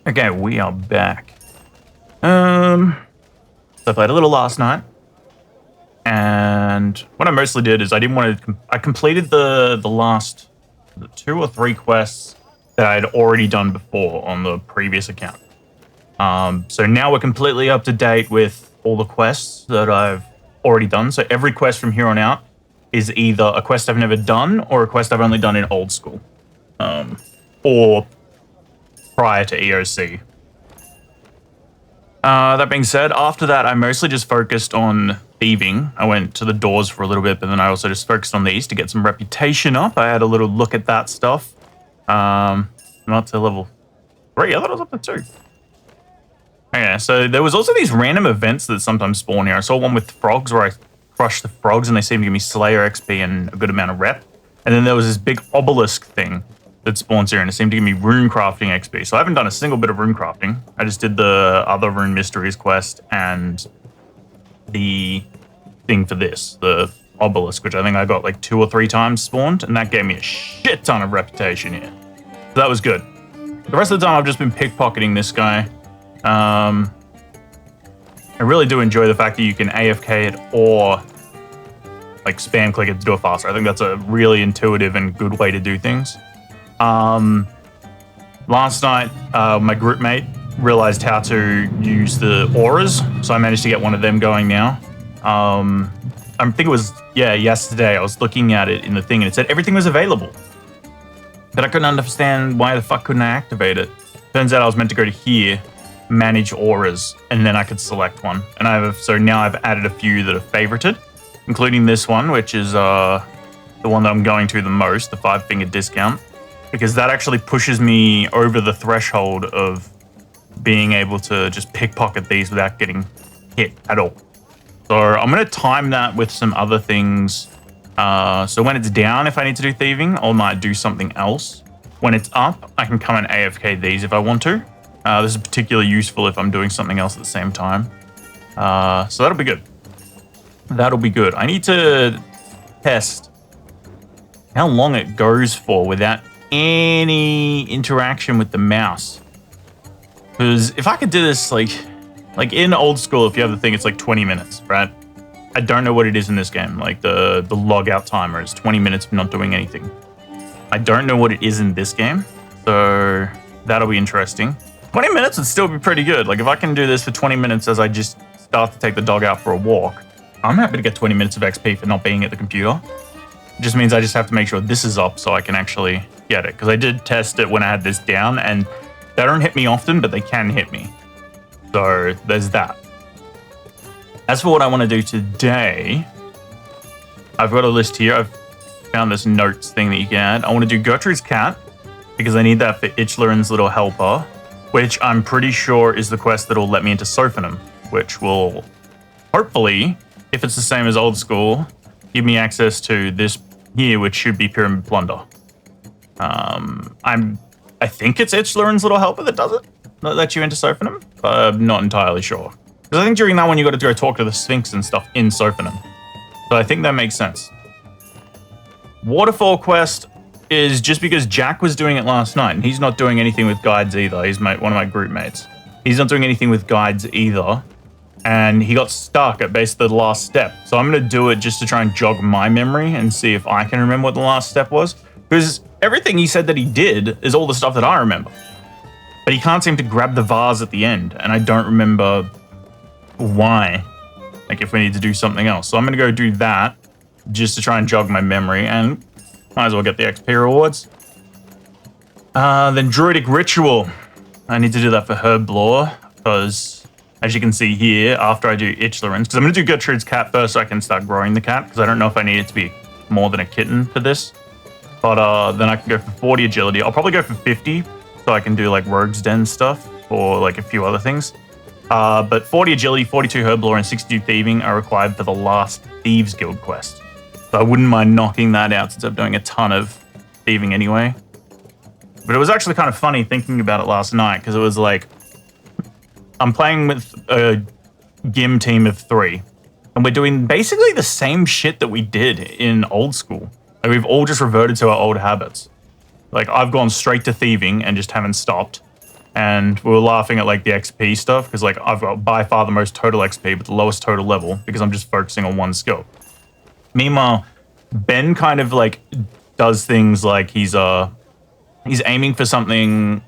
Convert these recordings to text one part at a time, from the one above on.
Okay, we are back. So I played a little last night, and what I mostly did is I didn't want to. I completed the last 2 or 3 quests that I had already done before on the previous account. So now we're completely up to date with all the quests that I've already done. So every quest from here on out is either a quest I've never done or a quest I've only done in old school, or prior to EOC. That being said, after that, I mostly just focused on thieving. I went to the doors for a little bit, but then I also just focused on these to get some reputation up. I had a little look at that stuff. Not to level 3. I thought I was up to 2. Yeah, so there was also these random events that sometimes spawn here. I saw one with frogs where I crushed the frogs and they seemed to give me Slayer XP and a good amount of rep. And then there was this big obelisk thing that spawns here and it seemed to give me rune crafting XP. So I haven't done a single bit of rune crafting. I just did the other rune mysteries quest and the thing for this, the obelisk, which I think I got like 2 or 3 times spawned, and that gave me a shit ton of reputation here. So that was good. The rest of the time I've just been pickpocketing this guy. I really do enjoy the fact that you can AFK it or like spam click it to do it faster. I think that's a really intuitive and good way to do things. Last night, my group mate realized how to use the auras, so I managed to get one of them going now. I think it was, yesterday I was looking at it in the thing and it said everything was available. But I couldn't understand why the fuck couldn't I activate it. Turns out I was meant to go to here, manage auras, and then I could select one. And so now I've added a few that are favorited, including this one, which is the one that I'm going to the most, the 5-finger discount, because that actually pushes me over the threshold of being able to just pickpocket these without getting hit at all. So I'm going to time that with some other things. So when it's down, if I need to do thieving, I might do something else. When it's up, I can come and AFK these if I want to. This is particularly useful if I'm doing something else at the same time. So that'll be good. That'll be good. I need to test how long it goes for without any interaction with the mouse. Because if I could do this like in old school, if you have the thing, it's like 20 minutes, right? I don't know what it is in this game. Like the log out timer is 20 minutes of not doing anything. I don't know what it is in this game. So that'll be interesting. 20 minutes would still be pretty good. Like if I can do this for 20 minutes as I just start to take the dog out for a walk, I'm happy to get 20 minutes of XP for not being at the computer. It just means I just have to make sure this is up so I can actually get it. Because I did test it when I had this down and they don't hit me often, but they can hit me. So there's that. As for what I want to do today, I've got a list here. I've found this notes thing that you can add. I want to do Gertrude's cat because I need that for Ichlerin's little helper, which I'm pretty sure is the quest that will let me into Sophanum, which will hopefully, if it's the same as old school, give me access to this here, which should be Pyramid Plunder. I think it's Ichlerin's little helper that does it, that lets you into Sophanum, but I'm not entirely sure. Because I think during that one, you got to go talk to the Sphinx and stuff in Sophanum. So I think that makes sense. Waterfall quest is just because Jack was doing it last night, and he's not doing anything with guides either. He's one of my group mates. He's not doing anything with guides either, and he got stuck at basically the last step. So I'm going to do it just to try and jog my memory and see if I can remember what the last step was. Because everything he said that he did is all the stuff that I remember. But he can't seem to grab the vase at the end, and I don't remember why. Like if we need to do something else. So I'm going to go do that just to try and jog my memory, and might as well get the XP rewards. Then Druidic Ritual. I need to do that for Herblore, because as you can see here, after I do Ichlerin's, because I'm going to do Gertrude's cat first so I can start growing the cat, because I don't know if I need it to be more than a kitten for this. But then I can go for 40 agility. I'll probably go for 50, so I can do like Rogue's Den stuff, or like a few other things. But 40 agility, 42 herblore, and 62 thieving are required for the last Thieves Guild quest. So I wouldn't mind knocking that out since I'm doing a ton of thieving anyway. But it was actually kind of funny thinking about it last night, because it was like, I'm playing with a GIM team of 3, and we're doing basically the same shit that we did in old school. Like we've all just reverted to our old habits. Like I've gone straight to thieving and just haven't stopped. and we were laughing at like the XP stuff because like I've got by far the most total XP but the lowest total level because I'm just focusing on one skill. Meanwhile, Ben kind of like does things like he's aiming for something,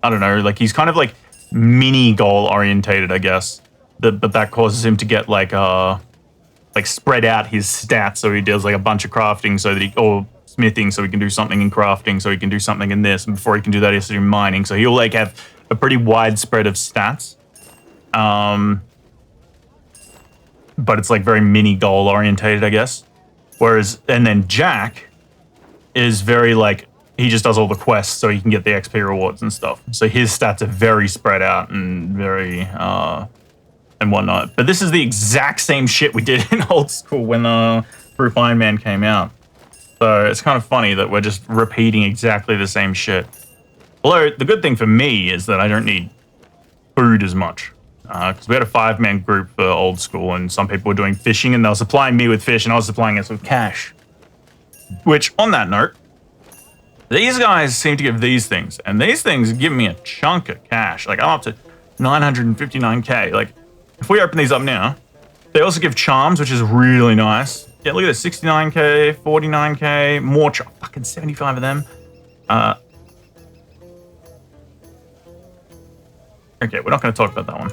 I don't know, like he's kind of like mini goal orientated, I guess. But that causes him to get like spread out his stats, so he does like a bunch of crafting so that or smithing so he can do something in crafting, so he can do something in this, and before he can do that he has to do mining, so he'll like have a pretty wide spread of stats. But it's like very mini goal orientated, I guess. Whereas, and then Jack is very like, he just does all the quests so he can get the XP rewards and stuff. So his stats are very spread out and very, and whatnot. But this is the exact same shit we did in old school when Group Iron Man came out. So it's kind of funny that we're just repeating exactly the same shit. Although the good thing for me is that I don't need food as much. Because we had a 5-man group for old school and some people were doing fishing and they were supplying me with fish and I was supplying us with cash. Which, on that note, these guys seem to give these things. And these things give me a chunk of cash. Like, I'm up to 959k. Like, if we open these up now, they also give charms, which is really nice. Yeah, look at this, 69k, 49k, more fucking 75 of them. Okay, we're not going to talk about that one.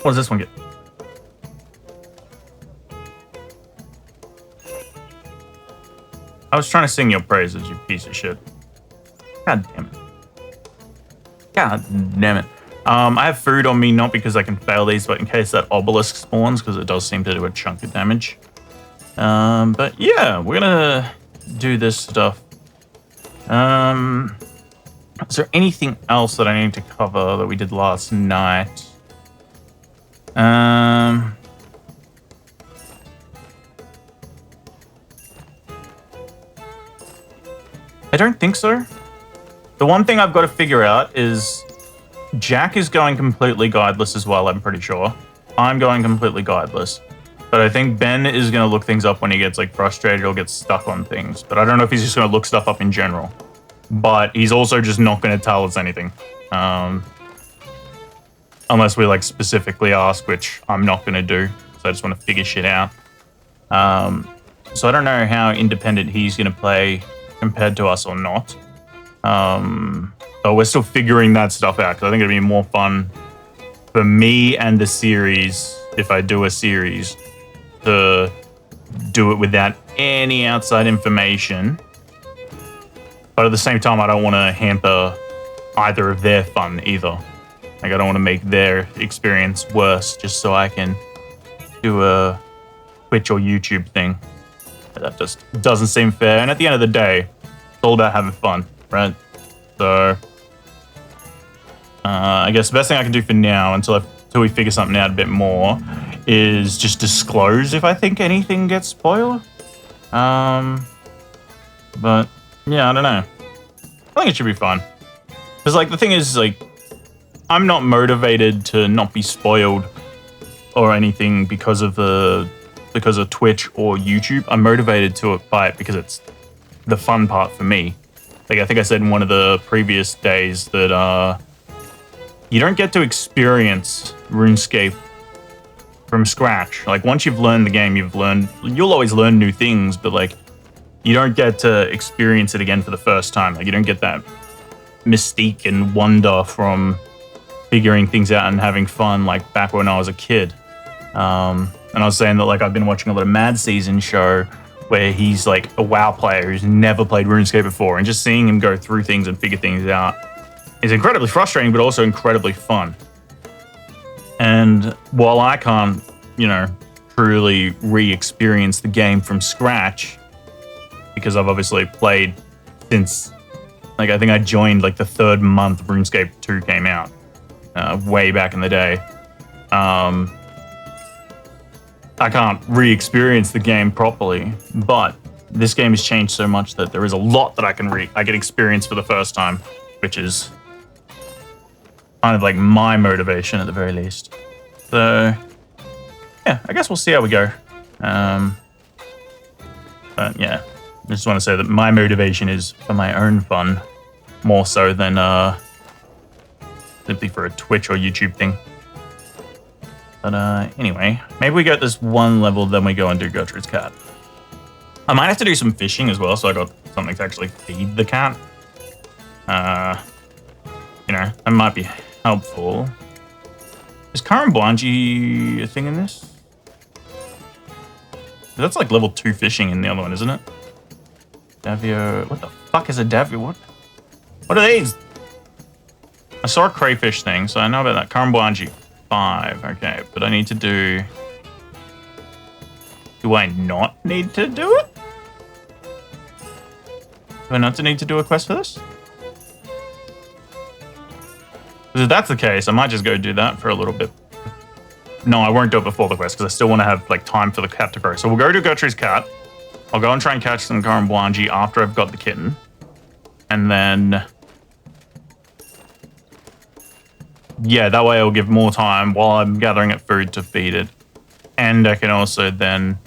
What does this one get? I was trying to sing your praises, you piece of shit. God damn it. God damn it. I have food on me, not because I can fail these, but in case that obelisk spawns, because it does seem to do a chunk of damage. But yeah, we're gonna do this stuff. Is there anything else that I need to cover that we did last night? I don't think so. The one thing I've got to figure out is Jack is going completely guideless as well, I'm pretty sure. I'm going completely guideless. But I think Ben is going to look things up when he gets like frustrated or gets stuck on things. But I don't know if he's just going to look stuff up in general. But he's also just not going to tell us anything. Unless we like specifically ask, which I'm not going to do. So I just want to figure shit out. So I don't know how independent he's going to play compared to us or not. But we're still figuring that stuff out because I think it'll be more fun for me and the series, if I do a series, to do it without any outside information. But at the same time, I don't want to hamper either of their fun either. Like, I don't want to make their experience worse just so I can do a Twitch or YouTube thing. That just doesn't seem fair. And at the end of the day, it's all about having fun, right? So, I guess the best thing I can do for now, until we figure something out a bit more, is just disclose if I think anything gets spoiled. But yeah, I don't know. I think it should be fun. Because like the thing is, like, I'm not motivated to not be spoiled or anything because of Twitch or YouTube. I'm motivated by it because it's the fun part for me. Like I think I said in one of the previous days that you don't get to experience RuneScape from scratch. Like once you've learned the game, you'll always learn new things, but like you don't get to experience it again for the first time. Like you don't get that mystique and wonder from figuring things out and having fun like back when I was a kid. And I was saying that like I've been watching a lot of Mad Season show where he's like a WoW player who's never played RuneScape before, and just seeing him go through things and figure things out is incredibly frustrating, but also incredibly fun. And while I can't, truly re-experience the game from scratch, because I've obviously played since, like, I think I joined like the third month RuneScape 2 came out, way back in the day. I can't re-experience the game properly, but this game has changed so much that there is a lot that I can experience for the first time, which is kind of like my motivation at the very least. So yeah, I guess we'll see how we go. But yeah, I just want to say that my motivation is for my own fun more so than simply for a Twitch or YouTube thing. But anyway, maybe we go at this one level, then we go and do Gertrude's cat. I might have to do some fishing as well, so I got something to actually feed the cat. You know, that might be helpful. Is Karambwanji a thing in this? That's like level 2 fishing in the other one, isn't it? Davio. What the fuck is a Davio? What are these? I saw a crayfish thing, so I know about that. Karambwanji 5. Okay, but I need to do... Do I not need to do it? Do I not need to do a quest for this? Because if that's the case, I might just go do that for a little bit. No, I won't do it before the quest because I still want to have like time for the cat to grow. So we'll go to Gertrude's cat. I'll go and try and catch some Karambwanji after I've got the kitten. And then... Yeah, that way I'll give more time while I'm gathering it food to feed it. And I can also then...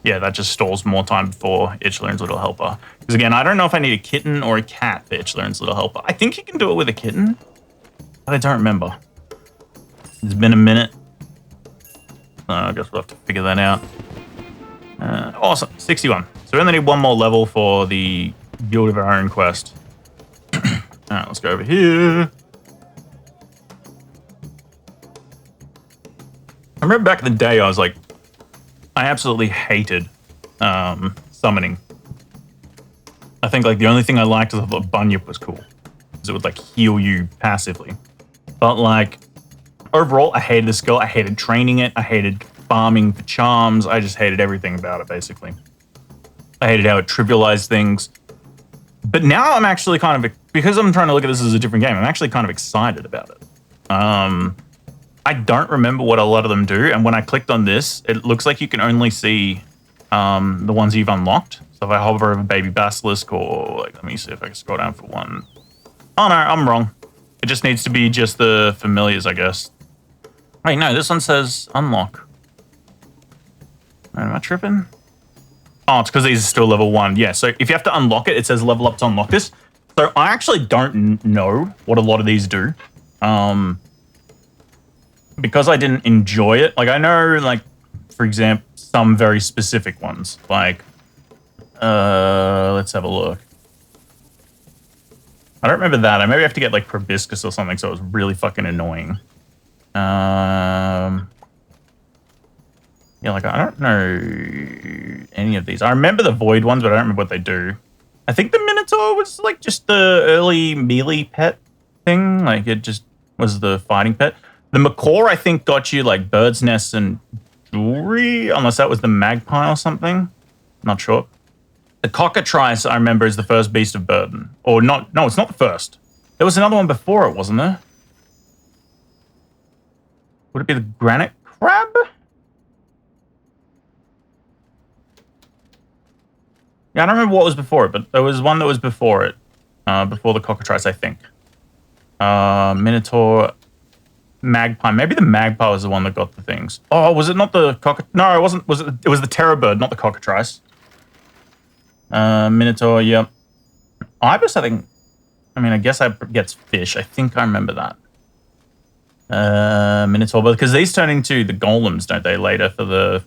Yeah, that just stalls more time before Itch learns Little Helper. Because again, I don't know if I need a kitten or a cat for Itch learns Little Helper. I think you can do it with a kitten, but I don't remember. It's been a minute. I guess we'll have to figure that out. Awesome, 61. So we only need one more level for the Guild of Our Own quest. Alright, let's go over here. I remember back in the day, I was like, I absolutely hated summoning. I think like the only thing I liked was that Bunyip was cool, because it would like heal you passively. But like overall, I hated the skill. I hated training it. I hated farming for charms. I just hated everything about it, basically. I hated how it trivialized things. But now I'm actually kind of, because I'm trying to look at this as a different game, I'm actually kind of excited about it. I don't remember what a lot of them do, and when I clicked on this, it looks like you can only see the ones you've unlocked. So if I hover over Baby Basilisk, or like, let me see if I can scroll down for one. Oh no, I'm wrong. It just needs to be just the familiars, I guess. Wait, no, this one says unlock. Am I tripping? Oh, it's because these are still level 1. Yeah, so if you have to unlock it, it says level up to unlock this. So I actually don't know what a lot of these do. Because I didn't enjoy it. Like, I know, like, for example, some very specific ones. Like, let's have a look. I don't remember that. I maybe have to get, like, Proboscis or something, so it was really fucking annoying. Yeah, like, I don't know any of these. I remember the Void ones, but I don't remember what they do. I think the Minotaur was, like, just the early melee pet thing. Like, it just was the fighting pet. The Macaw, I think, got you, like, bird's nests and jewelry, unless that was the Magpie or something. Not sure. The Cockatrice, I remember, is the first beast of burden. Or not, no, it's not the first. There was another one before it, wasn't there? Would it be the Granite Crab? Yeah, I don't remember what was before it, but there was one that was before it. Before the Cockatrice, I think. Minotaur... Magpie. Maybe the Magpie was the one that got the things. Oh, was it not the cockatrice? No, it wasn't. It was the Terror Bird, not the Cockatrice. Minotaur, yep. Ibis, I think. I mean, I guess that gets fish. I think I remember that. Minotaur, because these turn into the golems, don't they, later for the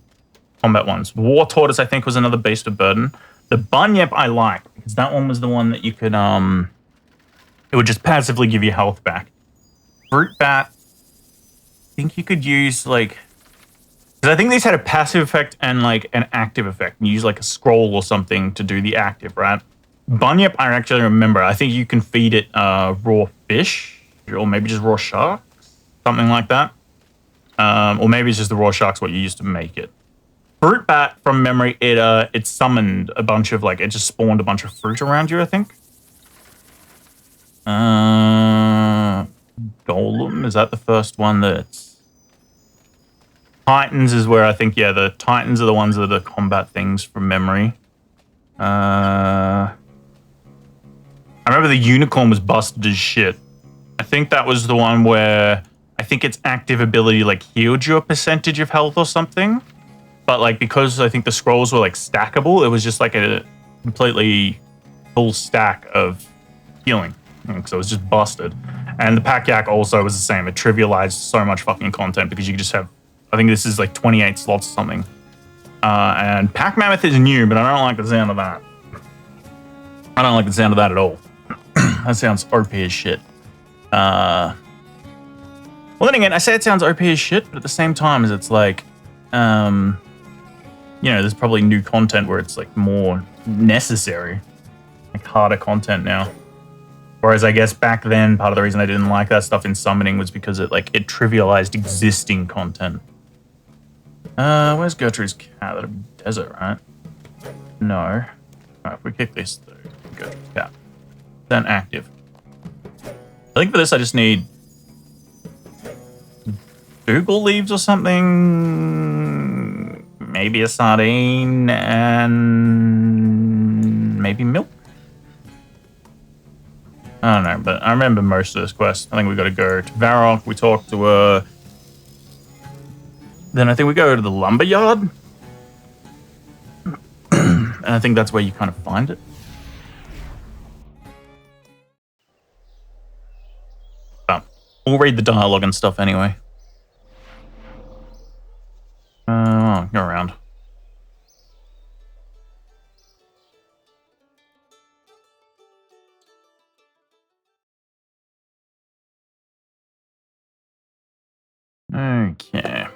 combat ones. War Tortoise, I think, was another beast of burden. The Bunyip I liked, because that one was the one that you could, it would just passively give you health back. Fruit Bat, I think you could use, like... Because I think these had a passive effect and, like, an active effect. You use, like, a scroll or something to do the active, right? Bunyip, I actually remember. I think you can feed it raw fish, or maybe just raw sharks, something like that. Or maybe it's just the raw sharks what you used to make it. Fruit Bat, from memory, it summoned a bunch of, like, it just spawned a bunch of fruit around you, I think. Golem, is that the first one that's... Titans is where I think, yeah, the Titans are the ones that are the combat things from memory. I remember the Unicorn was busted as shit. I think that was the one where I think its active ability, like, healed you a percentage of health or something. But, like, because I think the scrolls were, like, stackable, it was just, like, a completely full stack of healing. So it was just busted. And the pack yak also was the same. It trivialized so much fucking content because you could just have, I think this is like 28 slots or something. And pack mammoth is new, but I don't like the sound of that. I don't like the sound of that at all. That sounds OP as shit. Well, then again, I say it sounds OP as shit, but at the same time, as it's like, you know, there's probably new content where it's like more necessary, like harder content now. Whereas I guess back then, part of the reason I didn't like that stuff in summoning was because it trivialized existing content. Where's Gertrude's cat? That'd be desert, right? No. Alright, if we kick this through, Gertrude's cat. Then active. I think for this I just need Google leaves or something. Maybe a sardine and maybe milk. I don't know, but I remember most of this quest. I think we got to go to Varrock. We talk to her. Then I think we go to the lumber yard. And I think that's where you kind of find it. But we'll read the dialogue and stuff anyway. Go around. Okay.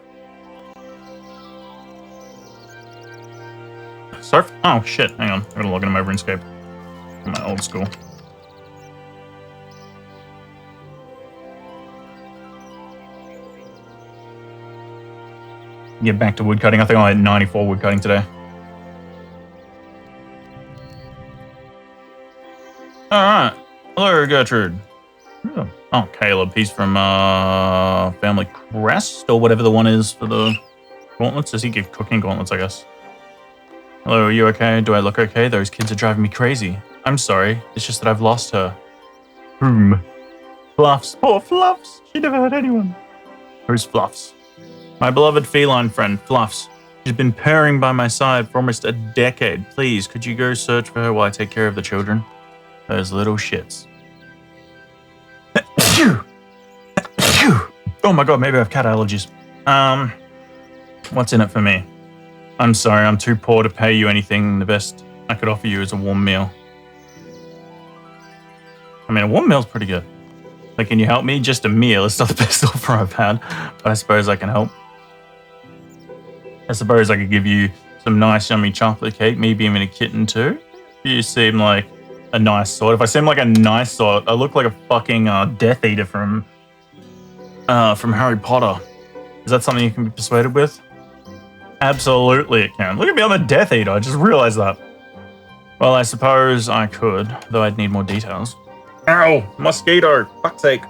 Surf? Oh shit, hang on. I'm gonna log into my RuneScape. My old school. Get back to woodcutting. I think I had 94 woodcutting today. Alright. Hello, Gertrude. Oh, Caleb. He's from Family Crest, or whatever the one is for the gauntlets. Does he give cooking gauntlets, I guess? Hello, are you okay? Do I look okay? Those kids are driving me crazy. I'm sorry. It's just that I've lost her. Whom? Fluffs. Poor Fluffs. She never hurt anyone. Who's Fluffs? My beloved feline friend, Fluffs. She's been purring by my side for almost a decade. Please, could you go search for her while I take care of the children? Those little shits. Oh my god, maybe I have cat allergies. What's in it for me? I'm sorry, I'm too poor to pay you anything. The best I could offer you is a warm meal. I mean, a warm meal's pretty good. Like, can you help me? Just a meal. It's not the best offer I've had, but I suppose I can help. I suppose I could give you some nice, yummy chocolate cake, maybe even a kitten too. You seem like a nice sort. If I seem like a nice sort, I look like a fucking Death Eater from Harry Potter. Is that something you can be persuaded with? Absolutely it can. Look at me, I'm a Death Eater. I just realized that. Well, I suppose I could, though I'd need more details. Ow! Mosquito! Fuck's sake.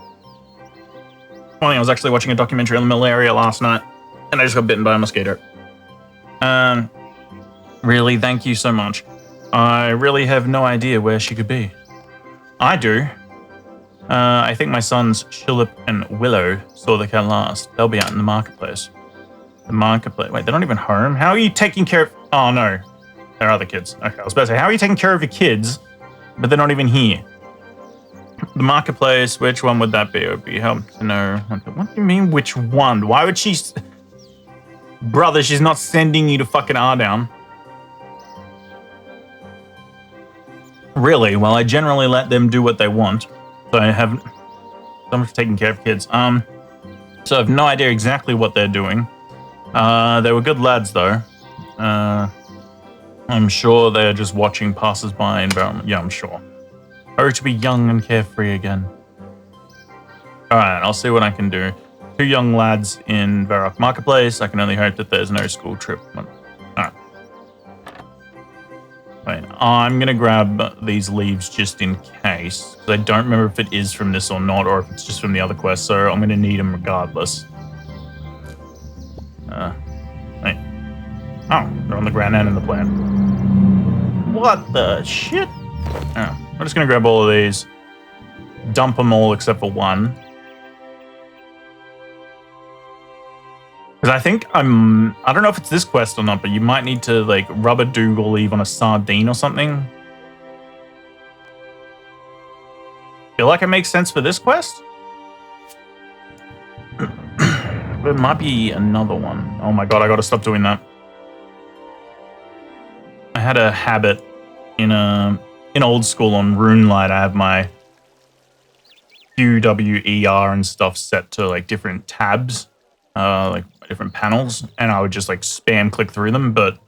Funny, I was actually watching a documentary on malaria last night, and I just got bitten by a mosquito. Really, thank you so much. I really have no idea where she could be. I do. I think my sons, Shillip and Willow, saw the cat last. They'll be out in the marketplace. The marketplace? Wait, they're not even home? How are you taking care of... Oh, no. They're other kids. Okay, I was about to say, how are you taking care of your kids, but they're not even here? The marketplace, which one would that be? It would be help to know. What do you mean, which one? Why would she... Brother, she's not sending you to fucking Ardown. Really? Well, I generally let them do what they want. So I haven't... Someone's taking care of kids. So I have no idea exactly what they're doing. They were good lads, though. I'm sure they're just watching passers-by environment. Yeah, I'm sure. Oh, to be young and carefree again. Alright, I'll see what I can do. 2 young lads in Varrock Marketplace. I can only hope that there's no school trip. Alright. Wait, I'm going to grab these leaves just in case. Because I don't remember if it is from this or not, or if it's just from the other quest, so I'm going to need them regardless. Wait. Oh, they're on the ground and in the plant. What the shit? Oh, I'm just going to grab all of these. Dump them all except for one. Because I think I don't know if it's this quest or not, but you might need to, like, rub a Dougal leaf on a sardine or something. Feel like it makes sense for this quest? There might be another one. Oh my god, I gotta stop doing that. I had a habit in old school on RuneLight. I have my QWER and stuff set to like different tabs, like different panels, and I would just like spam click through them. But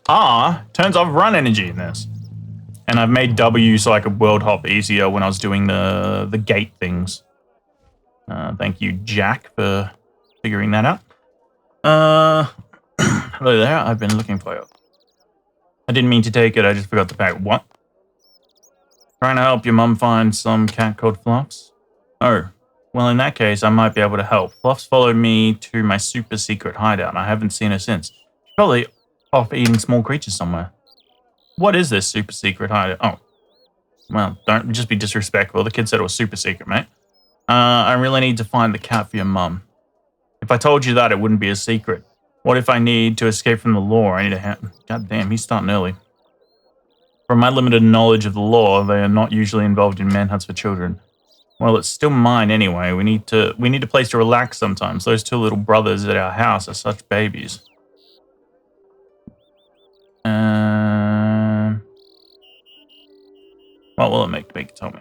turns I've run energy in this, and I've made W so I could world hop easier when I was doing the gate things. Thank you, Jack, for figuring that out. Hello there. I've been looking for you. I didn't mean to take it. I just forgot to pack. What? Trying to help your mum find some cat called Fluffs? Oh, well, in that case, I might be able to help. Fluffs followed me to my super secret hideout, and I haven't seen her since. She's probably off eating small creatures somewhere. What is this super secret hideout? Oh, well, don't just be disrespectful. The kid said it was super secret, mate. I really need to find the cat for your mum. If I told you that, it wouldn't be a secret. What if I need to escape from the law? I need a God damn, he's starting early. From my limited knowledge of the law, they are not usually involved in manhunts for children. Well, it's still mine anyway. We need a place to relax sometimes. Those two little brothers at our house are such babies. What will it make? Tell me.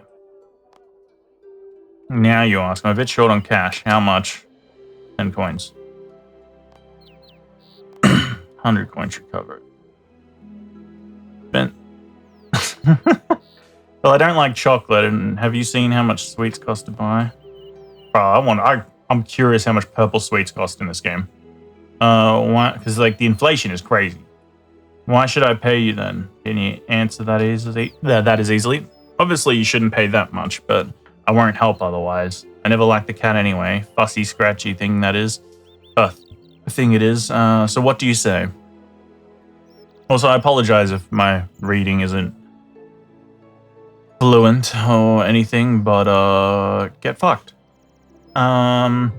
Now you ask. I'm a bit short on cash. How much? 10 coins. 100 coins should cover it. Spent. Well, I don't like chocolate, and have you seen how much sweets cost to buy? I'm curious how much purple sweets cost in this game. Why? Because like the inflation is crazy. Why should I pay you then? Can you answer that easily? That is easily. Obviously, you shouldn't pay that much, but I won't help otherwise. I never liked the cat anyway. Fussy, scratchy thing that is. Thing it is. So what do you say? Also, I apologize if my reading isn't fluent or anything, but get fucked. Okay,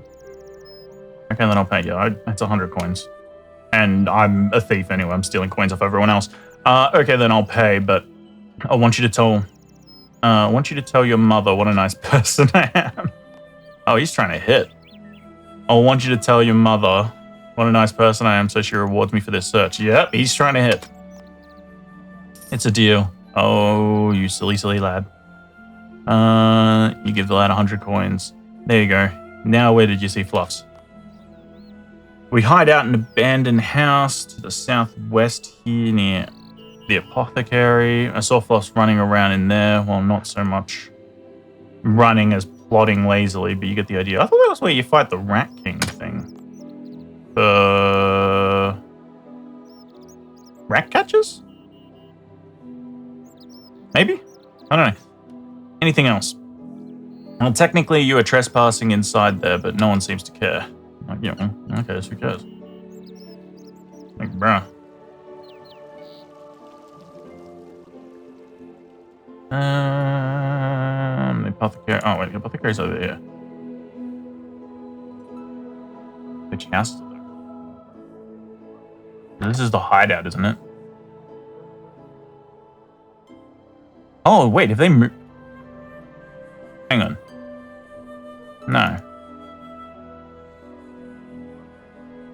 then I'll pay you. That's 100 coins. And I'm a thief anyway. I'm stealing coins off everyone else. Okay, then I'll pay, but I want you to tell your mother what a nice person I am. Oh, he's trying to hit. I want you to tell your mother what a nice person I am so she rewards me for this search. Yep, he's trying to hit. It's a deal. Oh, you silly, silly lad. You give the lad 100 coins. There you go. Now where did you see Fluffs? We hide out in an abandoned house to the southwest here near the apothecary. I saw Fluffs running around in there. Well, not so much running as plodding lazily, but you get the idea. I thought that was where you fight the Rat King thing. Rat catchers? Maybe? I don't know. Anything else? Well, technically you are trespassing inside there, but no one seems to care. Like, yeah, okay, so who cares? Like, bruh. The apothecary. Oh, wait, the apothecary's over here. Which house is it? This is the hideout, isn't it? Oh, wait, have they moved? Hang on. No. I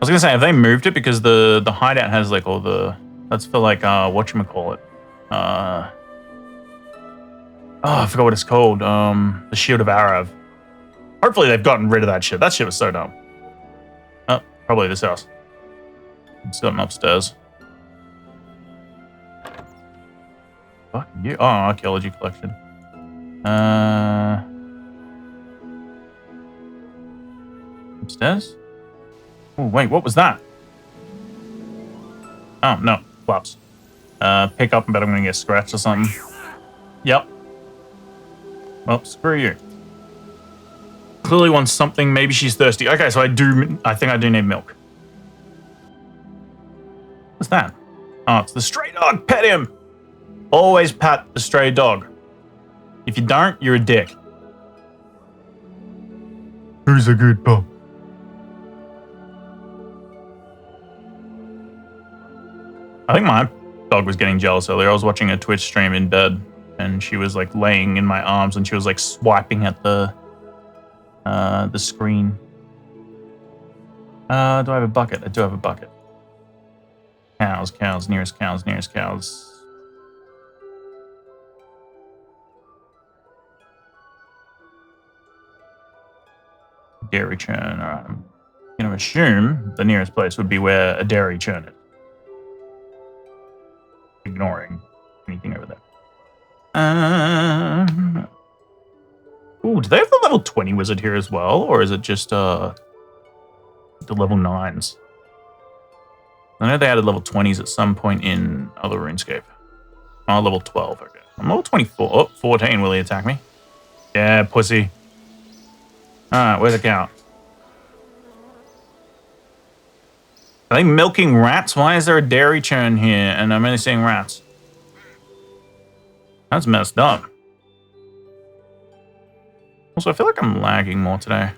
was gonna say, have they moved it? Because the hideout has like all the... That's for like, whatchamacallit. Oh, I forgot what it's called. The Shield of Arav. Hopefully they've gotten rid of that shit. That shit was so dumb. Oh, probably this house. It's got an upstairs. Fuck you. Oh, archaeology collection. Upstairs? Oh, wait, what was that? Oh, no. Flops. Pick up, but I'm gonna get scratched or something. Yep. Well, screw you. Clearly wants something. Maybe she's thirsty. Okay, so I think I do need milk. What's that? Oh, it's the stray dog. Pet him. Always pat the stray dog. If you don't, you're a dick. Who's a good pup? I think my dog was getting jealous earlier. I was watching a Twitch stream in bed, and she was like laying in my arms, and she was like swiping at the screen. Do I have a bucket? I do have a bucket. Cows, cows, nearest cows, nearest cows. Dairy churn. All right. I'm going to assume the nearest place would be where a dairy churn is. Ignoring anything over there. Ooh, do they have the level 20 wizard here as well? Or is it just the level 9s? I know they added level 20s at some point in other RuneScape. Oh, level 12. Okay. I'm level 24. Oh, 14. Will he attack me? Yeah, pussy. Alright, where's the cow? Are they milking rats? Why is there a dairy churn here and I'm only seeing rats? That's messed up. Also, I feel like I'm lagging more today.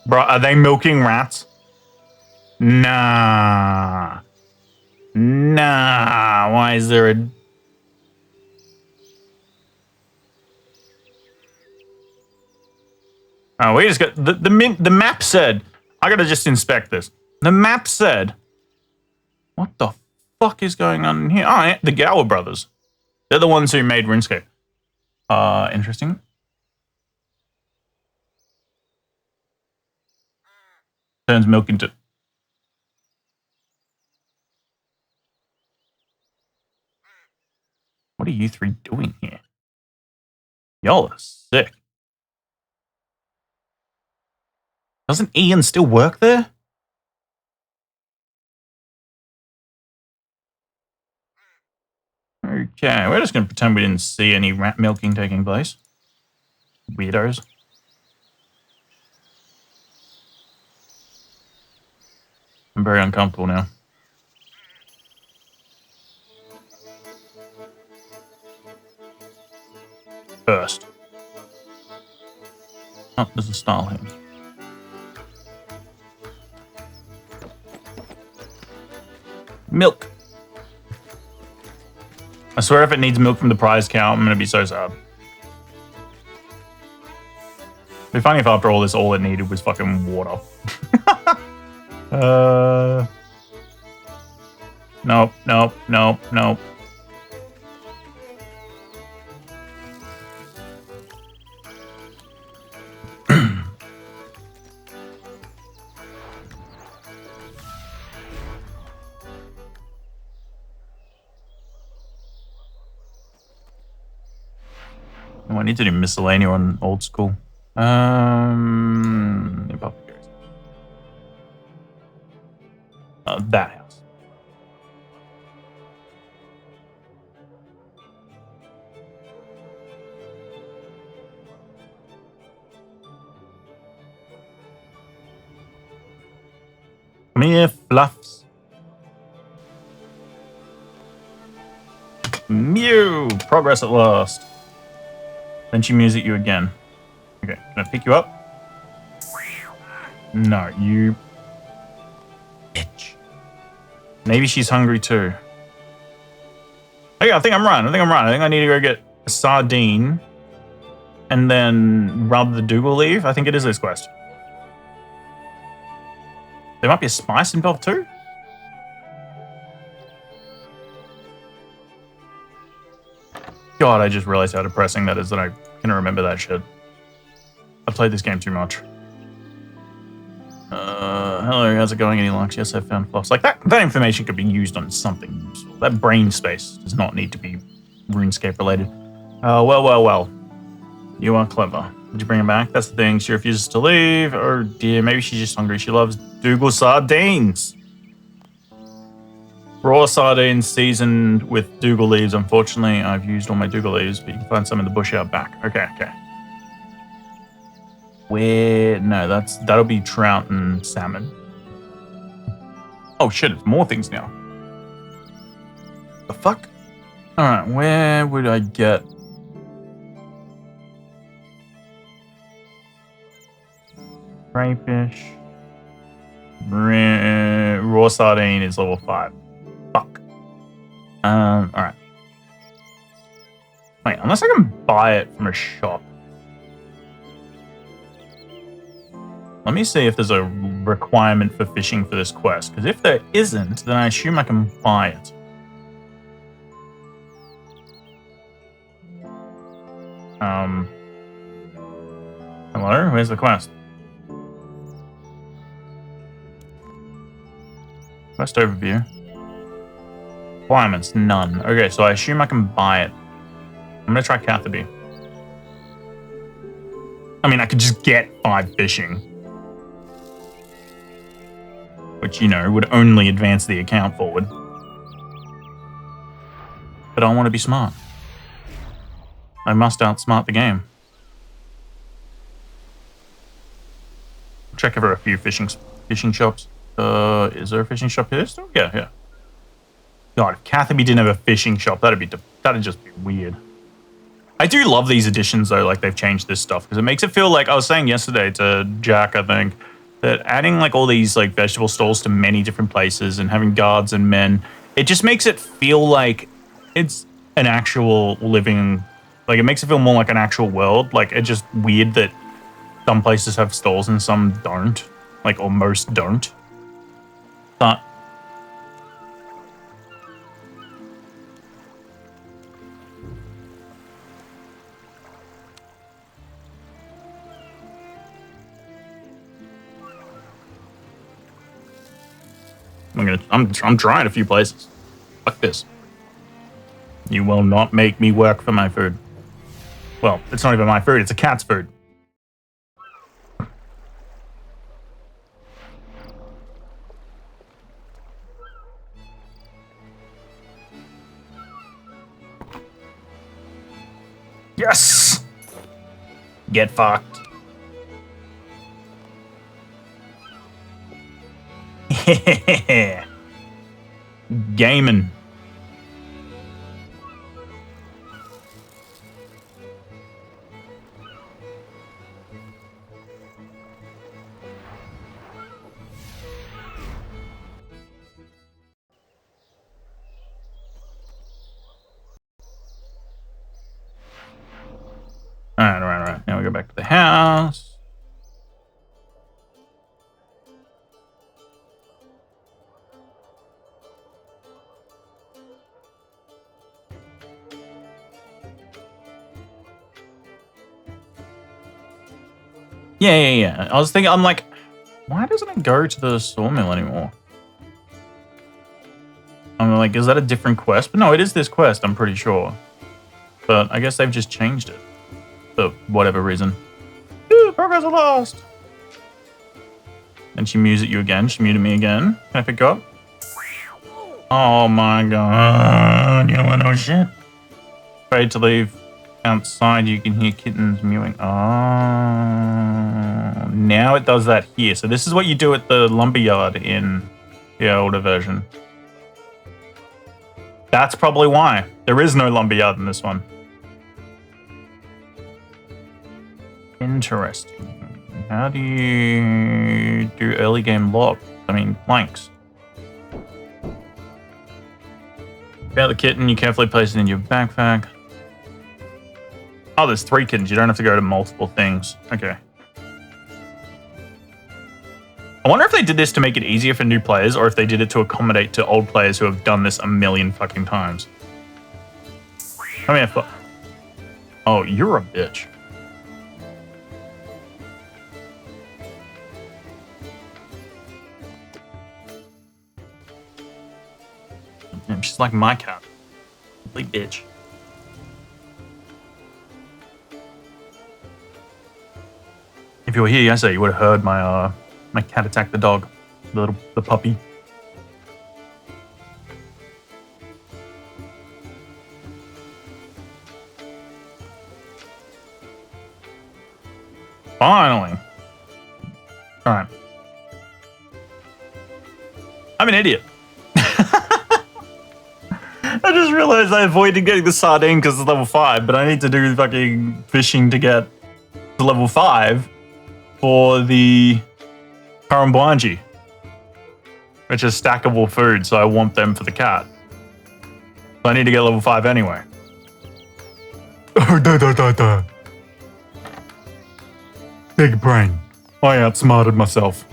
Bro, are they milking rats? Nah. Nah. Why is there a... Oh, we just got... The map said... I gotta just inspect this. The map said... What the fuck is going on in here? Oh, yeah, the Gower brothers. They're the ones who made RuneScape. Interesting. Turns milk into... What are you three doing here? Y'all are sick. Doesn't Ian still work there? Okay, we're just going to pretend we didn't see any rat milking taking place. Weirdos. I'm very uncomfortable now. First. Oh, there's a style here. Milk. I swear if it needs milk from the prize cow, I'm going to be so sad. It'd be funny if after all this, all it needed was fucking water. Nope, nope, nope, nope. Oh, I need to do miscellaneous on old school. That house. Come here, Fluffs. Mew! Progress at last. Then she mews at you again. Okay, can I pick you up? No, you... bitch. Maybe she's hungry too. Hey, I think I'm right. I think I need to go get a sardine and then rub the Dougal leaf. I think it is this quest. There might be a spice involved too. God, I just realized how depressing that is that I can remember that shit. I played this game too much. Hello, how's it going? Any luck? Yes, I found fluffs. Like that information could be used on something useful. That brain space does not need to be RuneScape related. Well. You are clever. Did you bring her back? That's the thing. She refuses to leave. Oh dear, maybe she's just hungry. She loves Dougal sardines. Raw sardines seasoned with Dougal leaves. Unfortunately, I've used all my Dougal leaves, but you can find some in the bush out back. Okay. Where? No, that'll be trout and salmon. Oh shit, it's more things now. The fuck? Alright, where would I get... crayfish. Raw sardine is level 5. Fuck. Alright. Wait, unless I can buy it from a shop. Let me see if there's a requirement for fishing for this quest. Because if there isn't, then I assume I can buy it. Hello? Where's the quest? Quest overview. Requirements, none. Okay, so I assume I can buy it. I'm gonna try Catherby. I mean, I could just get 5 fishing. Which, you know, would only advance the account forward. But I want to be smart. I must outsmart the game. Check for a few fishing shops. Is there a fishing shop here still? Yeah. God, if Catherby didn't have a fishing shop, that'd just be weird. I do love these additions though, like they've changed this stuff because it makes it feel like I was saying yesterday to Jack, I think, that adding like all these like vegetable stalls to many different places and having guards and men, it just makes it feel like it's an actual living, like it makes it feel more like an actual world. Like it's just weird that some places have stalls and some don't, like or most don't. But I'm trying a few places. Fuck this. You will not make me work for my food. Well, it's not even my food, it's a cat's food. Yes! Get fucked. Gaming. Alright. Now we go back to the house. Yeah. I was thinking, I'm like, why doesn't it go to the sawmill anymore? I'm like, is that a different quest? But no, it is this quest, I'm pretty sure. But I guess they've just changed it. For whatever reason. Ooh, progress lost! And she mews at you again. She mewed at me again. Can I pick up? Oh my god. You don't want no shit. Afraid to leave outside, you can hear kittens mewing. Oh. Now it does that here. So this is what you do at the lumberyard in the older version. That's probably why. There is no lumberyard in this one. Interesting. How do you do early game log? I mean, planks. About the kitten, you carefully place it in your backpack. Oh, there's 3 kittens. You don't have to go to multiple things. Okay. I wonder if they did this to make it easier for new players or if they did it to accommodate to old players who have done this a million fucking times. I mean, oh, you're a bitch. She's like my cat. Complete bitch. If you were here yesterday, you would have heard my my cat attack the dog, the puppy. Finally. All right. I'm an idiot. I just realized I avoided getting the sardine because it's level 5, but I need to do fucking fishing to get to level 5 for the Karambuanji, which is stackable food, so I want them for the cat. So I need to get level 5 anyway. Big brain. I outsmarted myself.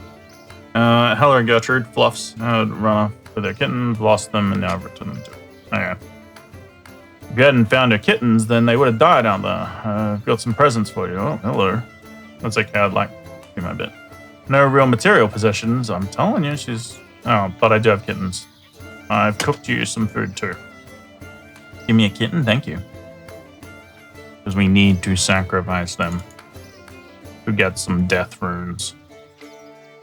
Hella and Gertrude, Fluffs, run off with their kittens, lost them, and now I've returned them to it. Okay. If you hadn't found your kittens, then they would have died out there. I've got some presents for you. Oh, hello. That's okay, I'd like to do my bit. No real material possessions, I'm telling you, she's... Oh, but I do have kittens. I've cooked you some food too. Give me a kitten, thank you. Because we need to sacrifice them to get some death runes.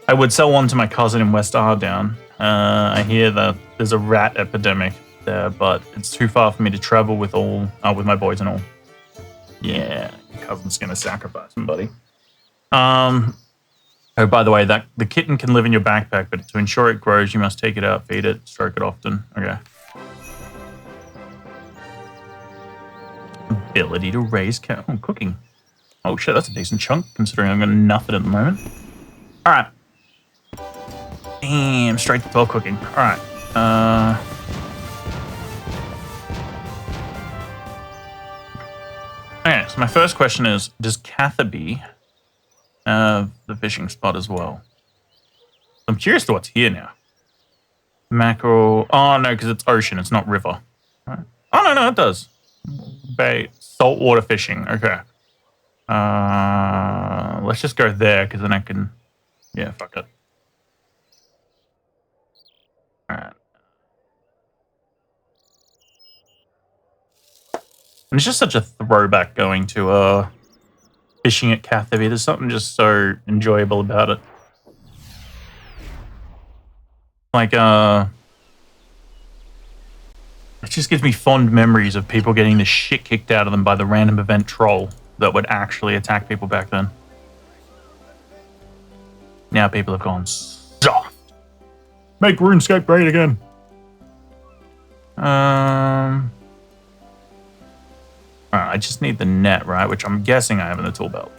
I would sell one to my cousin in West Ardown. I hear that there's a rat epidemic there, but it's too far for me to travel with with my boys and all. Yeah, your cousin's gonna sacrifice him, buddy. Oh, by the way, the kitten can live in your backpack, but to ensure it grows, you must take it out, feed it, stroke it often. Okay. Ability to raise cow. Oh, cooking. Oh shit, that's a decent chunk, considering I've got nothing at the moment. All right. Damn, straight to 12 cooking. All right. Okay, so my first question is, does Catherby have the fishing spot as well? I'm curious to what's here now. Mackerel. Oh, no, because it's ocean. It's not river. Right. Oh, no, it does. Bay. Saltwater fishing. Okay. Let's just go there, because then I can... Yeah, fuck it. Alright. And it's just such a throwback going to fishing at Catherby. There's something just so enjoyable about it. Like, it just gives me fond memories of people getting the shit kicked out of them by the random event troll that would actually attack people back then. Now people have gone soft. Make RuneScape great again. Alright, I just need the net, right? Which I'm guessing I have in the tool belt.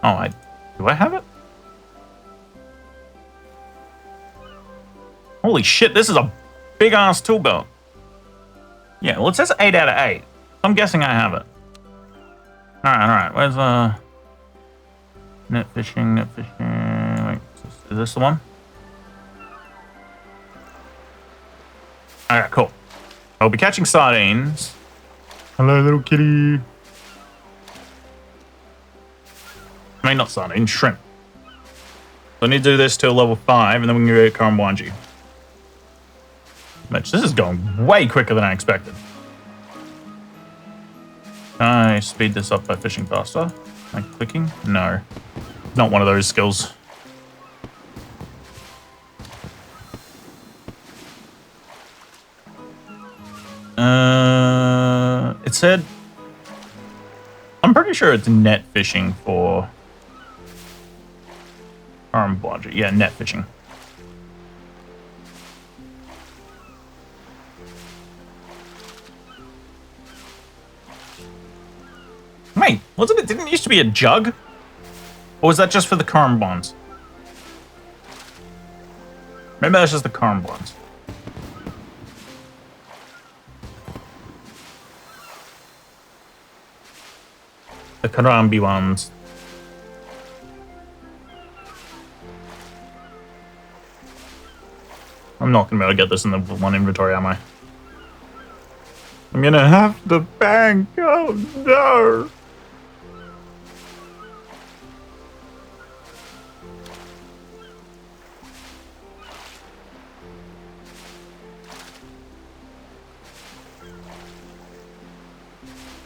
Oh, do I have it? Holy shit, this is a big-ass tool belt. Yeah, well, it says 8 out of 8. I'm guessing I have it. Alright. Where's net fishing? Wait, is this the one? Alright, cool. I'll be catching sardines. Hello, little kitty. I mean, not sardines, shrimp. So I need to do this till level 5, and then we can go to Karamwanji. Mitch, this is going way quicker than I expected. Can I speed this up by fishing faster? Like clicking? No. Not one of those skills. It said... I'm pretty sure it's net fishing for... Karamwanji. Yeah, net fishing. Wait, wasn't it? Didn't it used to be a jug? Or was that just for the Karamwanji? Maybe that's just the Karamwanji. The Karambi ones. I'm not gonna be able to get this in the one inventory, am I? I'm gonna have to bank. Oh no!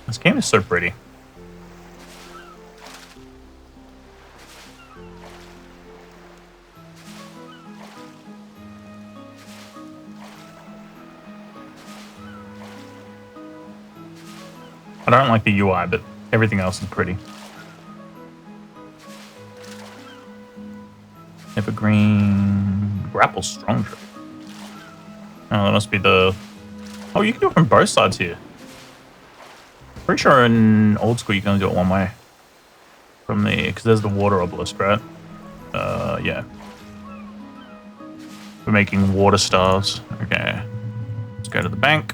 This game is so pretty. I don't like the UI, but everything else is pretty. Evergreen grapple strong. Oh, that must be the... Oh, you can do it from both sides here. Pretty sure in old school you can only do it one way. From the... Because there's the water obelisk, right? Yeah. We're making water stars. Okay. Let's go to the bank.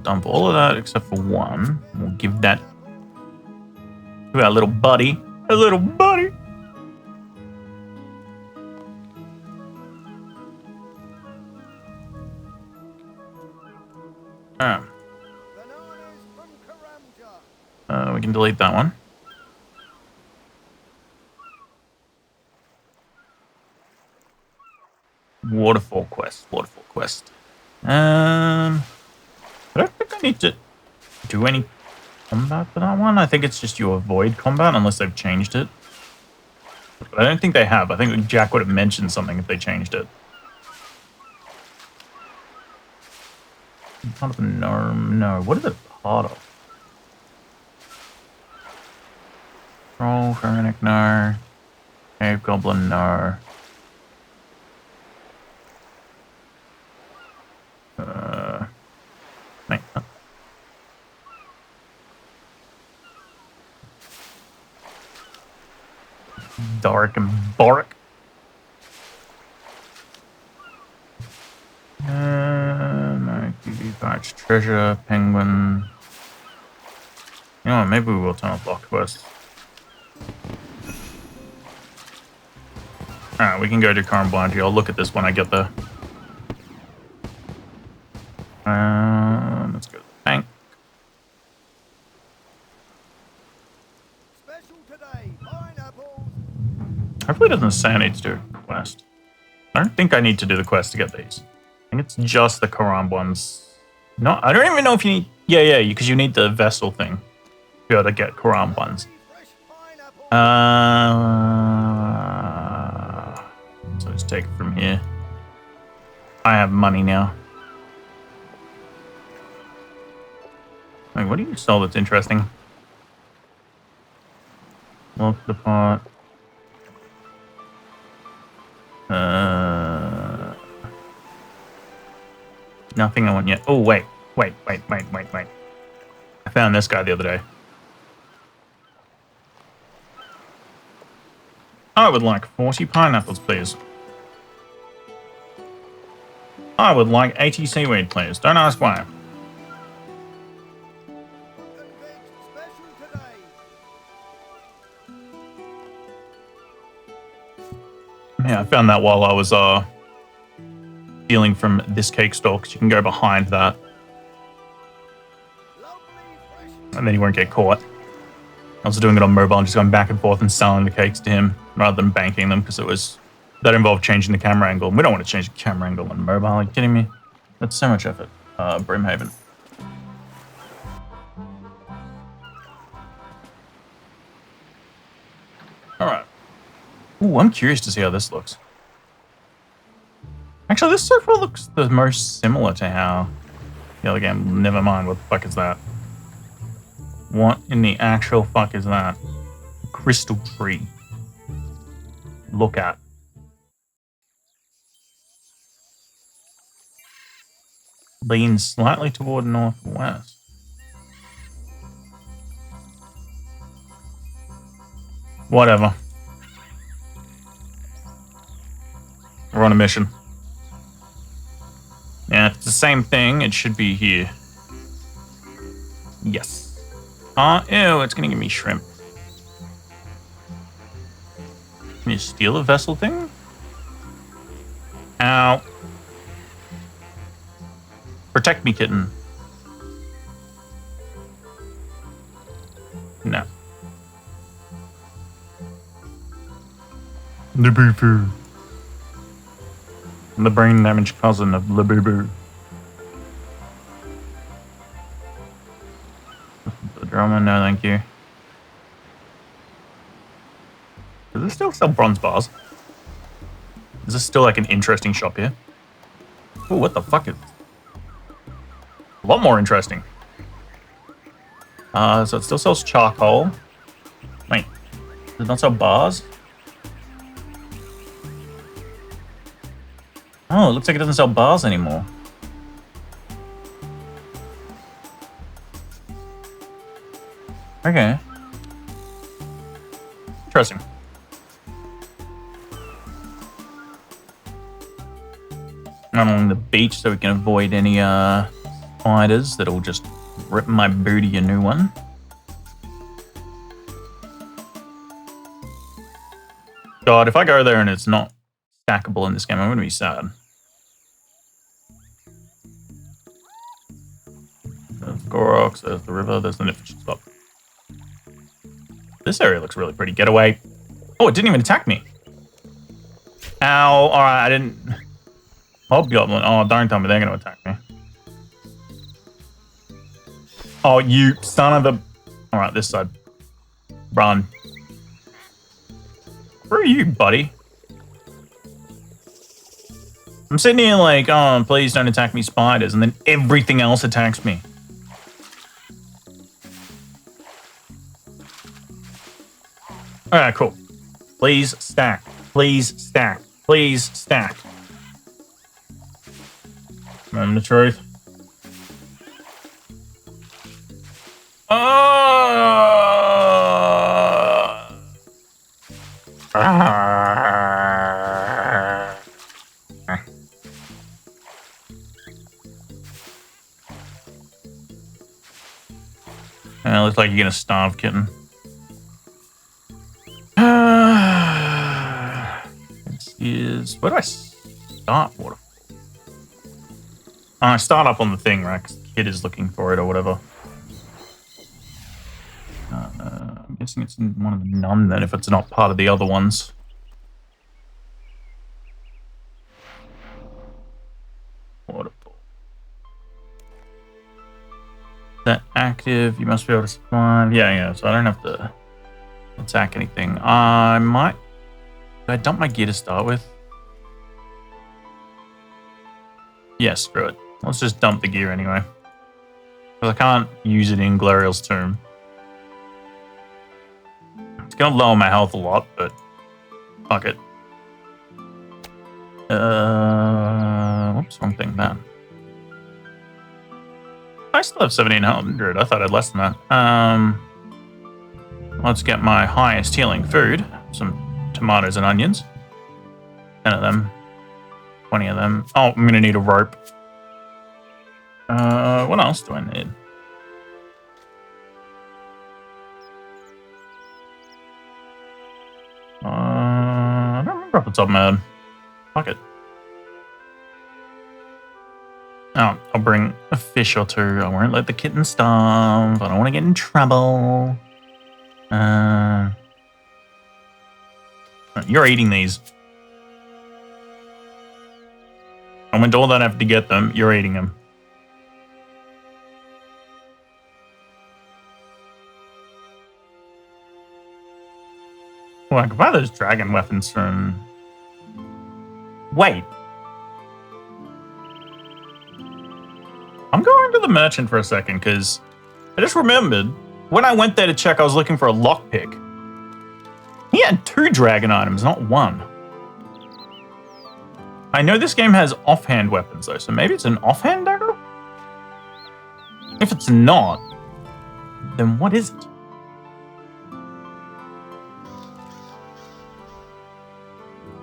dump all of that except for one. We'll give that to our little buddy. A little buddy. We can delete that one. Waterfall quest. Waterfall quest. I don't think I need to do any combat for that one. I think it's just you avoid combat unless they've changed it. But I don't think they have. I think Jack would have mentioned something if they changed it. Part of the gnome. No. What is it part of? Troll, Ferminic, no. Cave Goblin, no. Wait. Dark and Boric. No, QB patch, treasure, penguin. You know what, maybe we will turn off block quests. Alright, we can go to Current Blind. I'll look at this when I get there. Let's go to the bank. Special today, pineapples. Hopefully it doesn't say I need to do a quest. I don't think I need to do the quest to get these. I think it's just the Quran ones. No, I don't even know if you need... Yeah, because you need the vessel thing to be able to get Quran ones. So let's take it from here. I have money now. Wait, what do you sell that's interesting? Look the pot. Nothing I want yet. Oh, wait. I found this guy the other day. I would like 40 pineapples, please. I would like 80 seaweed, please. Don't ask why. Yeah, I found that while I was stealing from this cake stall, because you can go behind that. And then you won't get caught. I was doing it on mobile and just going back and forth and selling the cakes to him rather than banking them, because that involved changing the camera angle. And we don't want to change the camera angle on mobile. Are you kidding me? That's so much effort. Brimhaven. Alright. Ooh, I'm curious to see how this looks. Actually, this so far looks the most similar to how the other game. Never mind, what the fuck is that? What in the actual fuck is that? Crystal tree. Look at. Lean slightly toward northwest. Whatever. We're on a mission. Yeah, if it's the same thing, it should be here. Yes. Ew, it's gonna give me shrimp. Can you steal a vessel thing? Ow. Protect me, kitten. No. Labubu. The brain damaged cousin of Labubu. The drama, no thank you. Does this still sell bronze bars? Is this still like an interesting shop here? Oh, what the fuck is... A lot more interesting. So it still sells charcoal. Wait, does it not sell bars? Oh, it looks like it doesn't sell bars anymore. Okay. Interesting. Not along the beach so we can avoid any spiders that'll just rip my booty a new one. God, if I go there and it's not stackable in this game, I'm going to be sad. There's the Goroks, there's the river, there's the Niffish spot. This area looks really pretty. Get away. Oh, it didn't even attack me. Ow. Alright, I didn't... Hobgoblin. Oh, don't tell me they're going to attack me. Oh, you son of a... Alright, this side. Run. Where are you, buddy? I'm sitting here like, oh, please don't attack me, spiders, and then everything else attacks me. Alright, cool. Please stack. Please stack. Please stack. Remember the truth. Looks like you're gonna starve, kitten. This is... Where do I start waterfall? I start up on the thing, right? Because the kid is looking for it or whatever. I'm guessing it's in one of the none then, if it's not part of the other ones. Waterfall. Is that active? You must be able to survive. Yeah, so I don't have to attack anything. I might... Did I dump my gear to start with? Yeah, screw it. Let's just dump the gear anyway. Because I can't use it in Gloriel's tomb. It's going to lower my health a lot, but fuck it. Whoops, wrong thing, man. I still have 1700. I thought I had less than that. Let's get my highest healing food. Some tomatoes and onions. 10 of them. 20 of them. Oh, I'm going to need a rope. What else do I need? I don't remember off the top of my head. Fuck it. Oh, I'll bring a fish or two. I won't let the kitten starve. I don't want to get in trouble. You're eating these. I went all that effort to get them. You're eating them. Well, I can buy those dragon weapons from... Wait. I'm going to the merchant for a second, because I just remembered, when I went there to check, I was looking for a lockpick. He had 2 dragon items, not 1. I know this game has offhand weapons, though, so maybe it's an offhand dagger? If it's not, then what is it?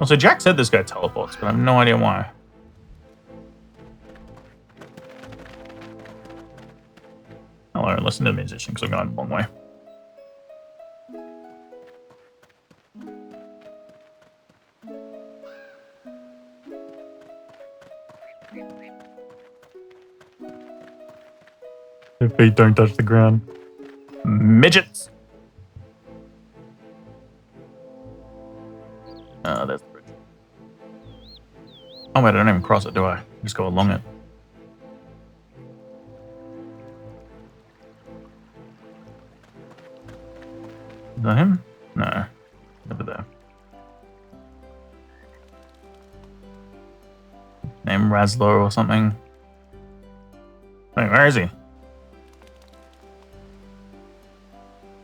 Also, Jack said this guy teleports, but I have no idea why. Hello, listen to the musician, because I'm going the wrong way. Their feet don't touch the ground. Midgets! There's the bridge. Oh wait, I don't even cross it, do I? Just go along it. Is that him? No. Over there. Name Raslo or something. Wait, where is he?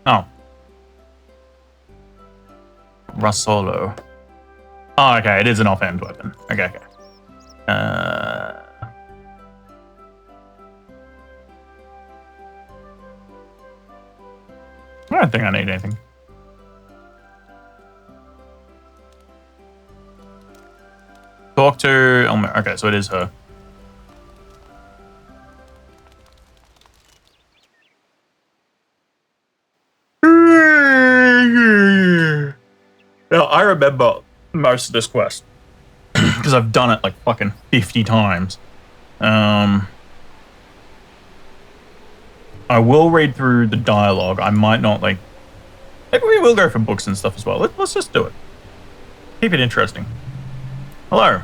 Oh. Rassolo. Oh, okay, it is an offhand weapon. Okay. I don't think I need anything. Talk to Elmer. Okay, so it is her. I remember most of this quest because I've done it like fucking 50 times. I will read through the dialogue. I might not like. Maybe we will go for books and stuff as well. Let's just do it. Keep it interesting. Hello.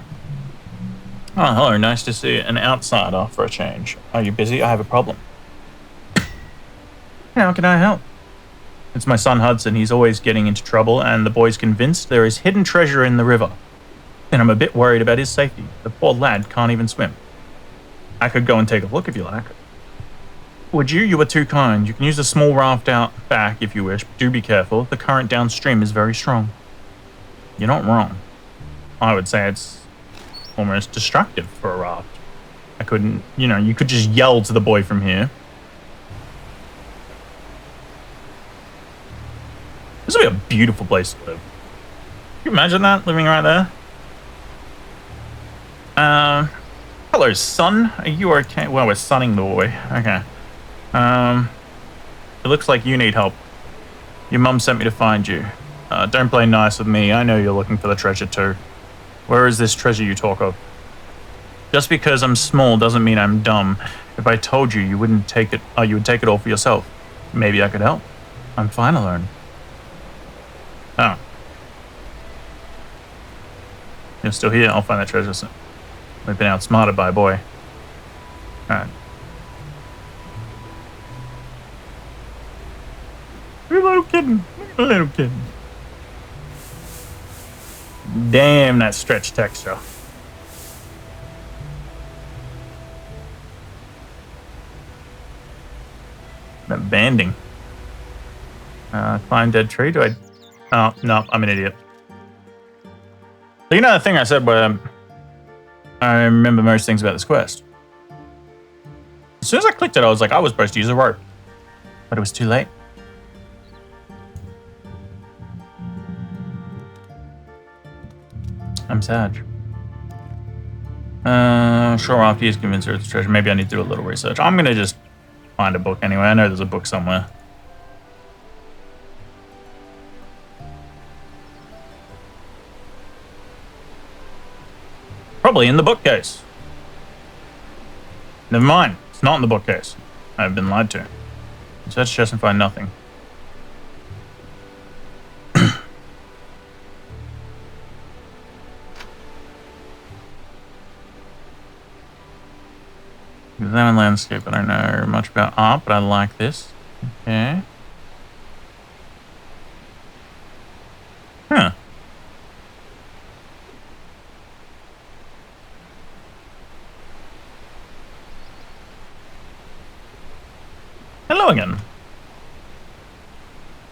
Oh, hello. Nice to see an outsider for a change. Are you busy? I have a problem. How can I help? It's my son Hudson. He's always getting into trouble, and the boy's convinced there is hidden treasure in the river. And I'm a bit worried about his safety. The poor lad can't even swim. I could go and take a look if you like. Would you? You were too kind. You can use a small raft out back if you wish, but do be careful. The current downstream is very strong. You're not wrong. I would say it's almost destructive for a raft. I couldn't, you could just yell to the boy from here. This would be a beautiful place to live. Can you imagine that, living right there? Hello, son. Are you okay? Well, we're sunning the boy. Okay. It looks like you need help. Your mum sent me to find you. Don't play nice with me. I know you're looking for the treasure too. Where is this treasure you talk of? Just because I'm small doesn't mean I'm dumb. If I told you, you wouldn't take it. You would take it all for yourself. Maybe I could help. I'm fine alone. Oh. You're still here? I'll find that treasure soon. We've been outsmarted by a boy. Alright. Look at a little kitten. Look at a little kitten. Damn, that stretch texture. That banding. Climb dead tree. Do I? Oh, no, I'm an idiot. So, the thing I said where I remember most things about this quest. As soon as I clicked it, I was like, I was supposed to use a rope. But it was too late. I'm sad. Sure, after he's convinced her it's treasure. Maybe I need to do a little research. I'm going to just find a book anyway. I know there's a book somewhere. Probably in the bookcase. Never mind. It's not in the bookcase. I've been lied to. Search chest and find nothing. Examine landscape. I don't know much about art, but I like this. Okay. Huh. Hello again.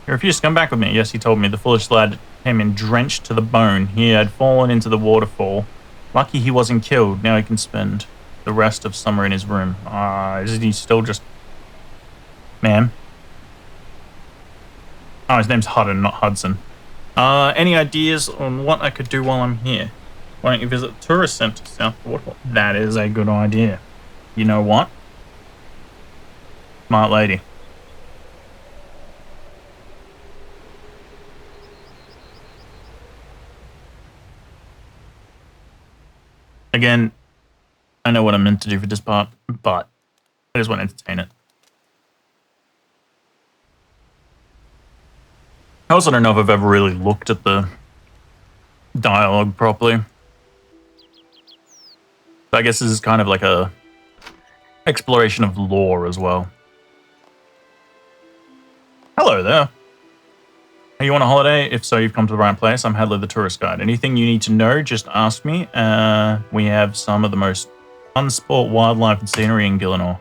He refused to come back with me. Yes, he told me. The foolish lad came in drenched to the bone. He had fallen into the waterfall. Lucky he wasn't killed. Now he can spend the rest of summer in his room. Isn't he still just... Ma'am? Oh, his name's Hudden, not Hudson. Any ideas on what I could do while I'm here? Why don't you visit the tourist center south of the waterfall? That is a good idea. You know what? Smart lady. Again, I know what I'm meant to do for this part, but I just want to entertain it. I also don't know if I've ever really looked at the dialogue properly. But I guess this is kind of like a exploration of lore as well. Hello there. Are you on a holiday? If so, you've come to the right place. I'm Hadley the tourist guide. Anything you need to know, just ask me. We have some of the most fun sport, wildlife, and scenery in Gillinor.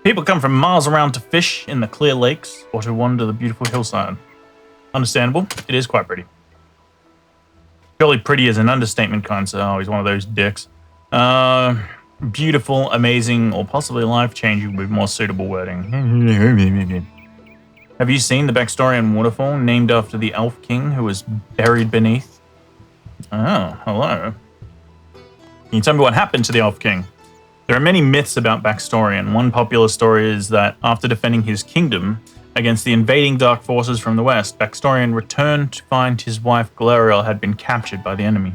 People come from miles around to fish in the clear lakes or to wander the beautiful hillside. Understandable. It is quite pretty. Surely pretty is an understatement, kind sir. Oh, he's one of those dicks. Beautiful, amazing, or possibly life-changing with more suitable wording. Have you seen the backstory on Waterfall, named after the Elf King who was buried beneath? Oh, hello. Can you tell me what happened to the Elf King? There are many myths about backstory, and one popular story is that after defending his kingdom, against the invading dark forces from the west, Baxtorian returned to find his wife Glariel had been captured by the enemy.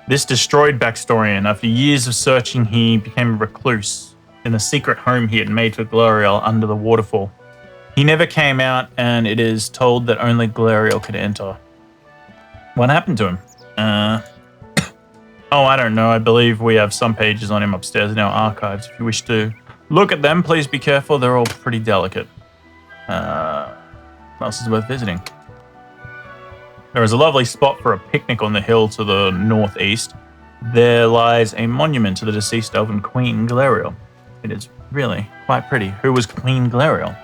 This destroyed Baxtorian. After years of searching, he became a recluse in the secret home he had made for Glariel under the waterfall. He never came out, and it is told that only Glariel could enter. What happened to him? Oh, I don't know. I believe we have some pages on him upstairs in our archives. If you wish to look at them, please be careful. They're all pretty delicate. What else is worth visiting? There is a lovely spot for a picnic on the hill to the northeast. There lies a monument to the deceased elven Queen Glariel. It is really quite pretty. Who was Queen Glariel?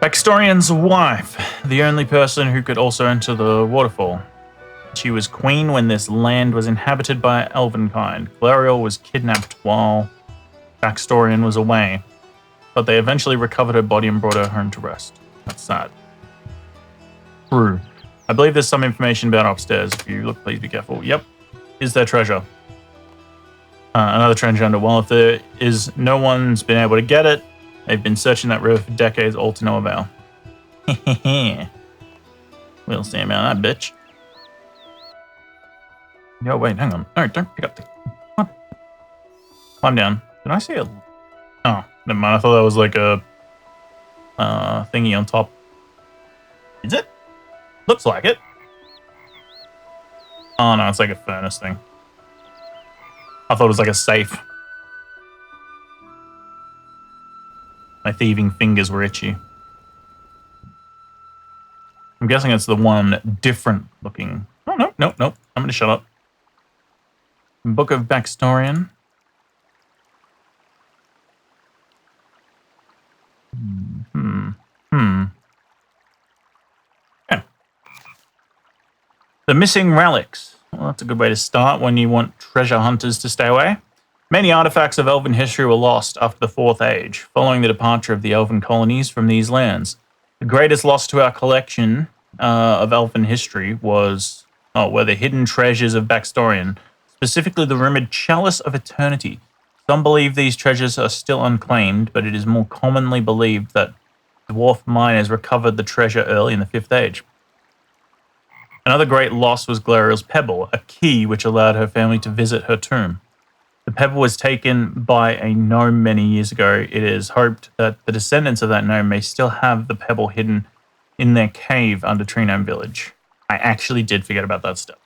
Baxtorian's wife, the only person who could also enter the waterfall. She was queen when this land was inhabited by elvenkind. Glariel was kidnapped while Baxtorian was away, but they eventually recovered her body and brought her home to rest. That's sad. True. I believe there's some information about upstairs. If you look, please be careful. Yep. Is there treasure? Another treasure under. Well, if there is, no one's been able to get it. They've been searching that river for decades, all to no avail. We'll see about that, bitch. Yo, wait, hang on. No, don't pick up the... What? Climb down. Did I see a... Oh, never mind. I thought that was like a... thingy on top. Is it? Looks like it. Oh, no, it's like a furnace thing. I thought it was like a safe. My thieving fingers were itchy. I'm guessing it's the one different looking... Oh, no, no, no. I'm going to shut up. Book of Baxtorian. Yeah. The missing relics. Well, that's a good way to start when you want treasure hunters to stay away. Many artifacts of elven history were lost after the Fourth Age, following the departure of the elven colonies from these lands. The greatest loss to our collection of elven history were the hidden treasures of Baxtorian, specifically the rumored Chalice of Eternity. Some believe these treasures are still unclaimed, but it is more commonly believed that dwarf miners recovered the treasure early in the Fifth Age. Another great loss was Glariel's pebble, a key which allowed her family to visit her tomb. The pebble was taken by a gnome many years ago. It is hoped that the descendants of that gnome may still have the pebble hidden in their cave under Tree Gnome Village. I actually did forget about that stuff.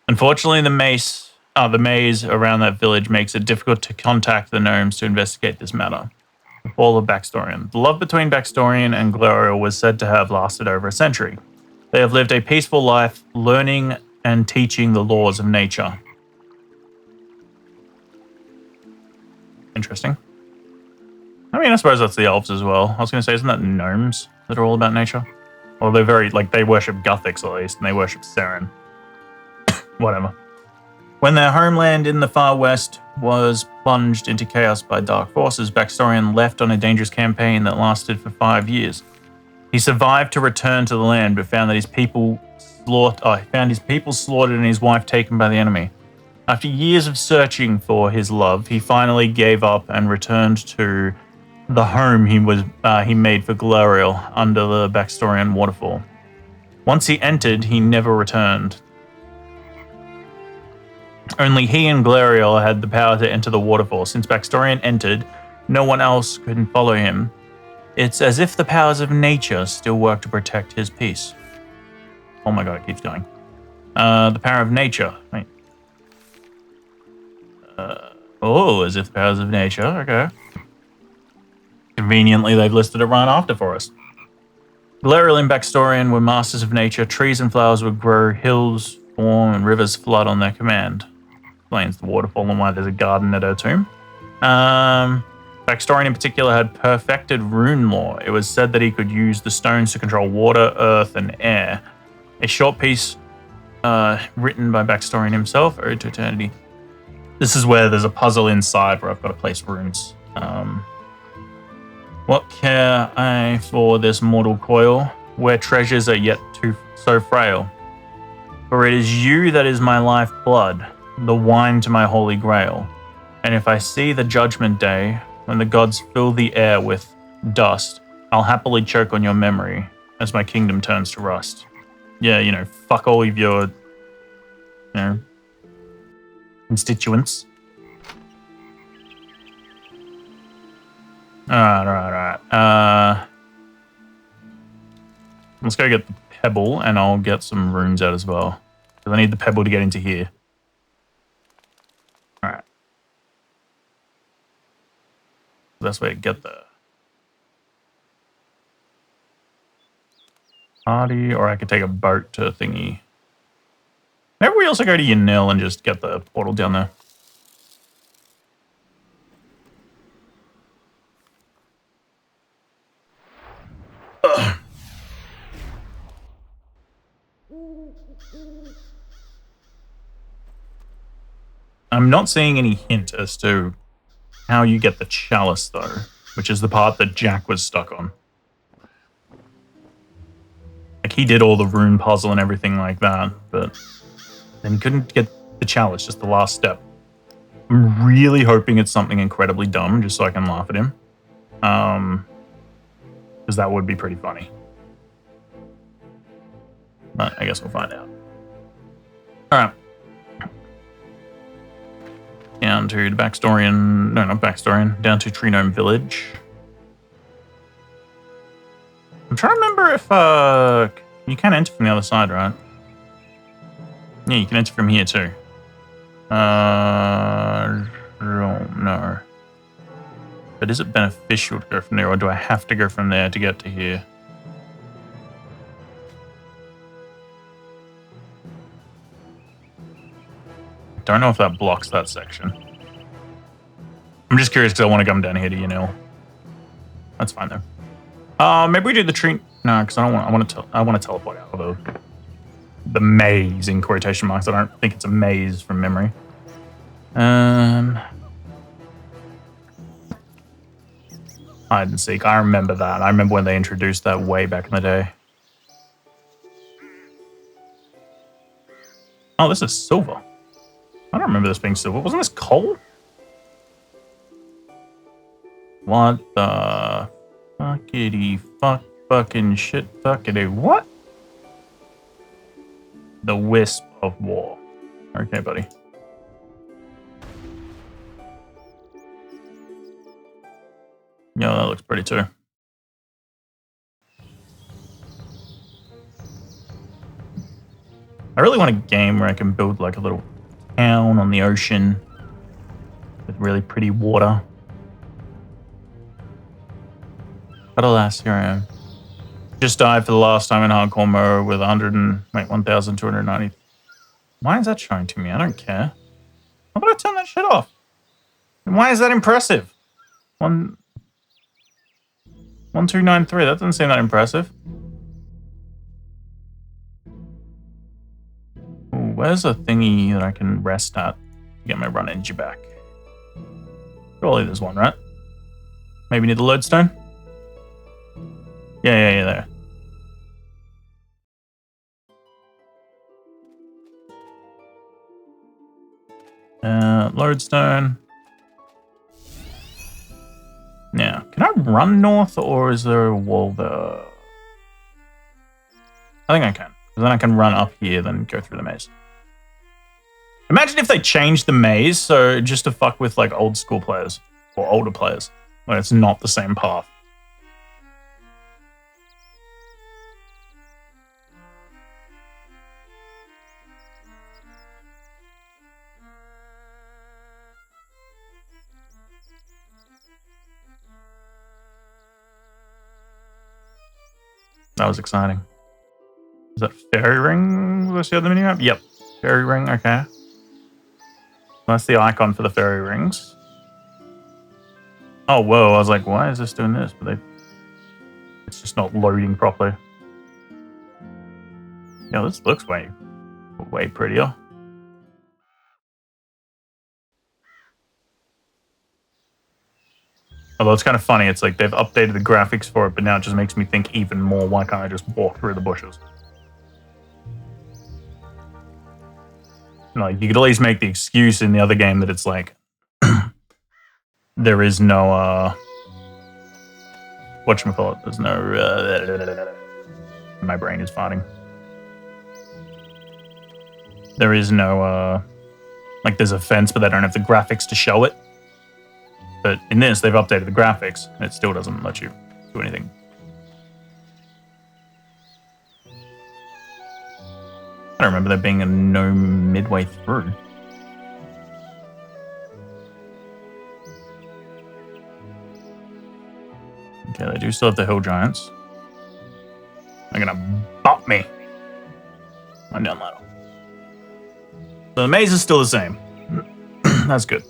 Unfortunately, the maze around that village makes it difficult to contact the gnomes to investigate this matter. The fall of Baxtorian. The love between Baxtorian and Glariel was said to have lasted over a century. They have lived a peaceful life, learning and teaching the laws of nature. Interesting. I mean, I suppose that's the elves as well. I was going to say, isn't that gnomes that are all about nature? Well, they're very, they worship Guthics at least, and they worship Seren. Whatever. When their homeland in the far west was plunged into chaos by dark forces, Baxtorian left on a dangerous campaign that lasted for 5 years. He survived to return to the land, but found that his people slaughtered and his wife taken by the enemy. After years of searching for his love, he finally gave up and returned to the home he made for Glariel under the Baxtorian waterfall. Once he entered, he never returned. Only he and Glariel had the power to enter the waterfall. Since Baxtorian entered, no one else could follow him. It's as if the powers of nature still work to protect his peace. Oh my god, it keeps going. The power of nature. Wait. As if the powers of nature. Okay. Conveniently, they've listed it right after for us. Glariel and Baxtorian were masters of nature. Trees and flowers would grow, hills form, and rivers flood on their command. Explains the waterfall and why there's a garden at her tomb. Baxtorian in particular had perfected rune lore. It was said that he could use the stones to control water, earth, and air. A short piece written by Baxtorian himself, Ode to Eternity. This is where there's a puzzle inside where I've got to place runes. What care I for this mortal coil, where treasures are yet so frail? For it is you that is my life blood, the wine to my holy grail. And if I see the judgment day, when the gods fill the air with dust, I'll happily choke on your memory as my kingdom turns to rust. Yeah, you know, fuck all of your, you know, constituents. Alright. Let's go get the pebble, and I'll get some runes out as well. Because I need the pebble to get into here. Alright. Best way to get there. Party, or I could take a boat to thingy. Maybe we also go to Yanil and just get the portal down there. Ugh. I'm not seeing any hint as to how you get the chalice, though, which is the part that Jack was stuck on. Like, he did all the rune puzzle and everything like that, but then he couldn't get the chalice, just the last step. I'm really hoping it's something incredibly dumb, just so I can laugh at him. Because that would be pretty funny. But I guess we'll find out. Alright. Down to the Backstorian... No, not Backstorian. Down to Tree Gnome Village. I'm trying to remember if... you can enter from the other side, right? Yeah, you can enter from here too. I don't know. But is it beneficial to go from there, or do I have to go from there to get to here? Don't know if that blocks that section. I'm just curious because I want to come down here to Yanil. That's fine though. Maybe we do the tree. No, because I don't want. I want to teleport out of the maze in quotation marks. I don't think it's a maze from memory. Hide and seek. I remember that. I remember when they introduced that way back in the day. Oh, this is silver. I don't remember this being silver. Wasn't this coal? What the fuckity fuck fucking shit fuckity what? The Wisp of War. Okay, buddy. Yeah, that looks pretty too. I really want a game where I can build like a little town on the ocean with really pretty water. But alas, here I am. Just died for the last time in hardcore mode with 1,290. Why is that showing to me? I don't care. How about I turn that shit off? And why is that impressive? 1293. That doesn't seem that impressive. Ooh, where's a thingy that I can rest at to get my run energy back? Surely there's one, right? Maybe near the lodestone? Yeah, there. Lodestone. Now, can I run north, or is there a wall there? I think I can. Because then I can run up here, then go through the maze. Imagine if they changed the maze, so just to fuck with like old school players, or older players, where it's not the same path. That was exciting. Is that fairy ring? Was the other mini map? Yep. Fairy ring, okay. That's the icon for the fairy rings. Oh, whoa. I was like, why is this doing this? But it's just not loading properly. Yeah, this looks way prettier. Although it's kind of funny, it's like they've updated the graphics for it, but now it just makes me think even more, why can't I just walk through the bushes? Like, you could at least make the excuse in the other game that it's like, there is no, whatchamacallit, there's no... my brain is farting. There is no, like there's a fence, but they don't have the graphics to show it. But in this, they've updated the graphics, and it still doesn't let you do anything. I don't remember there being a gnome midway through. Okay, they do still have the hill giants. They're gonna bump me. I'm down ladder. So the maze is still the same. That's good.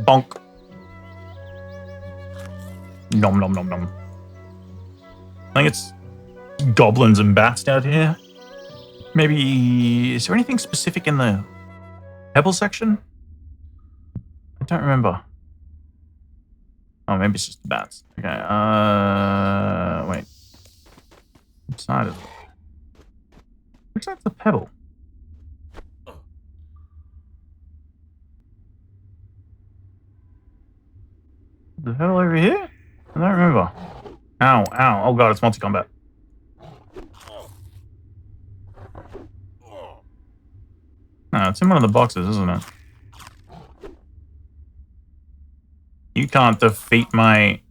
Bonk. Nom nom nom nom. I think it's goblins and bats down here. Maybe... Is there anything specific in the pebble section? I don't remember. Oh, maybe it's just the bats. Okay, wait. Which side is it? Which side's the pebble? The pebble over here? I don't remember. Ow, ow. Oh god, it's multi-combat. No, it's in one of the boxes, isn't it? You can't defeat my...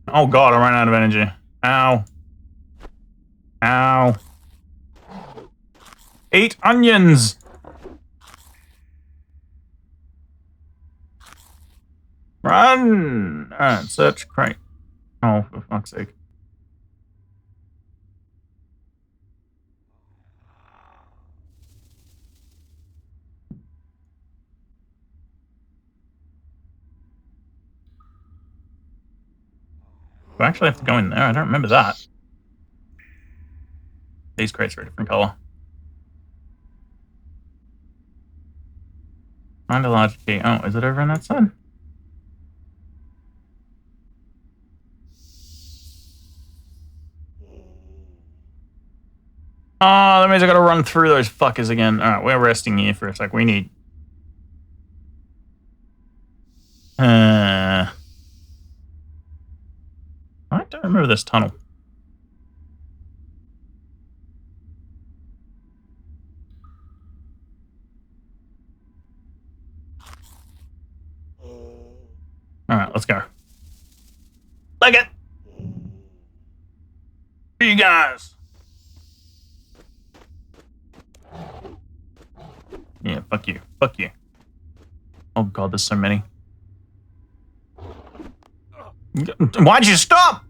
Oh god, I ran out of energy. Ow. Ow. Eat onions! Run! Alright, search crate. Oh, for fuck's sake. Do I actually have to go in there? I don't remember that. These crates are a different color. Find a large key. Oh, is it over on that side? Oh, that means I gotta run through those fuckers again. Alright, we're resting here for a sec. We need... I don't remember this tunnel. Alright, let's go. Like it! You guys! Yeah, fuck you. Fuck you. Oh god, there's so many. Why'd you stop?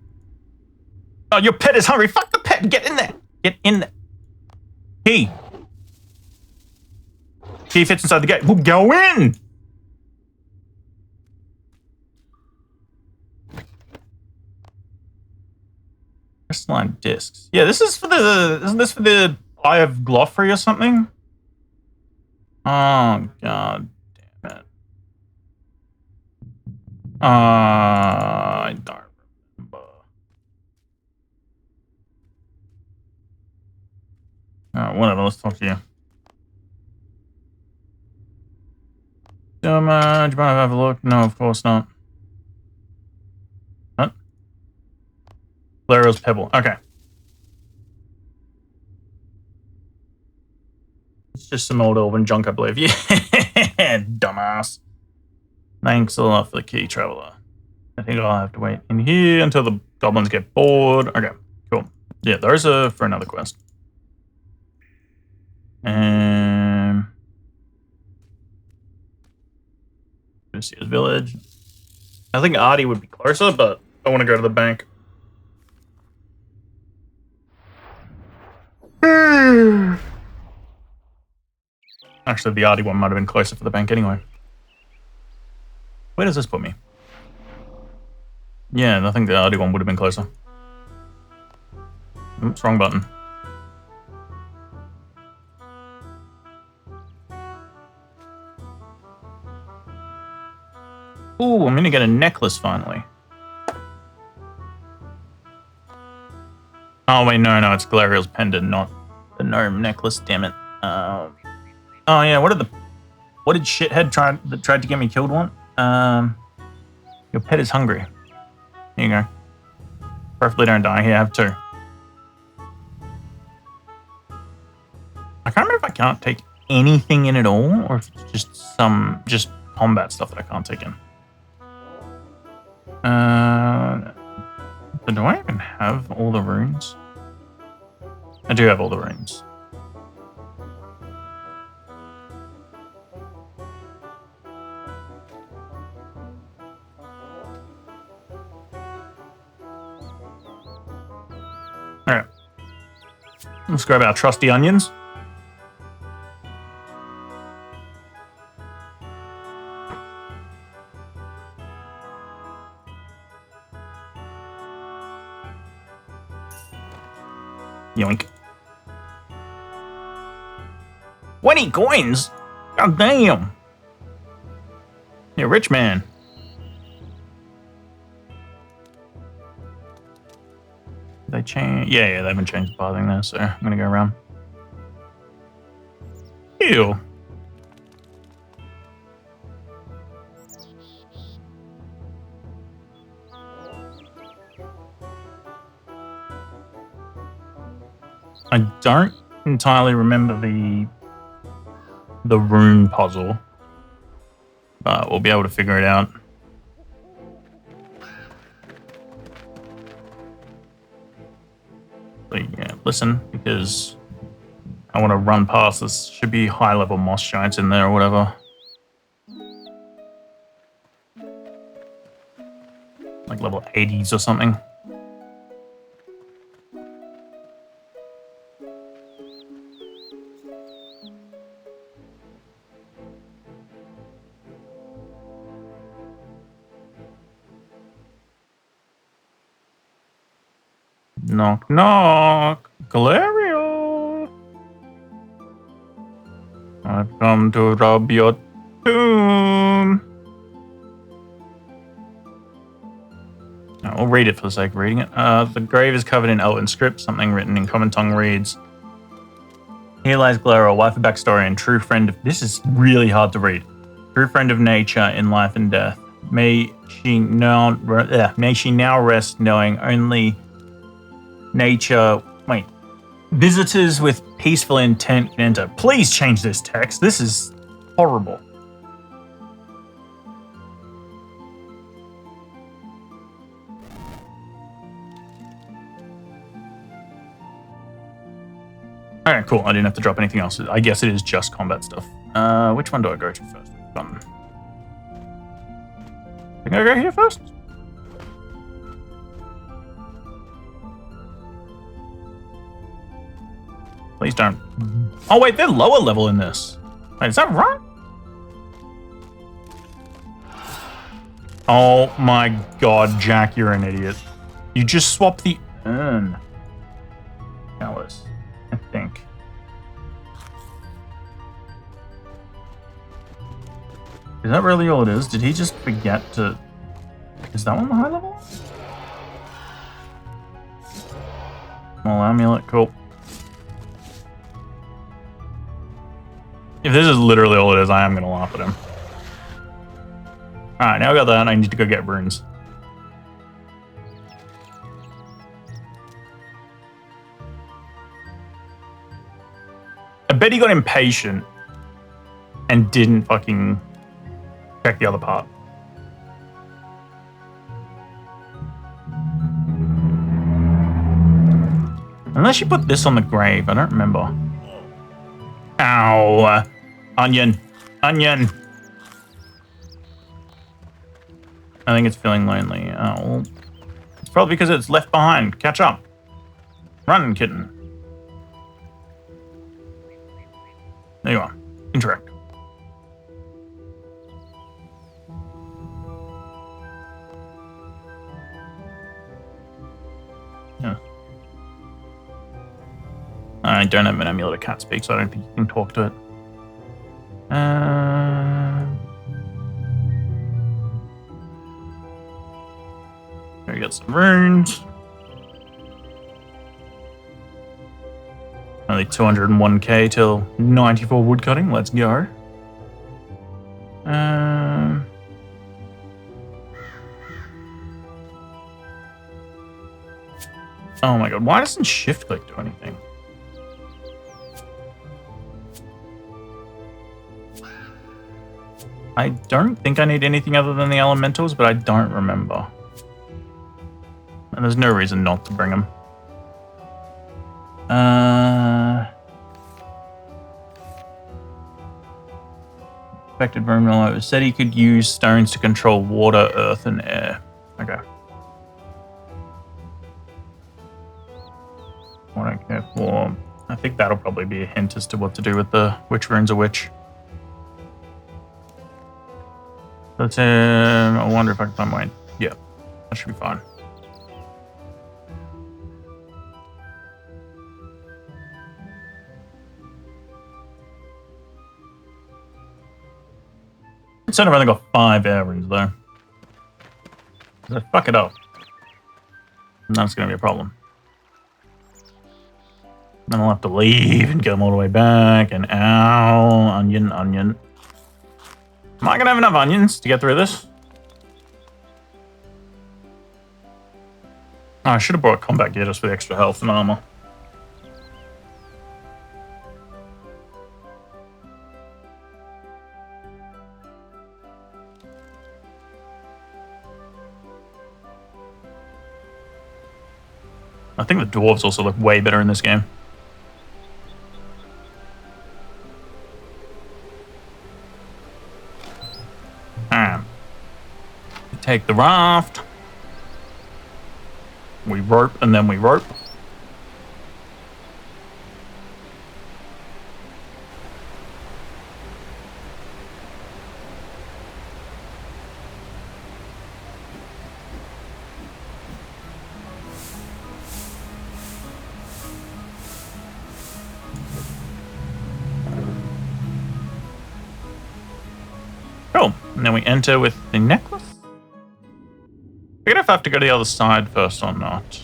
Oh, your pet is hungry. Fuck the pet. Get in there. Get in there. Key. Key fits inside the gate. Well, go in. Crystalline discs. Yeah, this is for the... Isn't this for the Eye of Glofrey or something? Oh, god damn it. I don't remember. Alright, whatever, let's talk to you. Do you mind if I have a look? No, of course not. What? Lara's Pebble. Okay. It's just some old elven junk, I believe. Yeah, dumbass. Thanks a lot for the key, traveler. I think I'll have to wait in here until the goblins get bored. Okay, cool. Yeah, those are for another quest. Lucia's village. I think Artie would be closer, but I want to go to the bank. Actually, the Artie one might have been closer for the bank anyway. Where does this put me? Yeah, I think the Artie one would have been closer. Oops, wrong button. Ooh, I'm gonna get a necklace finally. Oh wait, no, it's Galariel's pendant, not the gnome necklace. Damn it. Oh yeah, what did shithead tried to get me killed want? Your pet is hungry. Here you go. Preferably don't die. Here, have 2. I can't remember if I can't take anything in at all, or if it's just combat stuff that I can't take in. So do I even have all the runes? I do have all the runes. Alright. Let's grab our trusty onions. Yoink. 20 coins? God damn. You're a rich man. They change? Yeah, they haven't changed the pathing there, so I'm gonna go around. Ew. I don't entirely remember the rune puzzle, but we'll be able to figure it out. But yeah, listen, because I want to run past this. Should be high level moss giants in there or whatever. Like level 80s or something. Knock, knock. Galerio. I've come to rob your tomb. I'll read it for the sake of reading it. The grave is covered in elven script. Something written in common tongue reads, "Here lies Galerio, wife of backstory and true friend of..." This is really hard to read. "True friend of nature in life and death. May she now rest knowing only nature..." Wait. "Visitors with peaceful intent can enter." Please change this text. This is horrible. Alright, cool. I didn't have to drop anything else. I guess it is just combat stuff. Which one do I go to first? Fun. Think I go here first? Please don't. Oh wait, they're lower level in this. Wait, is that right? Oh my god, Jack, you're an idiot. You just swapped the urn. Alice, I think. Is that really all it is? Did he just forget to... Is that one the high level? Small amulet, cool. If this is literally all it is, I am going to laugh at him. Alright, now I got that, I need to go get runes. I bet he got impatient and didn't fucking check the other part. Unless you put this on the grave, I don't remember. Ow. Onion. Onion. I think it's feeling lonely. Oh, well, it's probably because it's left behind. Catch up. Run, kitten. There you are. Interact. Yeah. I don't have an amulet of cat speak, so I don't think you can talk to it. We got some runes. Only 201k till 94 woodcutting. Let's go. Oh my god, why doesn't shift click do anything? I don't think I need anything other than the elementals, but I don't remember. And there's no reason not to bring them. Affected room it said he could use stones to control water, earth, and air. Okay. What I care for. I think that'll probably be a hint as to what to do with the which runes are which. That's I wonder if I can find mine. Yeah, that should be fine. Instead I've only got 5 air runes though. So fuck it up. And that's gonna be a problem. Then I'll have to leave and come all the way back and ow, onion. Am I gonna have enough onions to get through this? Oh, I should have brought combat gear just for the extra health and armor. I think the dwarves also look way better in this game. Take the raft. We rope and then we rope. Cool. And then we enter with the necklace. I forget if I have to go to the other side first or not.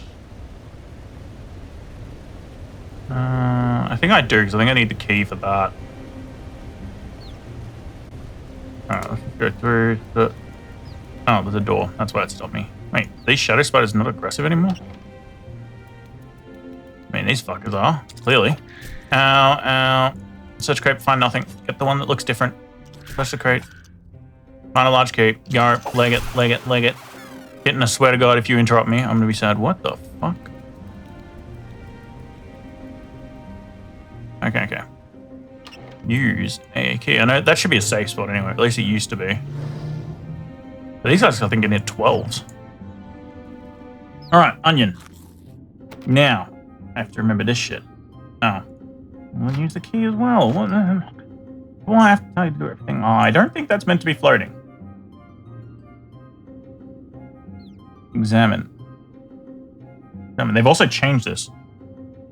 I think I do, because I think I need the key for that. Alright, let's go through the... Oh, there's a door. That's why it stopped me. Wait, these shadow spiders not aggressive anymore? I mean, these fuckers are, clearly. Ow. Search crate, find nothing. Get the one that looks different. Press the crate. Find a large key. Go, leg it. Hitting, I swear to God, if you interrupt me, I'm gonna be sad. What the fuck? Okay. Use a key. I know that should be a safe spot anyway. At least it used to be. But these guys, I think, can hit 12s. Alright, onion. Now, I have to remember this shit. Oh. We'll use the key as well. What? Do I have to tell you to do everything? Oh, I don't think that's meant to be floating. Examine. They've also changed this.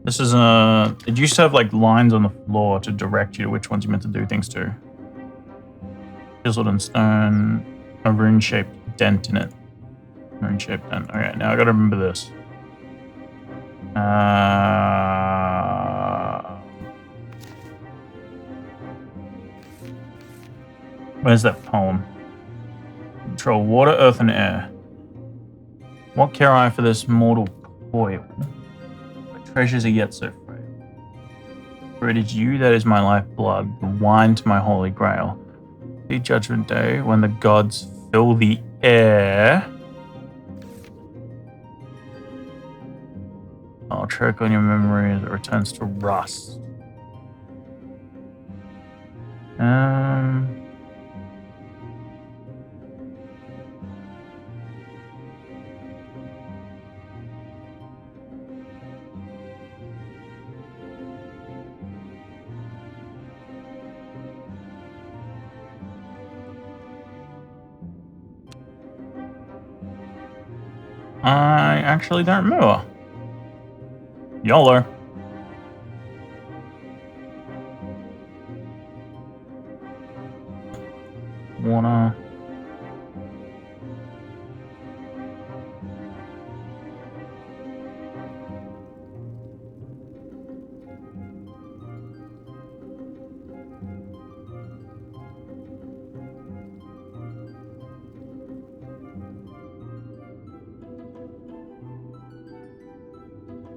This is it used to have like lines on the floor to direct you to which ones you're meant to do things to. Chiseled in stone, a rune-shaped dent in it. Rune-shaped dent. Okay, now I gotta remember this. Where's that poem? Control water, earth, and air. What care I for this mortal coil? My treasures are yet so frail. For it is you that is my lifeblood, the wine to my holy grail. The judgment day, when the gods fill the air, I'll choke on your memory as it returns to rust. I actually don't remember. YOLO. Wanna...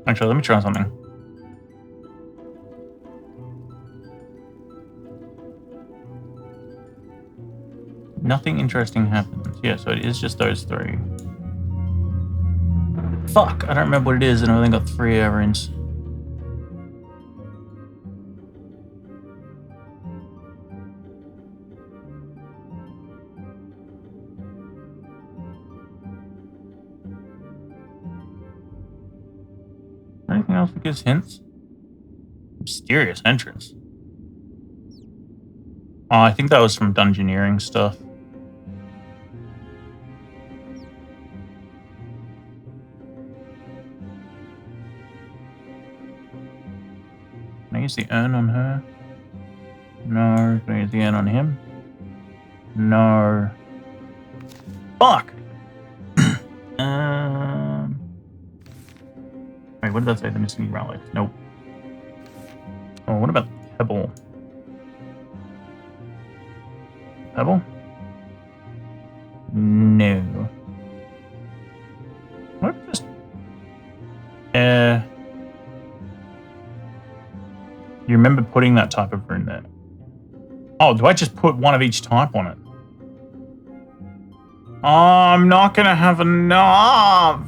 Actually, let me try something. Nothing interesting happens. Yeah, so it is just those 3. Fuck, I don't remember what it is, and I've only got 3 errands. Anything else that gives hints? Mysterious entrance. Oh, I think that was from dungeoneering stuff. Can I use the urn on her? No. Can I use the urn on him? No. Fuck! Wait, what did that say? The missing relic. Nope. Oh, what about Pebble? Pebble? No. What just... You remember putting that type of rune there? Oh, do I just put one of each type on it? Oh, I'm not gonna have enough!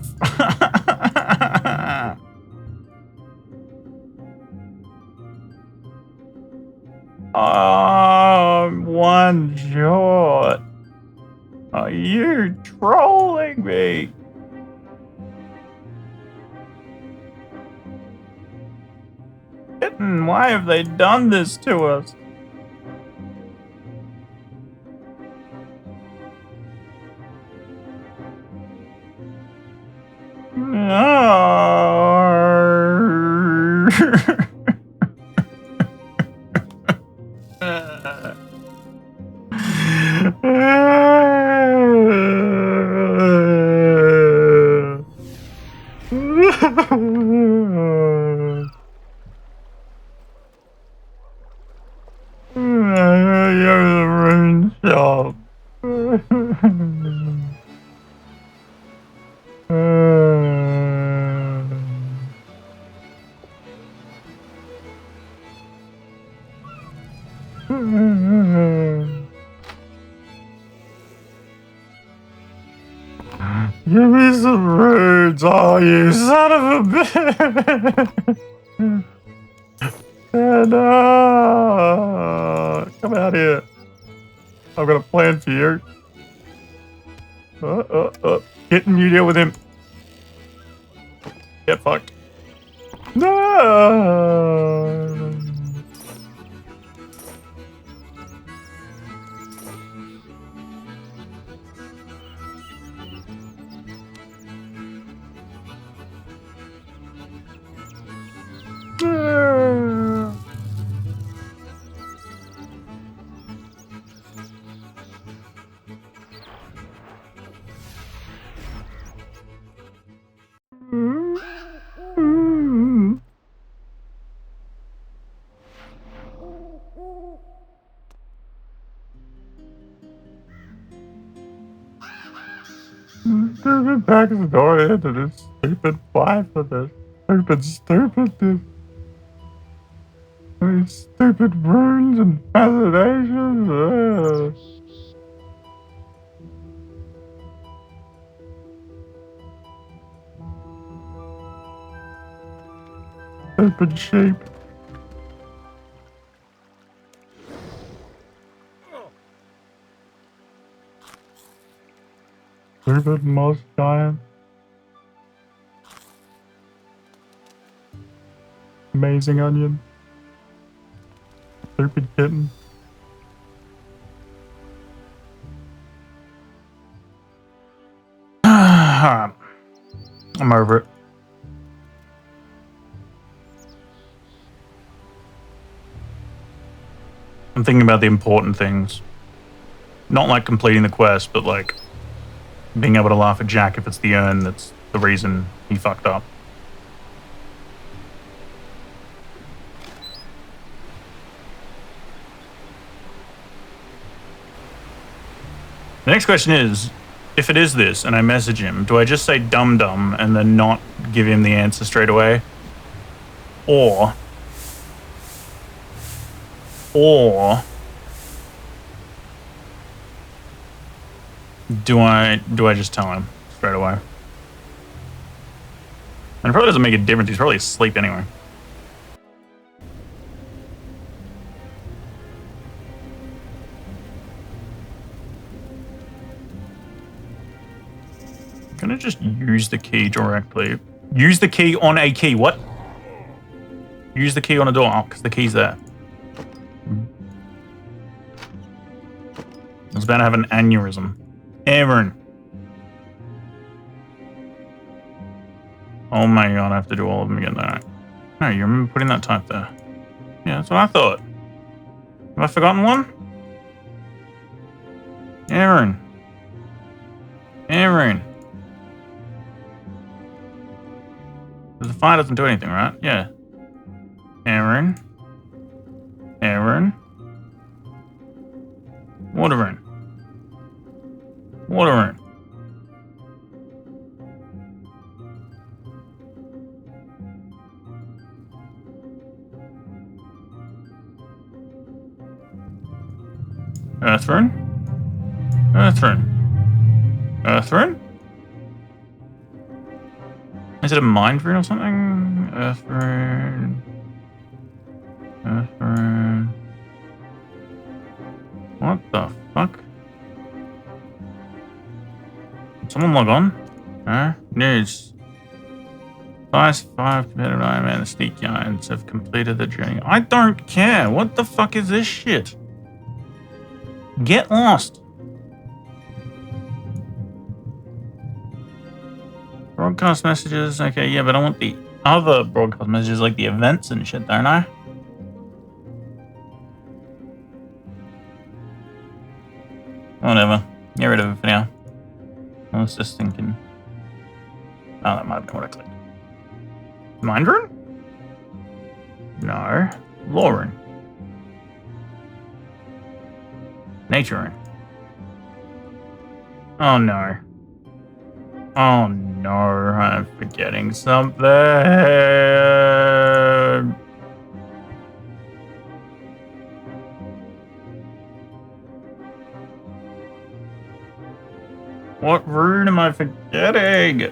I'm one short. Are you trolling me? Kitten, why have they done this to us? You're the rune shop. Give me some runes, oh you son of a bitch! No! Come out here. I've got a plan for you. Kitten, you deal with him. Get fucked. No! Stupid backstory into this stupid fight for this stupidness. These stupid runes and fascinations. Stupid sheep. Stupid moss giant. Amazing onion. Stupid kitten. I'm over it. I'm thinking about the important things. Not like completing the quest, but like being able to laugh at Jack if it's the urn that's the reason he fucked up. The next question is, if it is this and I message him, do I just say dum-dum and then not give him the answer straight away. Or do I just tell him straight away? And it probably doesn't make a difference. He's probably asleep anyway. I'm gonna just use the key directly. Use the key on a key. What? Use the key on a door. Oh, because the key's there. I was about to have an aneurysm. Aaron. Oh my god, I have to do all of them again, don't I? No, you remember putting that type there. Yeah, that's what I thought. Have I forgotten one? Aaron. Aaron. The fire doesn't do anything, right? Yeah. Aaron. Aaron. Water in. Water in. Earth rune. Earth rune. Earth rune? Is it a mind rune or something? Earth rune. Earth rune. What the fuck? Did someone log on? News. 5 competitive Iron Man and Sneak Giants have completed the journey. I don't care. What the fuck is this shit? Get lost. Broadcast messages. Okay, yeah, but I want the other broadcast messages, like the events and shit, don't I? Whatever. Get rid of it for now. I was just thinking. Oh, that might have been what I clicked. Mind rune? No. Lauren. Nature rune. Oh no. Oh no, I'm forgetting something. What rune am I forgetting?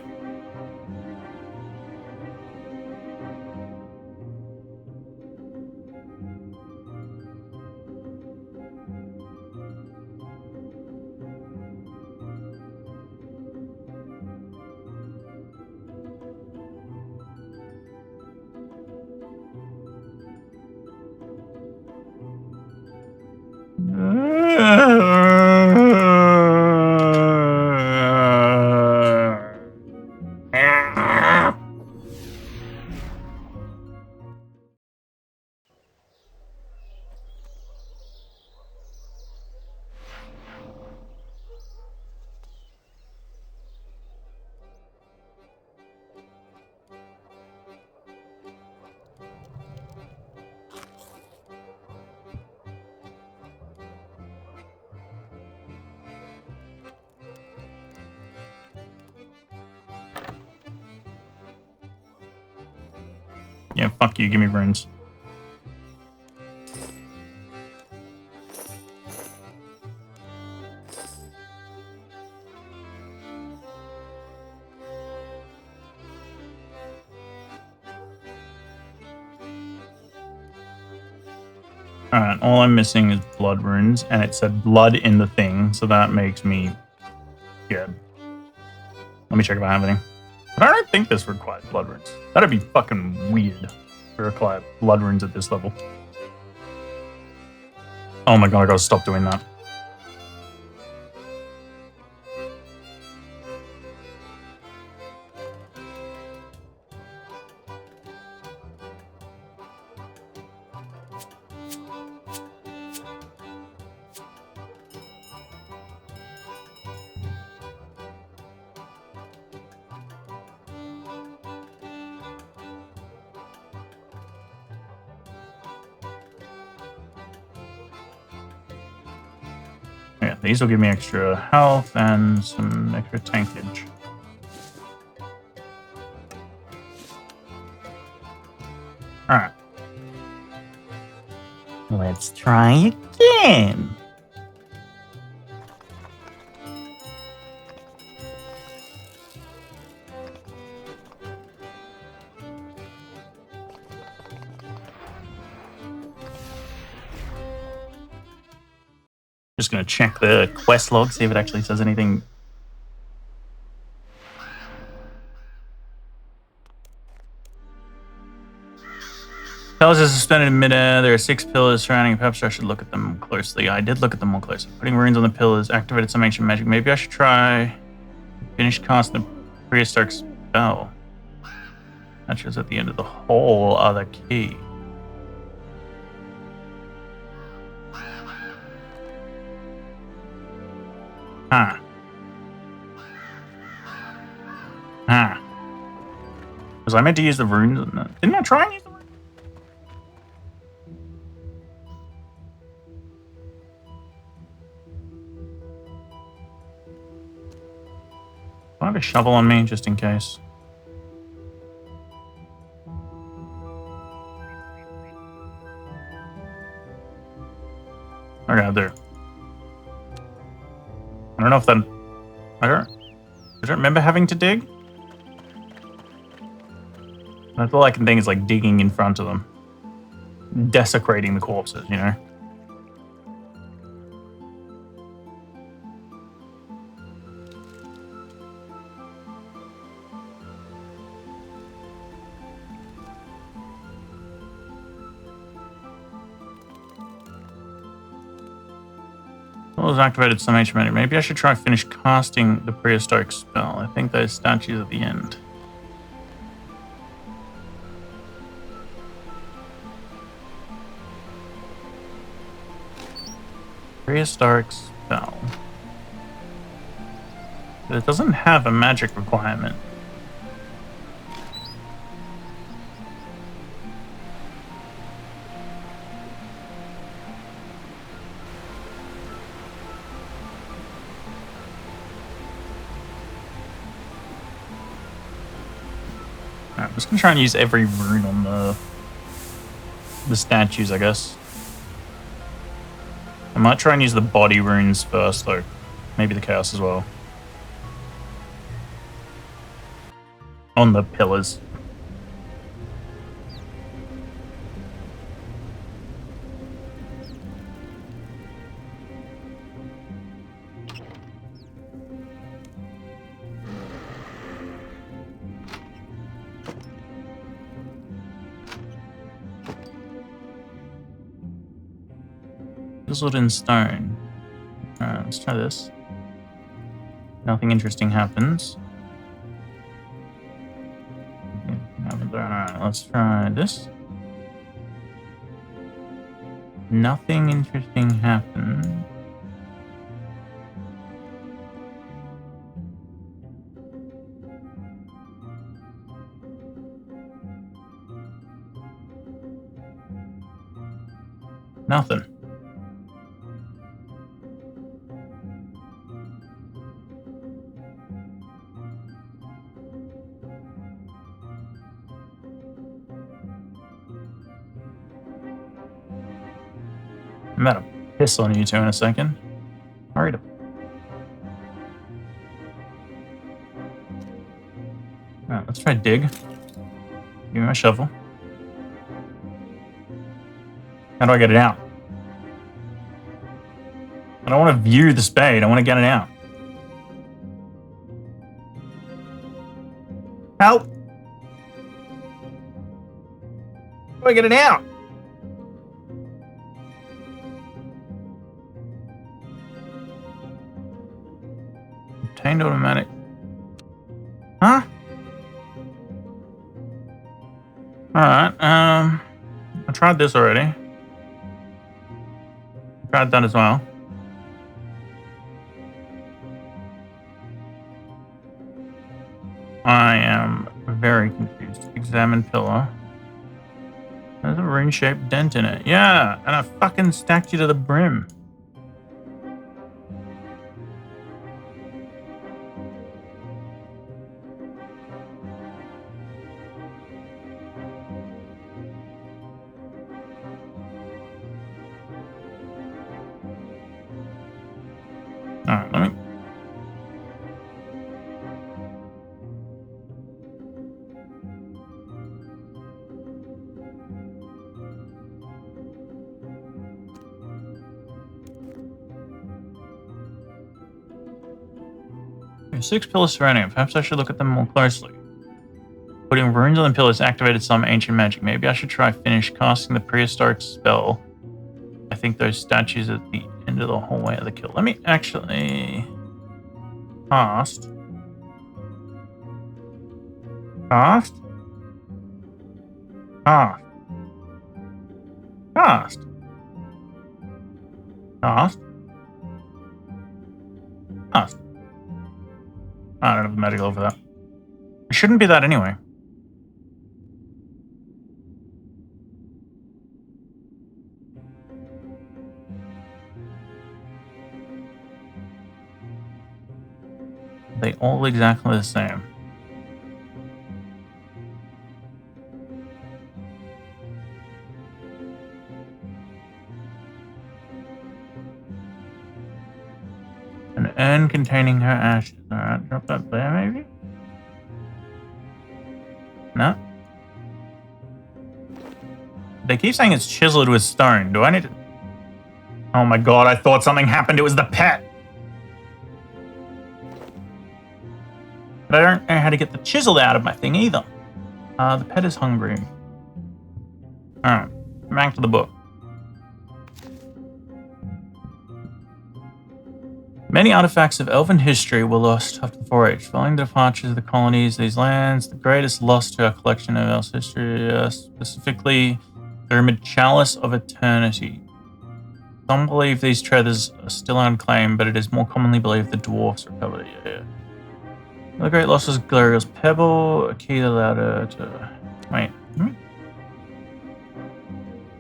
Yeah, fuck you, give me runes. Alright, all I'm missing is blood runes, and it said blood in the thing, so that makes me good. Let me check if I have any. But I don't think this requires blood runes. That'd be fucking weird to require blood runes at this level. Oh my god, I gotta stop doing that. Yeah, these will give me extra health and some extra tankage. Let's try again. Just gonna check the quest log, see if it actually says anything. Pillars are suspended in midair. There are 6 pillars surrounding. Perhaps I should look at them closely. I did look at them more closely. Putting runes on the pillars activated some ancient magic. Maybe I should try finish casting the prehistoric spell. Matches at the end of the whole other key. Huh. Was I meant to use the runes? Didn't I try and use the runes? I have a shovel on me just in case. Okay, I do. I don't know if that. I don't remember having to dig. That's all I can think is like digging in front of them, desecrating the corpses, you know. Well, it's activated some ancient magic. Maybe I should try finish casting the prehistoric spell. I think those statues at the end. Prehistoric spell. But it doesn't have a magic requirement. Alright, I'm just gonna try and use every rune on the statues, I guess. I might try and use the body runes first, though. Maybe the chaos as well. On the pillars. Chiseled in stone. Alright, let's try this. Nothing interesting happens. Alright, let's try this. Nothing interesting happens. Nothing. I'm about to piss on you two in a second. Hurry up. Alright, let's try dig. Give me my shovel. How do I get it out? I don't want to view the spade, I want to get it out. Help! How do I get it out? Obtained automatic. Huh? Alright, I tried this already. Tried that as well. I am very confused. Examine pillar. There's a rune-shaped dent in it. Yeah, and I fucking stacked you to the brim. Alright, let me... There's 6 pillars surrounding it. Perhaps I should look at them more closely. Putting runes on the pillars activated some ancient magic. Maybe I should finish casting the prehistoric spell. I think those statues at the end of the hallway are the kill. Let me actually cast. Cast. Cast. Cast. Cast. Cast. I don't have the medical for that. It shouldn't be that anyway. They all exactly the same. An urn containing her ashes. Alright, drop that there maybe? No? They keep saying it's chiseled with stone. Do I need to... Oh my god, I thought something happened. It was the pet. But I don't know how to get the chisel out of my thing either. The pet is hungry. Alright, back to the book. Many artifacts of elven history were lost after the 4H. Following the departures of the colonies, these lands, the greatest loss to our collection of elven history, specifically the rumored Chalice of Eternity. Some believe these treasures are still unclaimed, but it is more commonly believed the dwarfs recovered it. Yeah. The great loss was Gloria's Pebble, a key that allowed her to... Wait.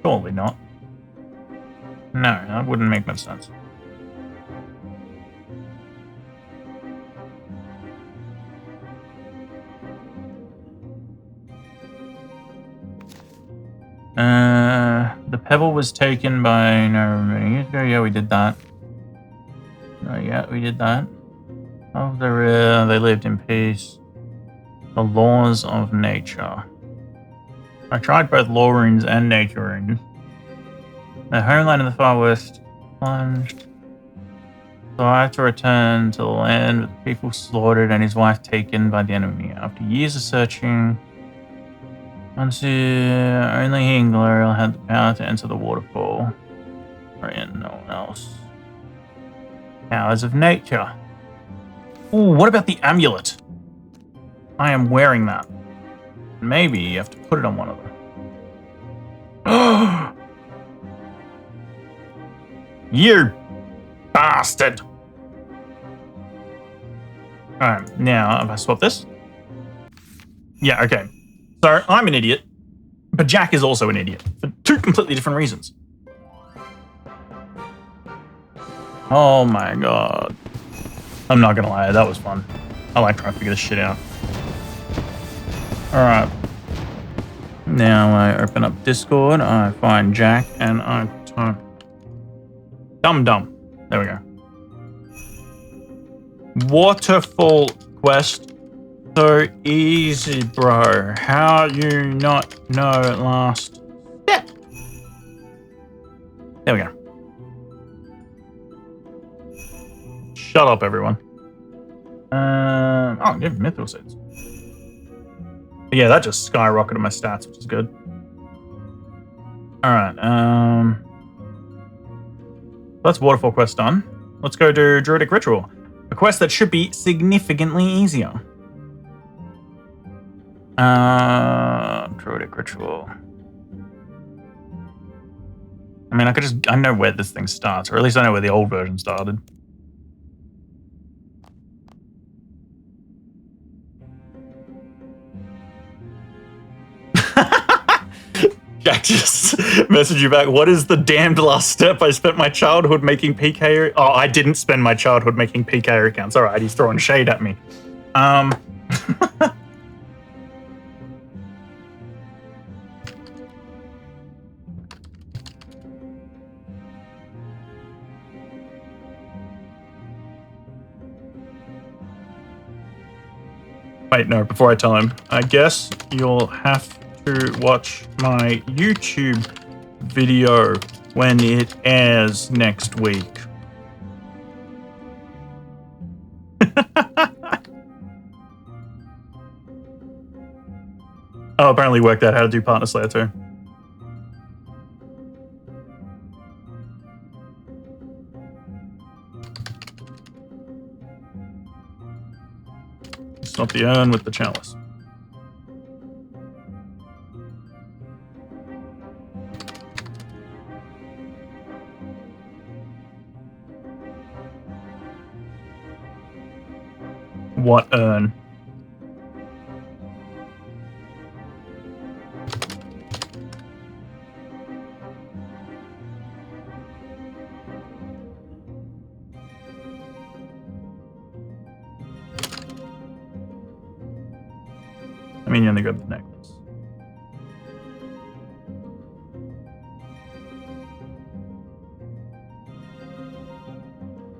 Surely not. No, that wouldn't make much sense. The pebble was taken by many years ago. Yeah, we did that. Yeah, we did that. Of the rear, they lived in peace. The laws of nature. I tried both law runes and nature runes. The homeland in the far west plunged. So I had to return to the land with the people slaughtered and his wife taken by the enemy. After years of searching, only he and Gloria had the power to enter the waterfall. And no one else. Powers of nature. Ooh, what about the amulet? I am wearing that. Maybe you have to put it on one of them. You bastard! Alright, now if I swap this. Yeah, okay. So I'm an idiot, but Jack is also an idiot for 2 completely different reasons. Oh my god. I'm not gonna lie, that was fun. I like trying to figure this shit out. Alright. Now I open up Discord, I find Jack, and I type Dum. There we go. Waterfall quest. So easy, bro. How you not know last step? There we go. Shut up, everyone. Oh, yeah, mithril seeds. Yeah, that just skyrocketed my stats, which is good. Alright, that's Waterfall quest done. Let's go do Druidic Ritual. A quest that should be significantly easier. Druidic Ritual. I mean, I know where this thing starts, or at least I know where the old version started. Jack just messaged you back. What is the damned last step? I spent my childhood making PK. Oh, I didn't spend my childhood making PK accounts. All right, he's throwing shade at me. Wait, no, before I tell him, I guess you'll have to watch my YouTube video when it airs next week. Oh, apparently worked out how to do Partner Slayer too. It's not the urn with the chalice. What urn? I mean, you only got the necklace.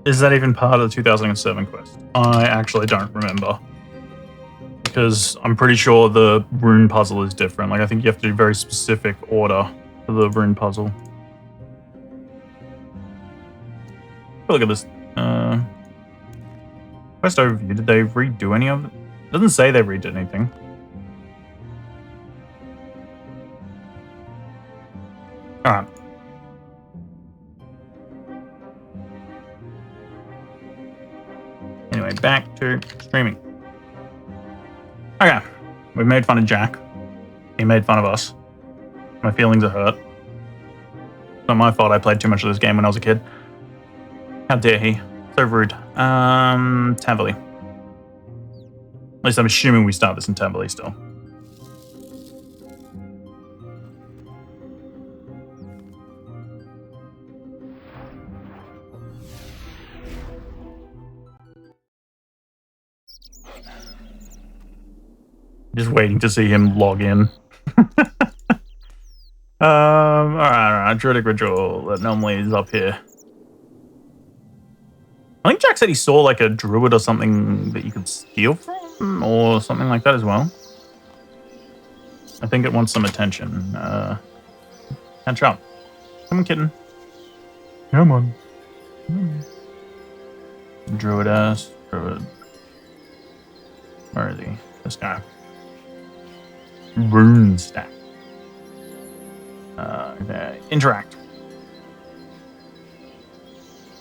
Is that even part of the 2007 quest? I actually don't remember. Because I'm pretty sure the rune puzzle is different. Like, I think you have to do very specific order for the rune puzzle. Oh, look at this. Quest overview. Did they redo any of it? It doesn't say they redid anything. Alright. Anyway, back to streaming. Okay. We made fun of Jack. He made fun of us. My feelings are hurt. It's not my fault I played too much of this game when I was a kid. How dare he? So rude. Tavily. At least I'm assuming we start this in Tavily still. Just waiting to see him log in. Alright. Druidic ritual that normally is up here. I think Jack said he saw like a druid or something that you could steal from, or something like that as well. I think it wants some attention. Catch up. Come on, kitten. Come on. Druid-ass. Druid. Where is he? This guy. Rune stack. Okay. Interact.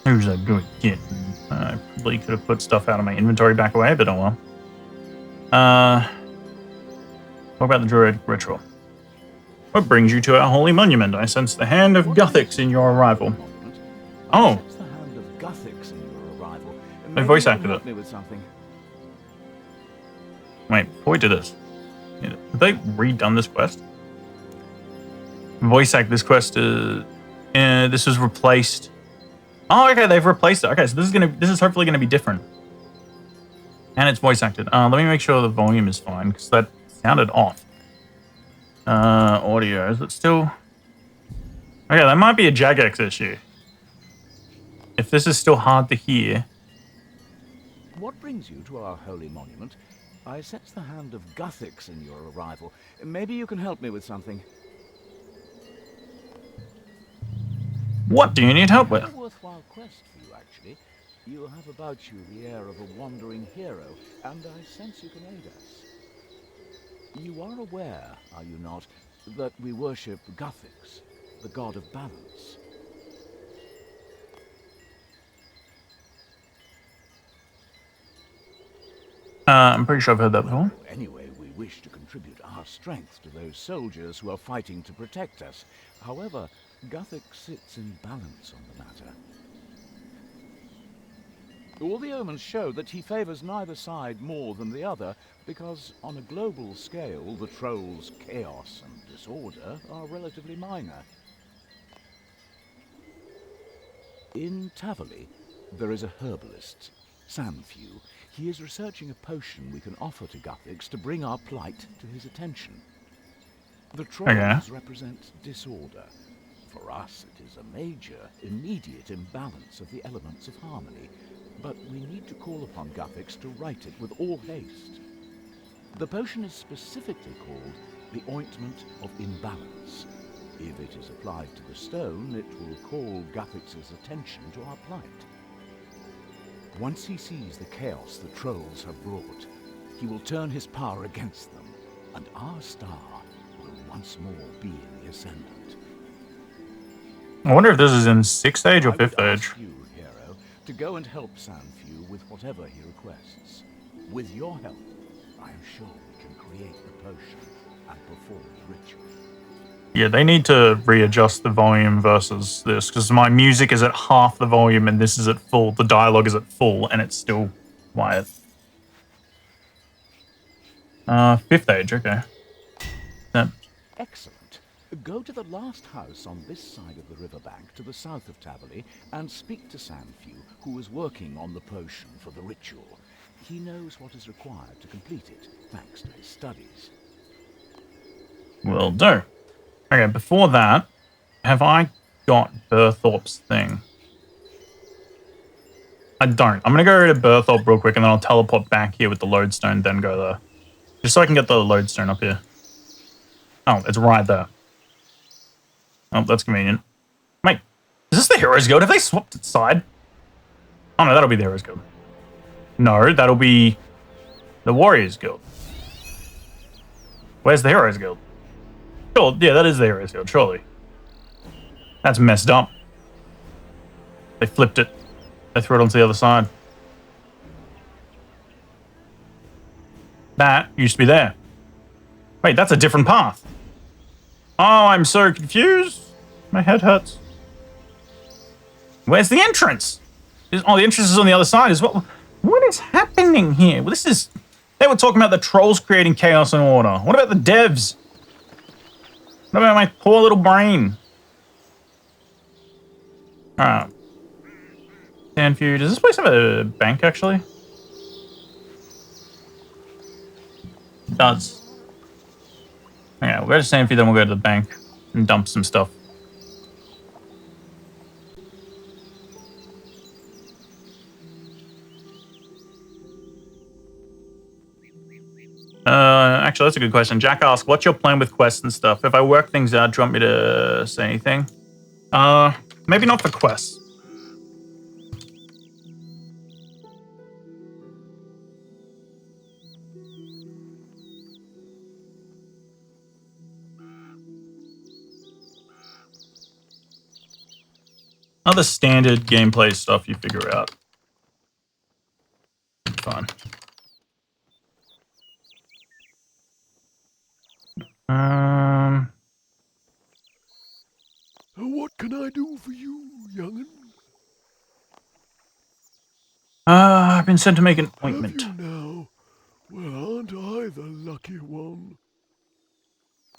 Who's a good kitten? I probably could have put stuff out of my inventory back away, but oh well. What about the druid ritual? What brings you to our holy monument? I sense the hand of Guthix in your arrival. Oh. They voice acted it. Wait, before we do this, have they redone this quest? Voice act this quest this was replaced. Oh, okay, they've replaced it. Okay, so this is hopefully gonna be different. And it's voice acted. Let me make sure the volume is fine, because that sounded off. Audio, is it still? Okay, that might be a Jagex issue. If this is still hard to hear. What brings you to our holy monument? I sense the hand of Guthix in your arrival. Maybe you can help me with something. What do you need help with? A worthwhile quest for you, actually. You have about you the air of a wandering hero, and I sense you can aid us. You are aware, are you not, that we worship Guthix, the god of balance? I'm pretty sure I've heard that before. Anyway, we wish to contribute our strength to those soldiers who are fighting to protect us. However, Guthix sits in balance on the matter. All the omens show that he favors neither side more than the other, because on a global scale, the trolls' chaos and disorder are relatively minor. In Tavily, there is a herbalist, Samfew. He is researching a potion we can offer to Guthix to bring our plight to his attention. The trolls represent disorder. For us, it is a major, immediate imbalance of the elements of harmony. But we need to call upon Guthix to right it with all haste. The potion is specifically called the Ointment of Imbalance. If it is applied to the stone, it will call Guthix's attention to our plight. Once he sees the chaos the trolls have brought, he will turn his power against them, and our star will once more be in the ascendant. I wonder if this is in 6th age or 5th I would age. ask you, hero, to go and help Sanfew with whatever he requests. With your help, I am sure we can create the potion and perform the ritual. Yeah, they need to readjust the volume versus this, because my music is at half the volume and this is at full. The dialogue is at full and it's still quiet. 5th age, okay. That. Excellent. Go to the last house on this side of the riverbank to the south of Tavali and speak to Sanfew, who is working on the potion for the ritual. He knows what is required to complete it, thanks to his studies. Will do. Okay, before that, have I got Berthorpe's thing? I don't. I'm going to go to Berthorpe real quick and then I'll teleport back here with the lodestone, then go there. Just so I can get the lodestone up here. Oh, it's right there. Oh, that's convenient. Wait, is this the Heroes Guild? Have they swapped its side? Oh no, that'll be the Heroes Guild. No, that'll be the Warriors Guild. Where's the Heroes Guild? Sure, yeah, that is the Heroes Guild, surely. That's messed up. They flipped it. They threw it onto the other side. That used to be there. Wait, that's a different path. Oh, I'm so confused. My head hurts. Where's the entrance? Oh, the entrance is on the other side as well. What is happening here? Well, this is... They were talking about the trolls creating chaos and order. What about the devs? What about my poor little brain? Alright. Sanfew. Does this place have a bank, actually? It does. Okay, we'll go to Sanfew, then we'll go to the bank and dump some stuff. Actually, that's a good question. Jack asked, what's your plan with quests and stuff? If I work things out, do you want me to say anything? Maybe not for quests. Other standard gameplay stuff you figure out. Fun. What can I do for you, young'un? I've been sent to make an ointment. Have you now? Well, aren't I the lucky one?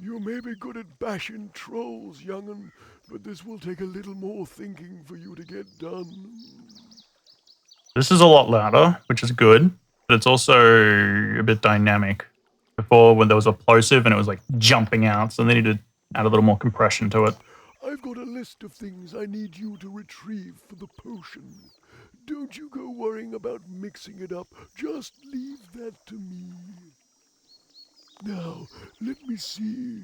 You may be good at bashing trolls, young'un, but this will take a little more thinking for you to get done. This is a lot louder, which is good, but it's also a bit dynamic. Before, when there was a plosive and it was like jumping out, so they need to add a little more compression to it. I've got a list of things I need you to retrieve for the potion. Don't you go worrying about mixing it up. Just leave that to me. Now, let me see.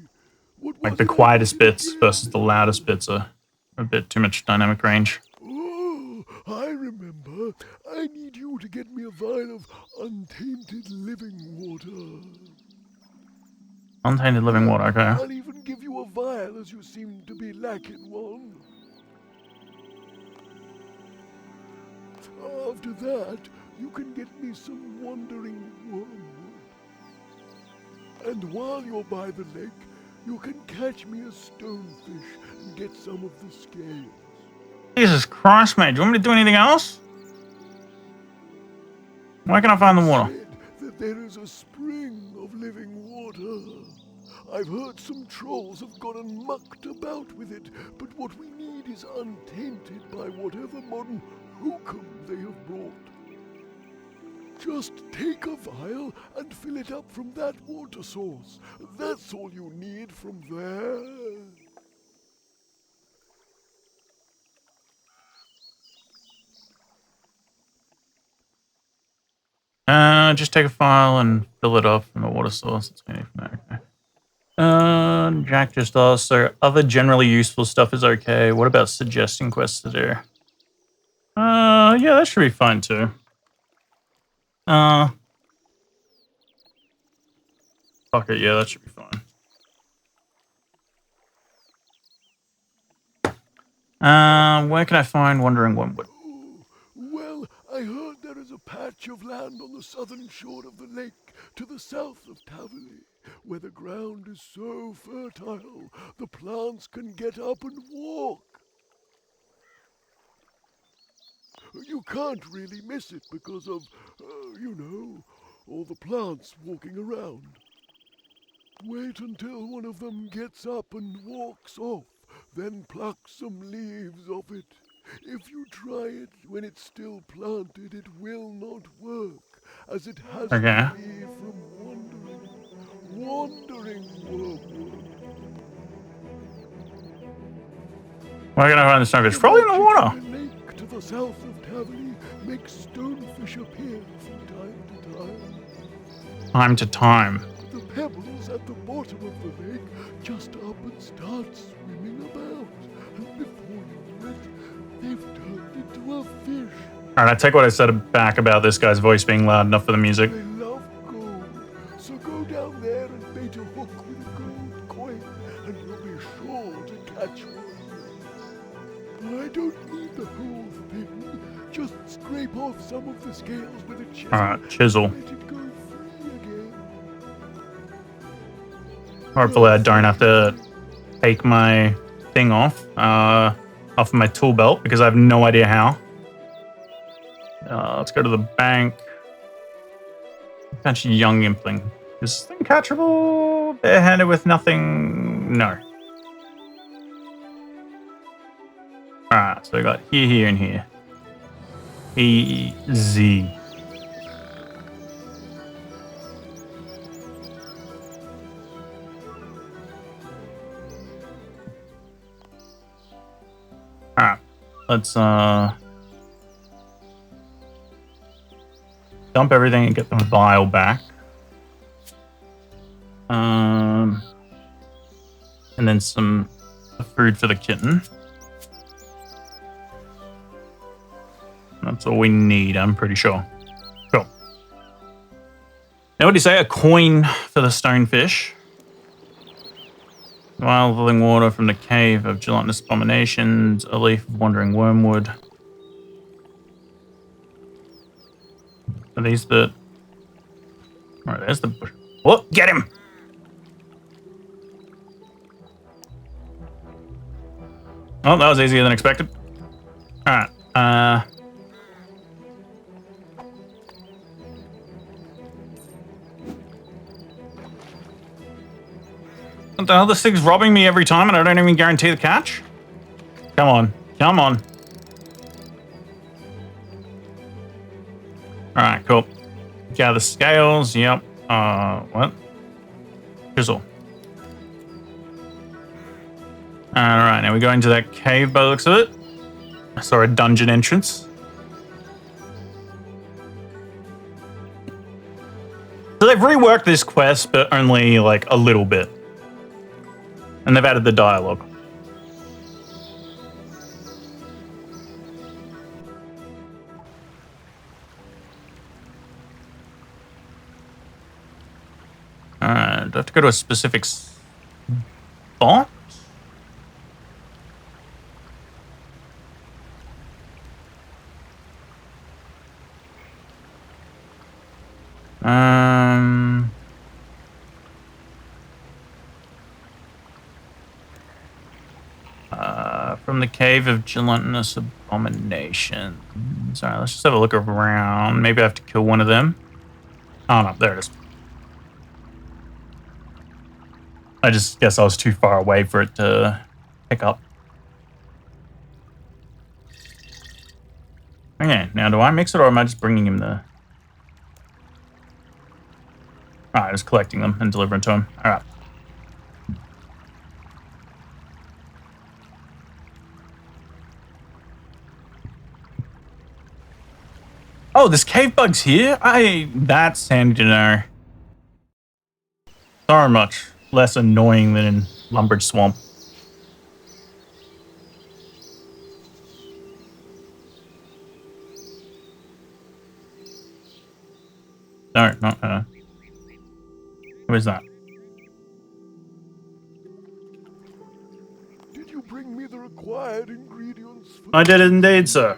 What Like was the it I quietest did bits again? versus the loudest bits are a bit too much dynamic range. Oh, I remember. I need you to get me a vial of untainted living water. Untainted living water, okay. I'll even give you a vial as you seem to be lacking one. After that, you can get me some wandering wormwood. And while you're by the lake, you can catch me a stonefish and get some of the scales. Jesus Christ, mate. Do you want me to do anything else? Where can I find the water? Said that there is a spring of living water. I've heard some trolls have gotten mucked about with it, but what we need is untainted by whatever modern hokum they have brought. Just take a vial and fill it up from that water source. That's all you need from there. Just take a file and fill it up from the water source. It's okay. Jack just asked, so other generally useful stuff is okay. What about suggesting quests to do? Yeah, that should be fine too. Fuck it, yeah, that should be fine. Where can I find Wandering Wormwood? Well, I heard there is a patch of land on the southern shore of the lake to the south of Tavali, where the ground is so fertile the plants can get up and walk. You can't really miss it because of, all the plants walking around. Wait until one of them gets up and walks off, then pluck some leaves off it. If you try it when it's still planted, it will not work, as it has to be from wandering wormwood. Where can I find the stonefish? Probably in the water. The lake to the south of Tavali makes stonefish appear from time to time. Time to time. The pebbles at the bottom of the lake just up and start swimming about, and before you know it, they've turned into a fish. Alright, I take what I said back about this guy's voice being loud enough for the music. They love gold, so go down there and bait a hook with a gold coin, and you'll be sure to catch one. I don't need the whole thing, just scrape off some of the scales with a chisel. Alright, chisel. Let it go free again. Hopefully I don't have to take my thing off of my tool belt, because I have no idea how. Let's go to the bank. Catch young impling. Is this thing catchable? Barehanded with nothing? No. Alright, so we got here, here, and here. E-Z. Alright, let's dump everything and get the vial back. And then some food for the kitten. That's all we need, I'm pretty sure. Cool. Now, what do you say? A coin for the stonefish. Wild living water from the cave of gelatinous abominations. A leaf of wandering wormwood. Are these the... Alright, there's the bush. Oh, get him! Oh, that was easier than expected. Alright, what the hell? This thing's robbing me every time and I don't even guarantee the catch? Come on. Come on. Alright, cool. Gather scales. Yep. What? Chisel. Alright, now we go into that cave by the looks of it. I saw a dungeon entrance. So they've reworked this quest, but only like a little bit. And they've added the dialogue. Alright, do I have to go to a specific spot? From the cave of gelatinous abominations. Alright, let's just have a look around. Maybe I have to kill one of them. Oh no, there it is. I just guess I was too far away for it to pick up. Okay, now do I mix it or am I just bringing him the... Alright, just collecting them and delivering to him. Alright. Oh, this cave bug's here? That's handy to know. So much less annoying than in Lumbridge Swamp. No, not her. Who is that? Did you bring me the required ingredients for... I did indeed, sir.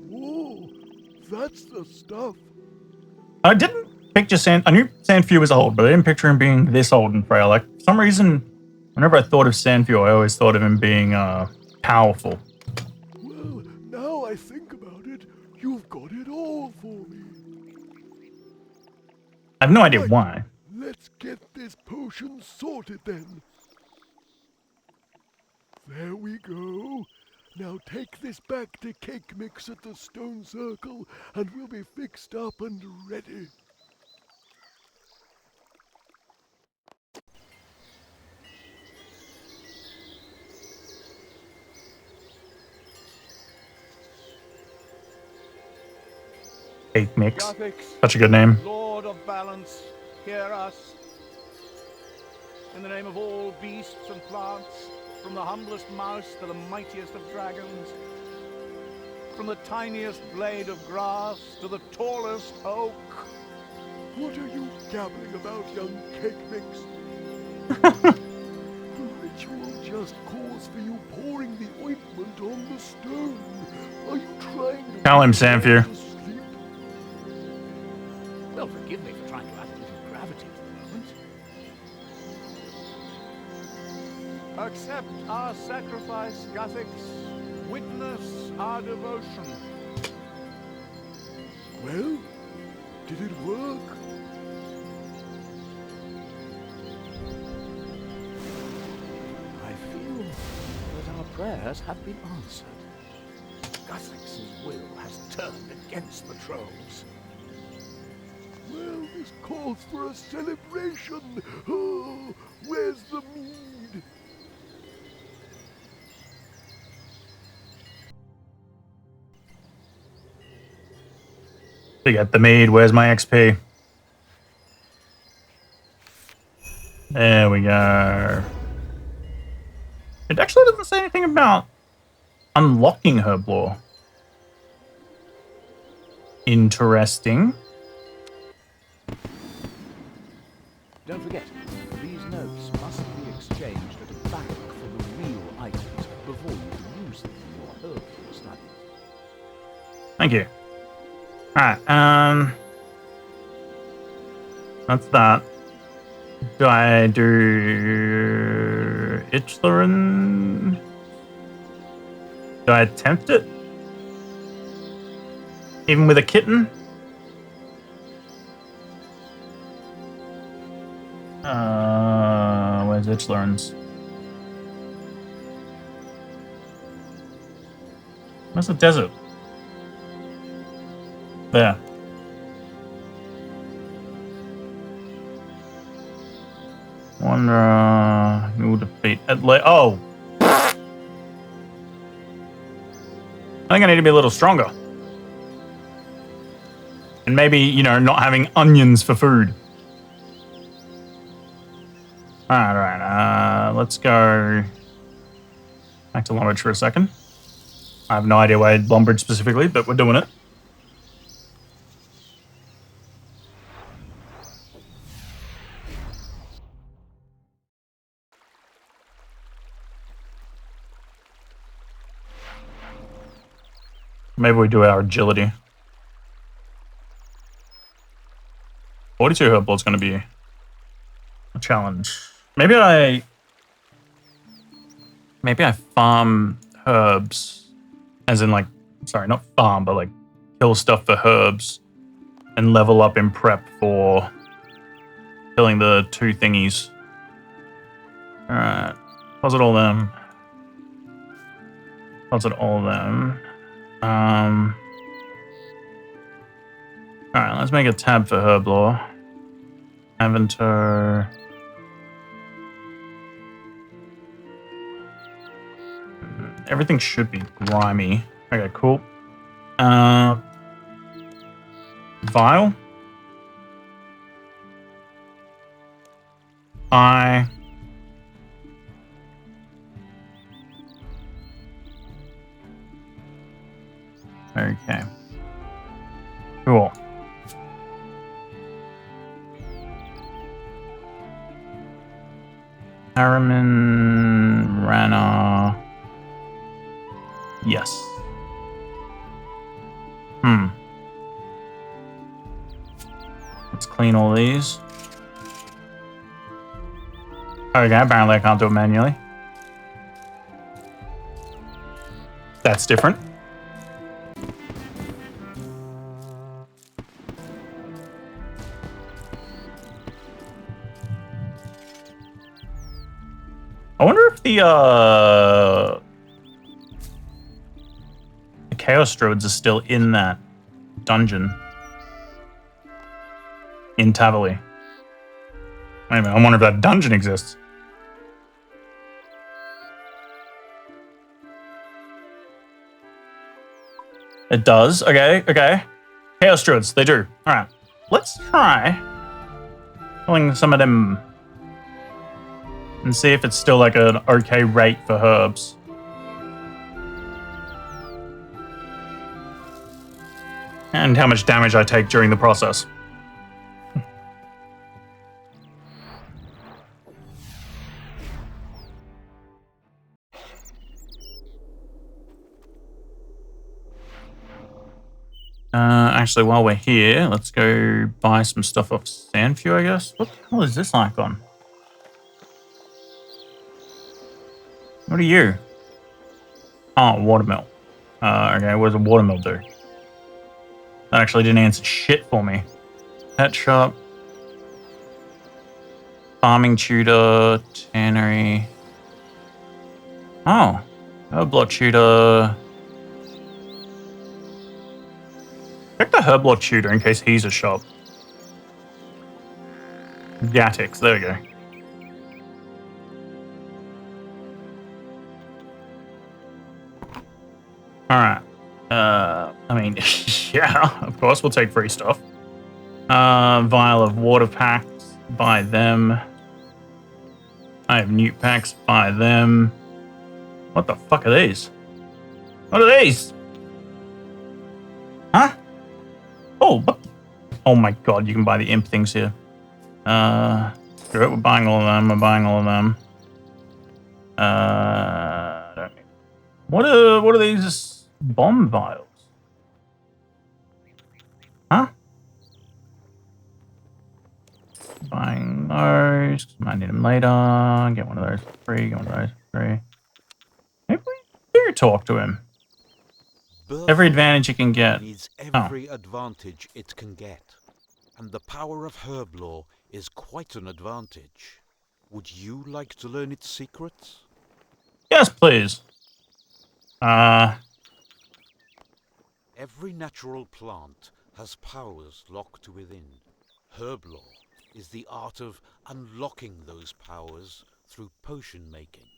Whoa, that's the stuff. I didn't picture I knew Sandfew was old, but I didn't picture him being this old and frail. Like, for some reason, whenever I thought of Sandfew, I always thought of him being powerful. Well, now I think about it, you've got it all for me. I have no idea Right, why. let's get this potion sorted then. There we go. Now take this back to Cake Mix at the Stone Circle, and we'll be fixed up and ready. Cake Mix. Guthix, Such a good name. Lord of Balance, hear us. In the name of all beasts and plants, from the humblest mouse to the mightiest of dragons, from the tiniest blade of grass to the tallest oak. What are you gabbling about, young Cake Mix? The ritual just calls for you pouring the ointment on the stone. Are you trying to... Tell him, put yourself Sandfew. to sleep? Well, forgive me for trying to add a little gravity to the moment. Accept our sacrifice, Guthix. Witness our devotion. Well, did it work? I feel that our prayers have been answered. Guthix's will has turned against the trolls. Well, this calls for a celebration. Oh, where's the mead? We got the maid. Where's my XP? There we go. It actually doesn't say anything about unlocking herb lore. Interesting. Don't forget, these notes must be exchanged at a bank for the real items before you can use them in your herb studies. Thank you. Alright, that's that. Do I do Ichlerin? Do I attempt it? Even with a kitten? Where's Ichlerins? Where's the desert? There. Wonder who will defeat oh! I think I need to be a little stronger. And maybe, you know, not having onions for food. Alright, let's go back to Lumbridge for a second. I have no idea why Lumbridge specifically, but we're doing it. Maybe we do our agility. 42 herb blood's going to be a challenge. Maybe I farm herbs, as in like, sorry, not farm, but like kill stuff for herbs and level up in prep for killing the two thingies. All right, deposit all them. Deposit all them. All right, let's make a tab for herb lore. Inventor. Everything should be grimy. Okay, cool. Vial. Okay. Cool. Harriman, Rana. Yes. Let's clean all these. Okay, apparently I can't do it manually. That's different. I wonder if the Chaos Druids are still in that dungeon in Tavali. Wait a minute, I wonder if that dungeon exists. It does. Okay, okay. Chaos Druids, they do. Alright. Let's try killing some of them and see if it's still like an okay rate for herbs. And how much damage I take during the process. Actually, while we're here, let's go buy some stuff off Sandview, I guess. What the hell is this icon? What are you? Oh, watermill. Okay, what does a watermill do? That actually didn't answer shit for me. Pet shop. Farming tutor. Tannery. Oh. Herblot tutor. Check the Herblot tutor in case he's a shop. Gatix, there we go. Alright. I mean, yeah, of course, we'll take free stuff. Vial of water packs, buy them. I have newt packs, buy them. What the fuck are these? What are these? Huh? Oh, what? Oh my god, you can buy the imp things here. Screw it, we're buying all of them, we're buying all of them. I don't need. What are these bomb vials? Huh? Buying those, might need them later. Get one of those for free, get one of those for free. Maybe we do talk to him. Every advantage you can get. Needs every advantage it can get. And the power of herb lore is quite an advantage. Would you like to learn its secrets? Yes, please. Every natural plant has powers locked within. Herb lore is the art of unlocking those powers through potion making.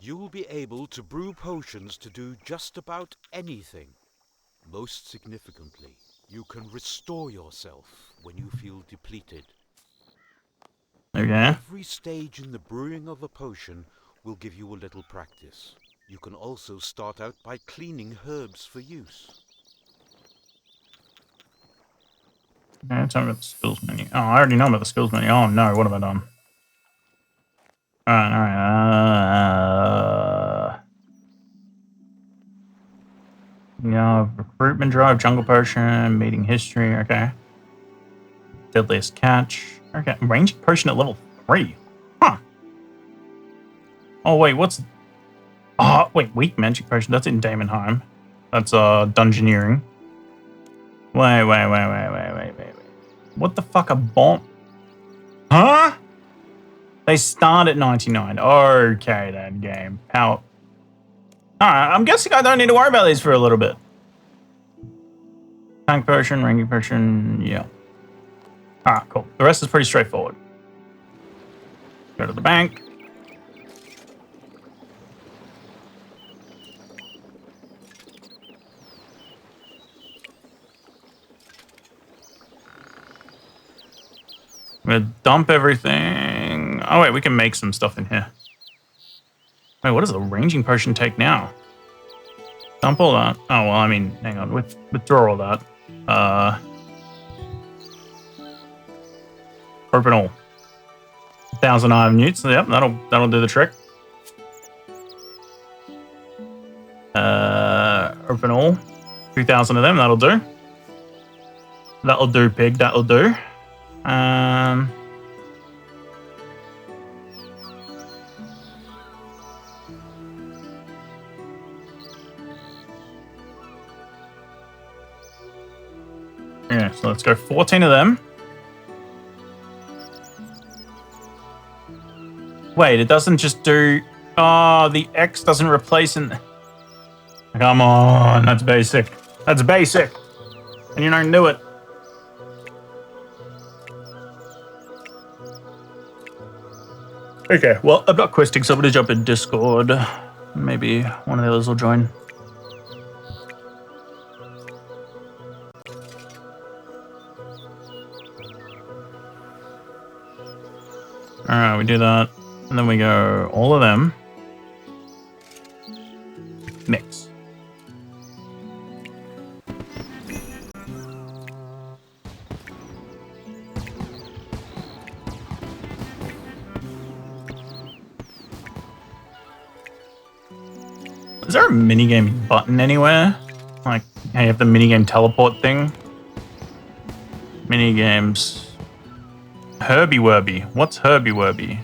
You will be able to brew potions to do just about anything. Most significantly, you can restore yourself when you feel depleted. Okay. Every stage in the brewing of a potion will give you a little practice. You can also start out by cleaning herbs for use. Okay, tell me about the skills menu. Oh, I already know about the skills menu. Oh no, what have I done? Alright, yeah, recruitment drive, jungle potion, meeting history, okay. Deadliest catch. Okay, ranging potion at level 3. Huh. Oh wait, what's... Oh, wait, weak magic potion. That's in Daemonheim. That's dungeoneering. Wait. What the fuck, a bomb? Huh? They start at 99. Okay, then, game. How? Alright, I'm guessing I don't need to worry about these for a little bit. Tank potion, ranking potion, yeah. Alright, cool. The rest is pretty straightforward. Go to the bank. I'm gonna dump everything. Oh wait, we can make some stuff in here. Wait, what does the ranging potion take now? Dump all that. Oh well, I mean, hang on, withdraw all that. Open all. 1,000 iron newts. Yep, that'll do the trick. Open all. 2,000 of them. That'll do. That'll do, pig. That'll do. Yeah, so let's go 14 of them. Wait, it doesn't just do... Oh, the X doesn't replace in... Come on, that's basic. That's basic. And you don't do it. Okay, well, I'm not questing, so I'm going to jump in Discord. Maybe one of the others will join. Alright, we do that. And then we go all of them. Mix. Is there a minigame button anywhere? Like, how you have the minigame teleport thing? Minigames. Herbie Werby. What's Herbie Werby?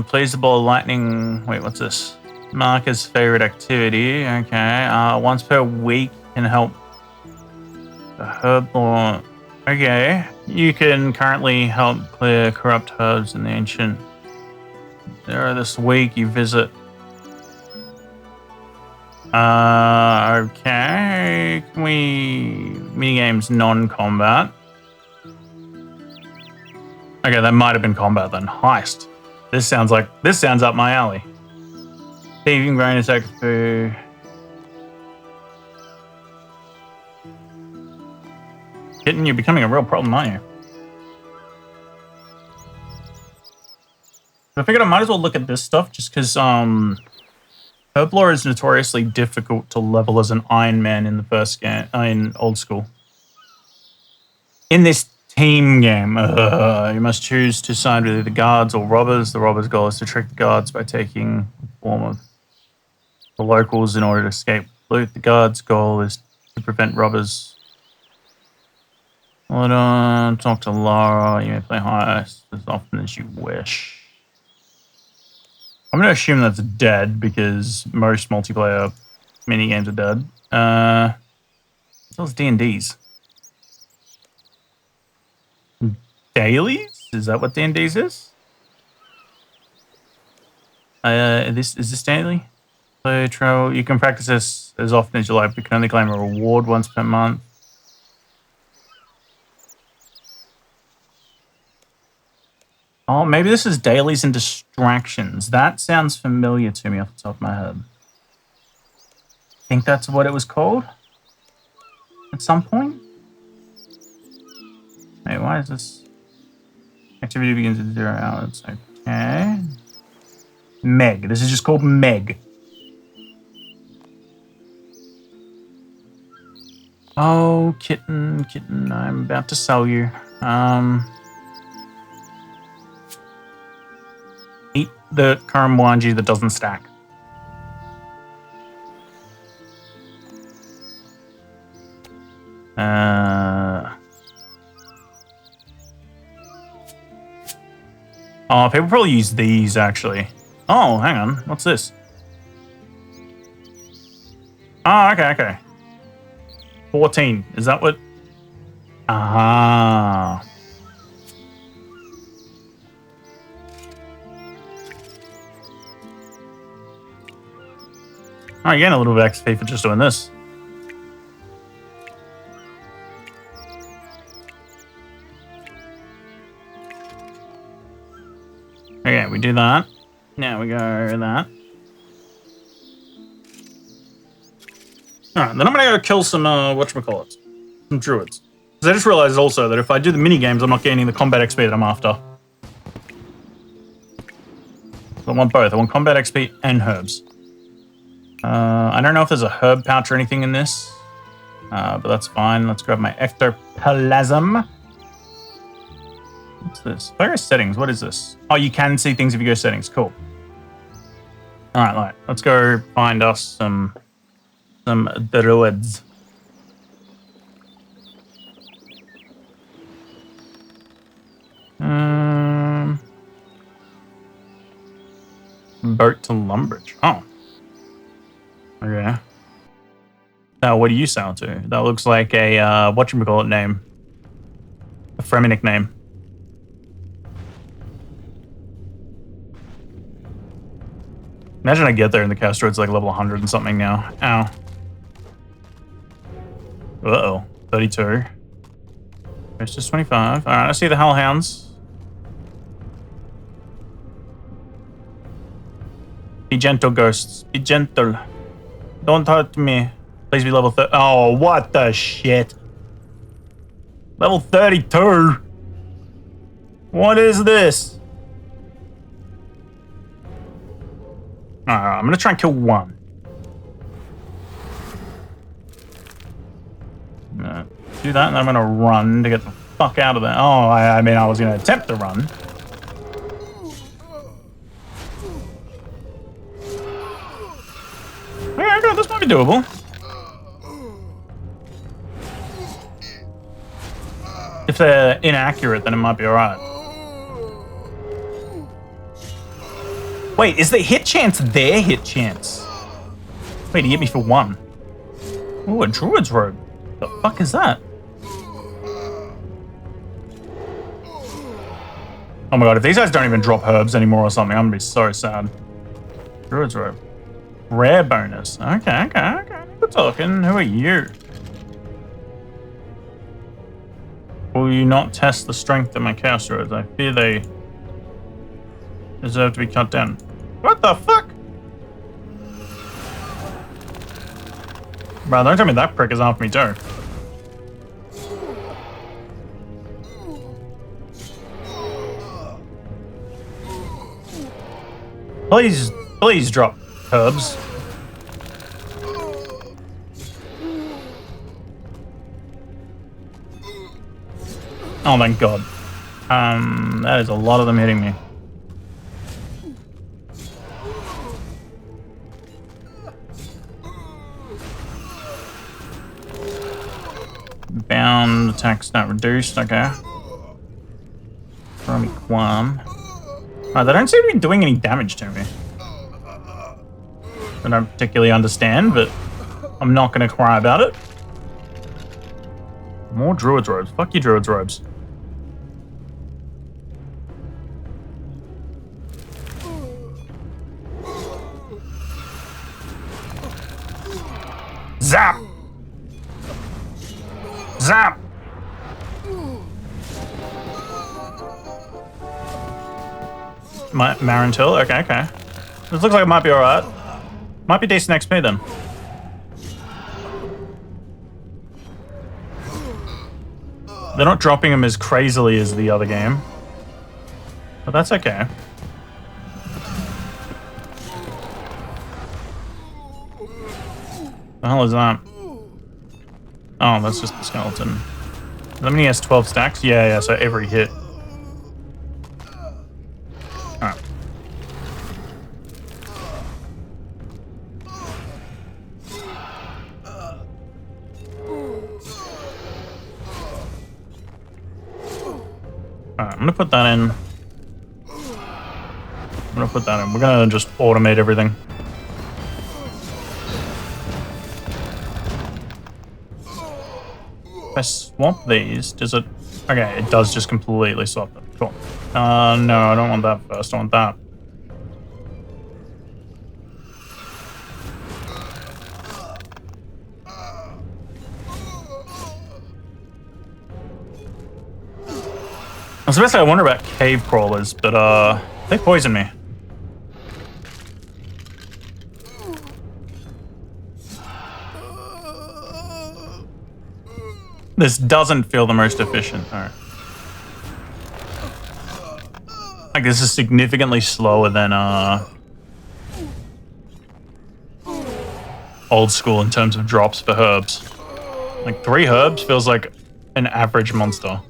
Plays the ball lightning. Wait, what's this? Marker's favorite activity. Okay. Once per week can help the herb lore. Okay. You can currently help clear corrupt herbs in the ancient. There this week you visit. Okay. Can we minigames non-combat? Okay, that might have been combat then. Heist. This sounds up my alley. Thieving, grain attack for... Kitten, you're becoming a real problem, aren't you? I figured I might as well look at this stuff just because herb lore is notoriously difficult to level as an Iron Man in the first game, in old school. In this team game, you must choose to side with either guards or robbers. The robbers' goal is to trick the guards by taking the form of the locals in order to escape loot. The guards' goal is to prevent robbers. Hold on, talk to Laura. You may play heist as often as you wish. I'm going to assume that's dead because most multiplayer minigames are dead. Those D&Ds. Dailies? Is that what D&D's is? Is this daily? Play travel. You can practice this as often as you like, but you can only claim a reward once per month. Oh, maybe this is dailies and distractions. That sounds familiar to me off the top of my head. I think that's what it was called at some point. Wait, why is this? Activity begins at 0 hours. Okay. Meg. This is just called Meg. Oh, kitten, kitten, I'm about to sell you. Eat the Karamwanji that doesn't stack. Oh, people probably use these, actually. Oh, hang on. What's this? Oh, okay. 14. Is that what? Ah. Oh, you're getting a little bit of XP for just doing this. Okay, we do that. Now we go that. Alright, then I'm gonna go kill some, whatchamacallit, some druids. Because I just realized also that if I do the mini games, I'm not gaining the combat XP that I'm after. So I want both. I want combat XP and herbs. I don't know if there's a herb pouch or anything in this, but that's fine. Let's grab my ectoplasm. What's this? If I go settings, what is this? Oh, you can see things if you go settings. Cool. All right, let's go find us some druids. Boat to Lumbridge. Oh. Okay. Now, what do you sound to? That looks like a, whatchamacallit name. A Fremenic name. Imagine I get there and the Castroid's like level 100 and something now. Ow. Uh-oh. 32. It's just 25. Alright, I see the Hellhounds. Be gentle, ghosts. Be gentle. Don't hurt me. Please be level 30. Oh, what the shit? Level 32? What is this? Alright, I'm gonna try and kill one. Do that, and I'm gonna run to get the fuck out of there. Oh, I mean, I was gonna attempt to run. Okay, this might be doable. If they're inaccurate, then it might be alright. Wait, is the hit chance their hit chance? Wait, he hit me for one. Oh, a druid's robe. The fuck is that? Oh my god, if these guys don't even drop herbs anymore or something, I'm gonna be so sad. Druid's robe. Rare bonus. Okay. We're talking. Who are you? Will you not test the strength of my chaos druids? I fear they deserve to be cut down. What the fuck? Bro, don't tell me that prick is after me too. Please drop herbs. Oh my god. That is a lot of them hitting me. Bound attacks not reduced, okay. Throw me qualm. They don't seem to be doing any damage to me. I don't particularly understand, but I'm not going to cry about it. More druid's robes. Fuck you, druid's robes. Zap! Zap! Marintil? Okay. This looks like it might be alright. Might be decent XP then. They're not dropping them as crazily as the other game. But that's okay. The hell is that? Oh, that's just the skeleton. How many has 12 stacks? Yeah, so every hit. Alright. Alright, I'm gonna put that in. We're gonna just automate everything. If I swap these, does it... Okay, it does just completely swap them. Cool. No, I don't want that first. I want that. I was about to say I wonder about cave crawlers, but they poison me. This doesn't feel the most efficient. All right. Like this is significantly slower than old school in terms of drops for herbs. Like 3 herbs feels like an average monster.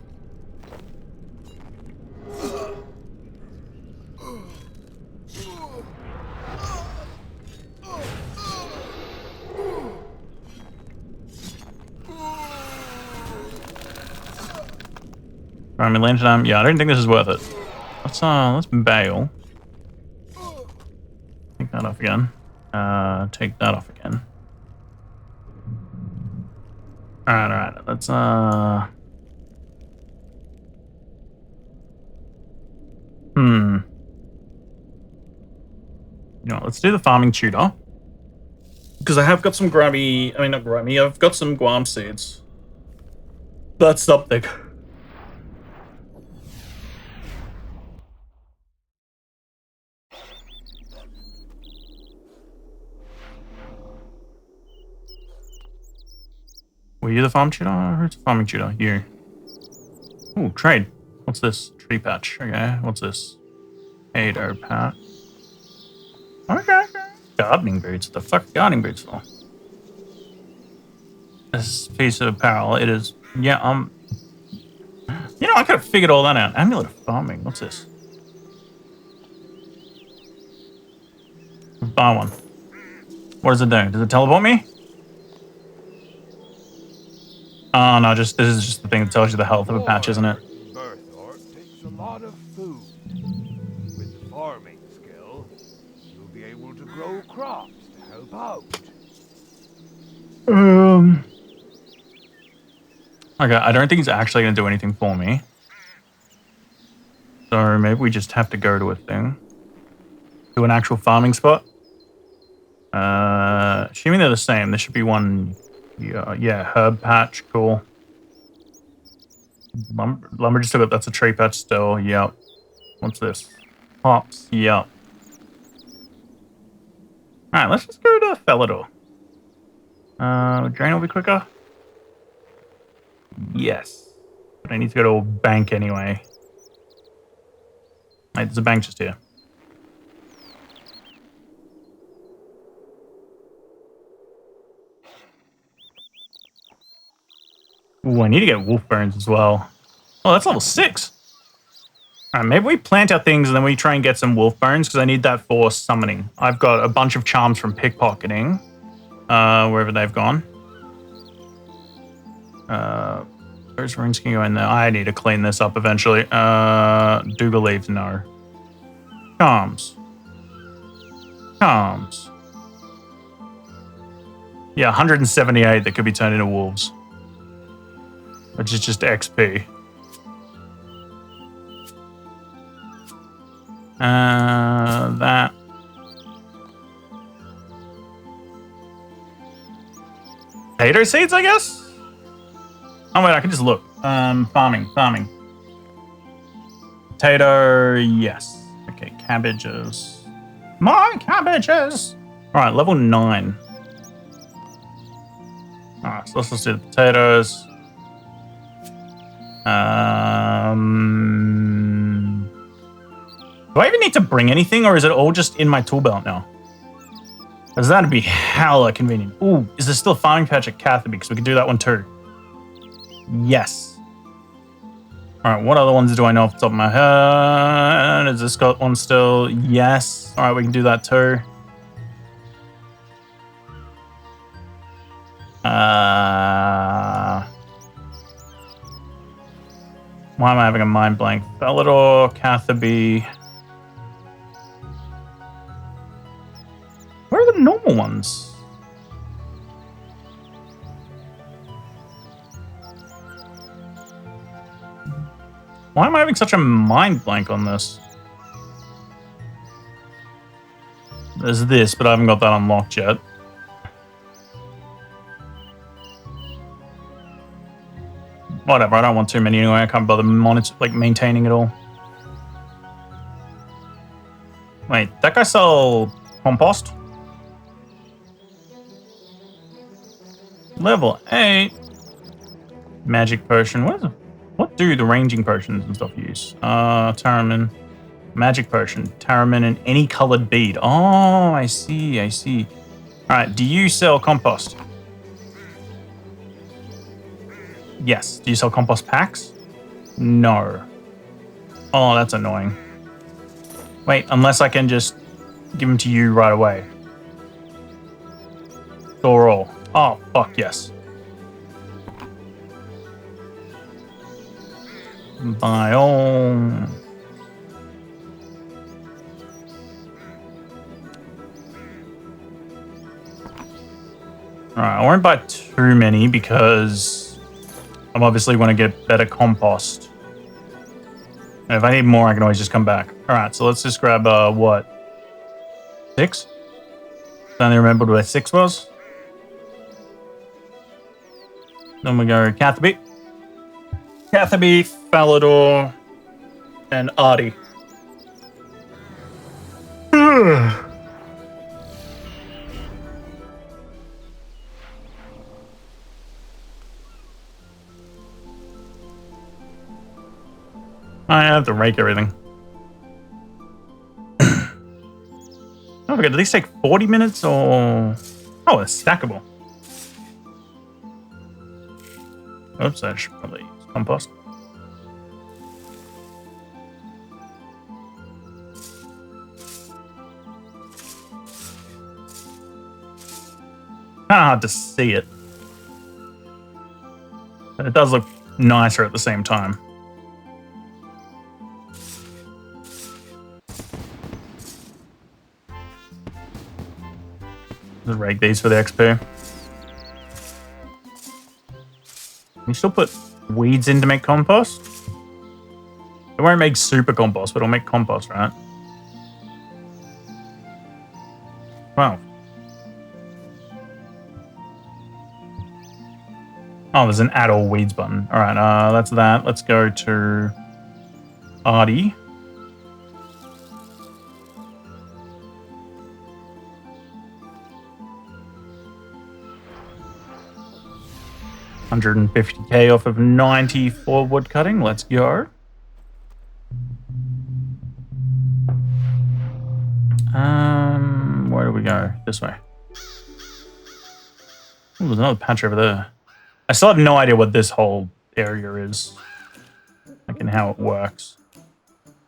Primary lantern. Yeah, I don't think this is worth it. Let's bail. Take that off again. Take that off again. Alright. Let's You know, let's do the farming tutor. Because I have got some grubby, I mean not grubby, I've got some guam seeds. That's something. Were you the farm tutor? Who's the farming tutor? You. Ooh, trade. What's this? Tree patch. Okay, what's this? Potato patch. Okay. Gardening boots. What the fuck are gardening boots for? This piece of apparel, it is... Yeah, you know, I could have figured all that out. Amulet of farming. What's this? Buy one. What does it do? Does it teleport me? Oh, no, this is just the thing that tells you the health of a patch, isn't it? Berthor takes a lot of food. With the farming skill, you'll be able to grow crops to help out. Okay, I don't think it's actually going to do anything for me. So maybe we just have to go to a thing. To an actual farming spot. Assuming they're the same, there should be one... Yeah, herb patch, cool. Lumber just took it, that's a tree patch still, yep. What's this? Hops, yep. Alright, let's just go to Felidor. Drain will be quicker. Yes. But I need to go to a bank anyway. Wait, there's a bank just here. Ooh, I need to get wolf bones as well. Oh, that's level 6. Alright, maybe we plant our things and then we try and get some wolf bones because I need that for summoning. I've got a bunch of charms from pickpocketing. Wherever they've gone. Those runes can go in there. I need to clean this up eventually. Dougal leaves, no. Charms. Yeah, 178 that could be turned into wolves. Which is just XP. That. Potato seeds, I guess? Oh wait, I can just look. Farming. Potato, yes. Okay, cabbages. My cabbages! Alright, level 9. Alright, so let's just do the potatoes. Do I even need to bring anything, or is it all just in my tool belt now? Because that'd be hella convenient. Ooh, is there still a farming patch at Catherby? Because we could do that one too. Yes. Alright, what other ones do I know off the top of my head? Has this got one still? Yes. Alright, we can do that too. Why am I having a mind blank? Felidor, Catherby. Where are the normal ones? Why am I having such a mind blank on this? There's this, but I haven't got that unlocked yet. Whatever, I don't want too many anyway. I can't bother maintaining it all. Wait, that guy sell compost? Level 8. Magic potion. What do the ranging potions and stuff use? Taramin. Magic potion. Taramin and any colored bead. Oh, I see. I see. All right. Do you sell compost? Yes. Do you sell compost packs? No. Oh, that's annoying. Wait, unless I can just give them to you right away. Store all. Oh, fuck yes. Buy all. Alright, I won't buy too many because I'm obviously want to get better compost. And if I need more, I can always just come back. Alright, so let's just grab, what? 6? I only remembered where 6 was. Then we go Catherby, Falador, and Artie. I have to rake everything. Oh, okay, do these take 40 minutes or... Oh, it's stackable. Oops, I should probably use compost. Kind of hard to see it. But it does look nicer at the same time. Just rake these for the XP. You still put weeds in to make compost? It won't make super compost, but it'll make compost, right? Wow. Oh, there's an add all weeds button. All right, that's that. Let's go to Artie. $150k off of 90 for wood cutting. Let's go. Where do we go? This way. Ooh, there's another patch over there. I still have no idea what this whole area is. Like, and how it works.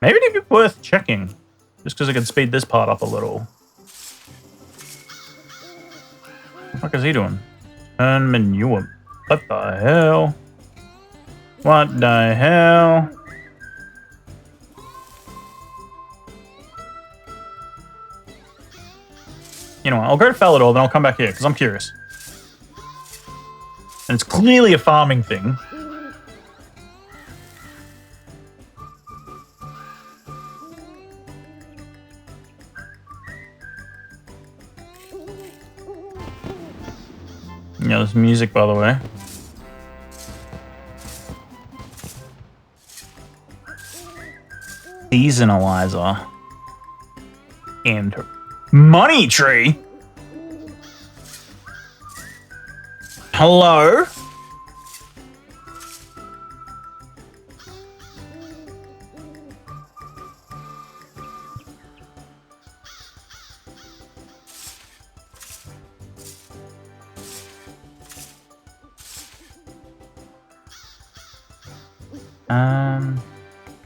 Maybe it'd be worth checking. Just because I can speed this part up a little. What the fuck is he doing? Turn manure. What the hell? What the hell? You know what? I'll go to Falador, then I'll come back here, because I'm curious. And it's clearly a farming thing. Yeah, there's music, by the way. Seasonalizer. And money tree? Hello?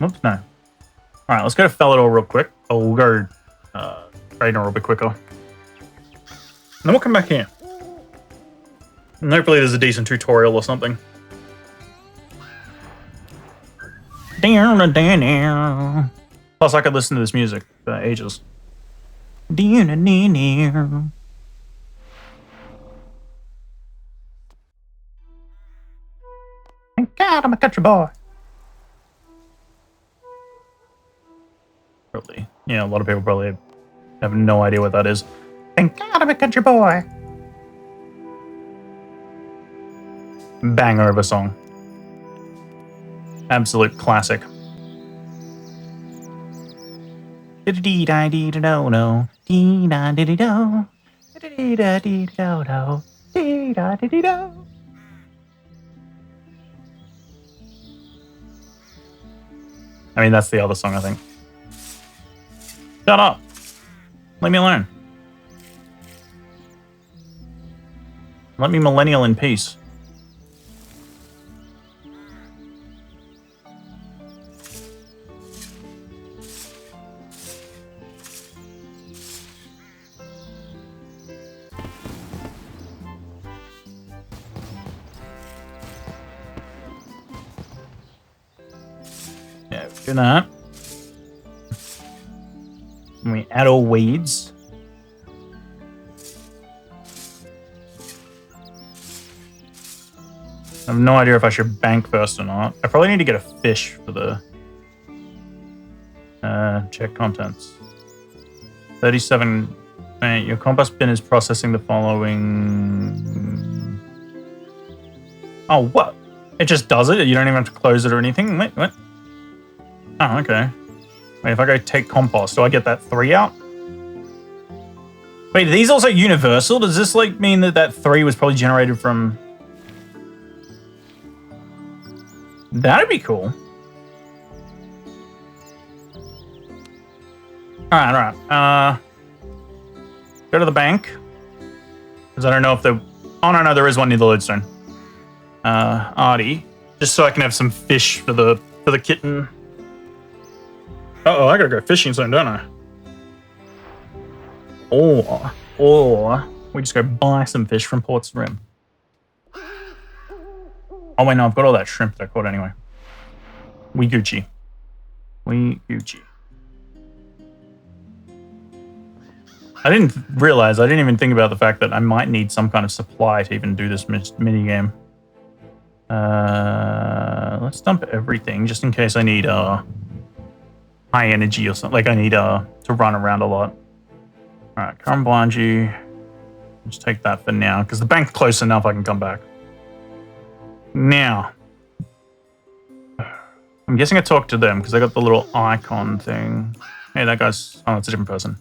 Oops, no. Alright, let's go to Falador real quick. Oh, we'll go Raiden a little bit quicker. And then we'll come back here. And hopefully there's a decent tutorial or something. Plus, I could listen to this music for ages. Thank God I'm a country boy. Probably. Yeah, a lot of people probably have no idea what that is. Thank God I'm a country boy. Banger of a song. Absolute classic. Dee-da-dee-da-do-do. Dee-da-dee-da-do. Dee-da-dee-da-do-do. Dee-da-dee-da-do. I mean, that's the other song, I think. Shut up. Leave me alone. Let me millennial in peace. Yeah, do that. And we add all weeds. I have no idea if I should bank first or not. I probably need to get a fish for the check contents. 37. Right, your compost bin is processing the following. Oh, what? It just does it? You don't even have to close it or anything? Wait, what? Oh, okay. Wait, if I go take compost, do I get that 3 out? Wait, are these also universal? Does this like mean that that 3 was probably generated from... That'd be cool. Alright. Go to the bank. Because I don't know if there... Oh, no, there is one near the lodestone. Artie. Just so I can have some fish for the kitten. Uh-oh, I gotta go fishing soon, don't I? Or we just go buy some fish from Port's Rim. Oh, wait, no, I've got all that shrimp that I caught anyway. We Gucci. I didn't even think about the fact that I might need some kind of supply to even do this mini game. Let's dump everything just in case I need high energy or something. Like I need to run around a lot. All right, Karambalanji. Just take that for now because the bank's close enough I can come back. Now, I'm guessing I talked to them because I got the little icon thing. Hey, that guy's... Oh, it's a different person.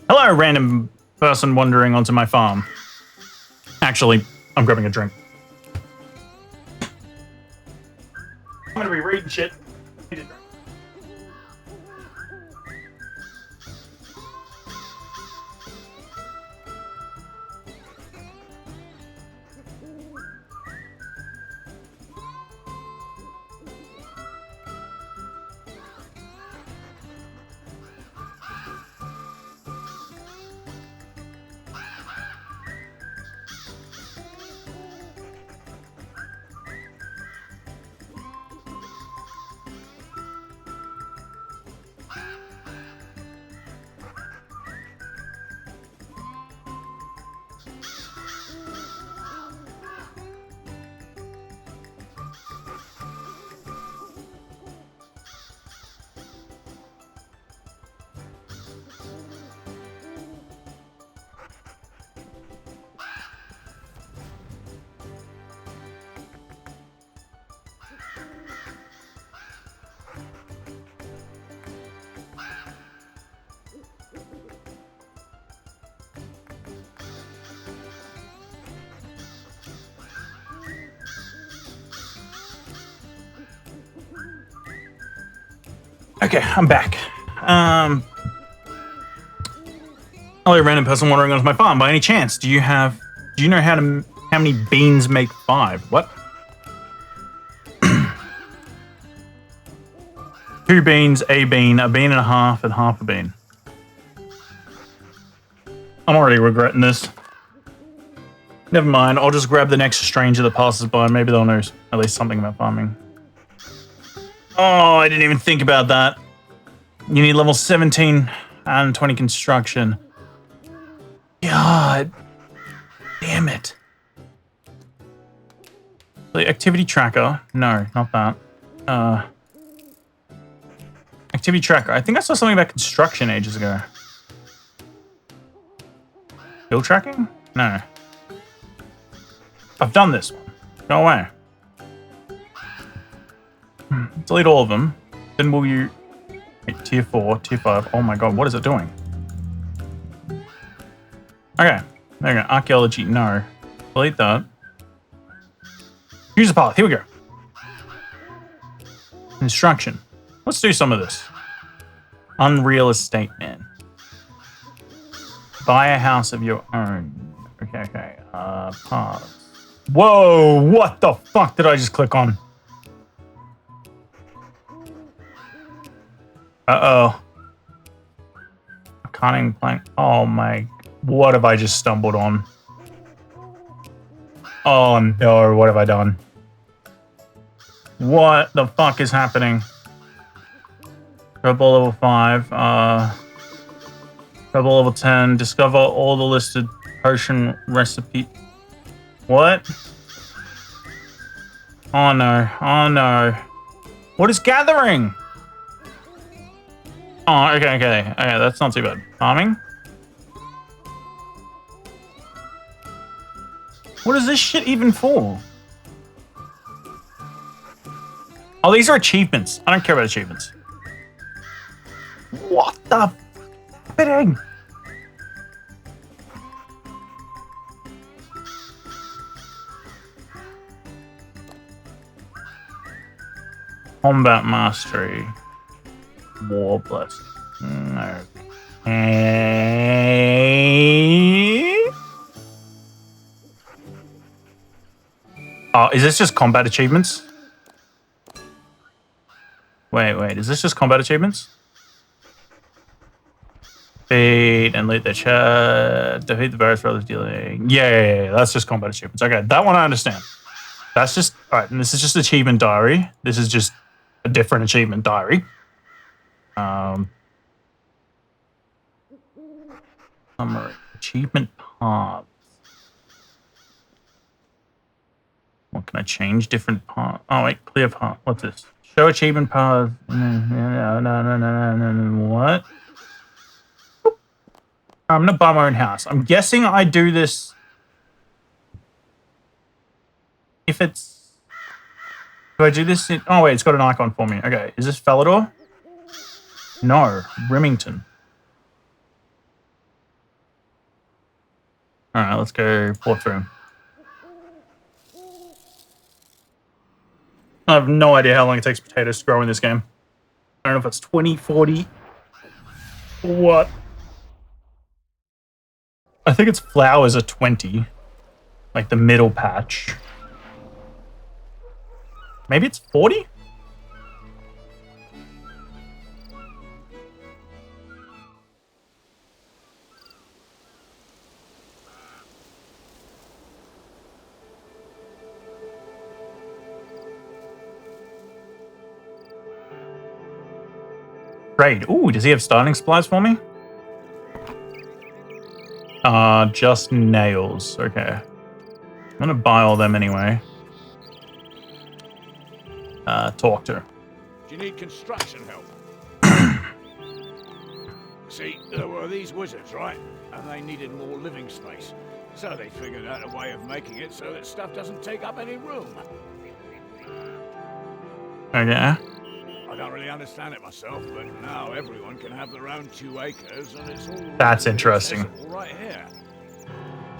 Hello, random person wandering onto my farm. Actually, I'm grabbing a drink. I'm gonna be reading shit. Okay, I'm back. Hello, random person wandering onto my farm. By any chance, do you know how many beans make 5? What? 2 beans, a bean and a half, and half a bean. I'm already regretting this. Never mind, I'll just grab the next stranger that passes by. Maybe they'll know at least something about farming. Oh, I didn't even think about that. You need level 17 and 20 construction. God damn it. The activity tracker. No, not that. Activity tracker. I think I saw something about construction ages ago. Hill tracking? No. I've done this one. Go away. Delete all of them. Then will you... Wait, tier 4, tier 5. Oh my god, what is it doing? Okay. There we go. Archaeology. No. Delete that. Use the path. Here we go. Construction. Let's do some of this. Unreal estate, man. Buy a house of your own. Okay. Paths. Whoa, what the fuck did I just click on? Uh-oh. Cunning plank. Oh my. What have I just stumbled on? Oh no, what have I done? What the fuck is happening? Rebel level 5. Rebel level 10. Discover all the listed potion recipe. What? Oh no. Oh no. What is gathering? Oh, okay. That's not too bad. Farming? What is this shit even for? Oh, these are achievements. I don't care about achievements. What the f***ing? Combat mastery. War blessing. Okay. Oh, is this just combat achievements? Wait. Is this just combat achievements? Defeat and loot the chat. Defeat the various brothers dealing. Yeah. That's just combat achievements. Okay, that one I understand. That's just all right. And this is just achievement diary. This is just a different achievement diary. Summary. Achievement paths. What can I change? Different path. Oh wait, clear path. What's this? Show achievement path. No. What? I'm gonna buy my own house. I'm guessing I do this if it's. Do I do this in? Oh wait, it's got an icon for me. Okay, is this Falador? No, Remington. All right, let's go port through. I have no idea how long it takes potatoes to grow in this game. I don't know if it's 20, 40. What? I think its flowers are 20. Like the middle patch. Maybe it's 40? Trade. Ooh, does he have starting supplies for me? Just nails. Okay. I'm gonna buy all them anyway. Talk to her. Do you need construction help? See, there were these wizards, right? And they needed more living space. So they figured out a way of making it so that stuff doesn't take up any room. Okay. I don't really understand it myself, but now everyone can have their own 2 acres, and it's all That's interesting. right here.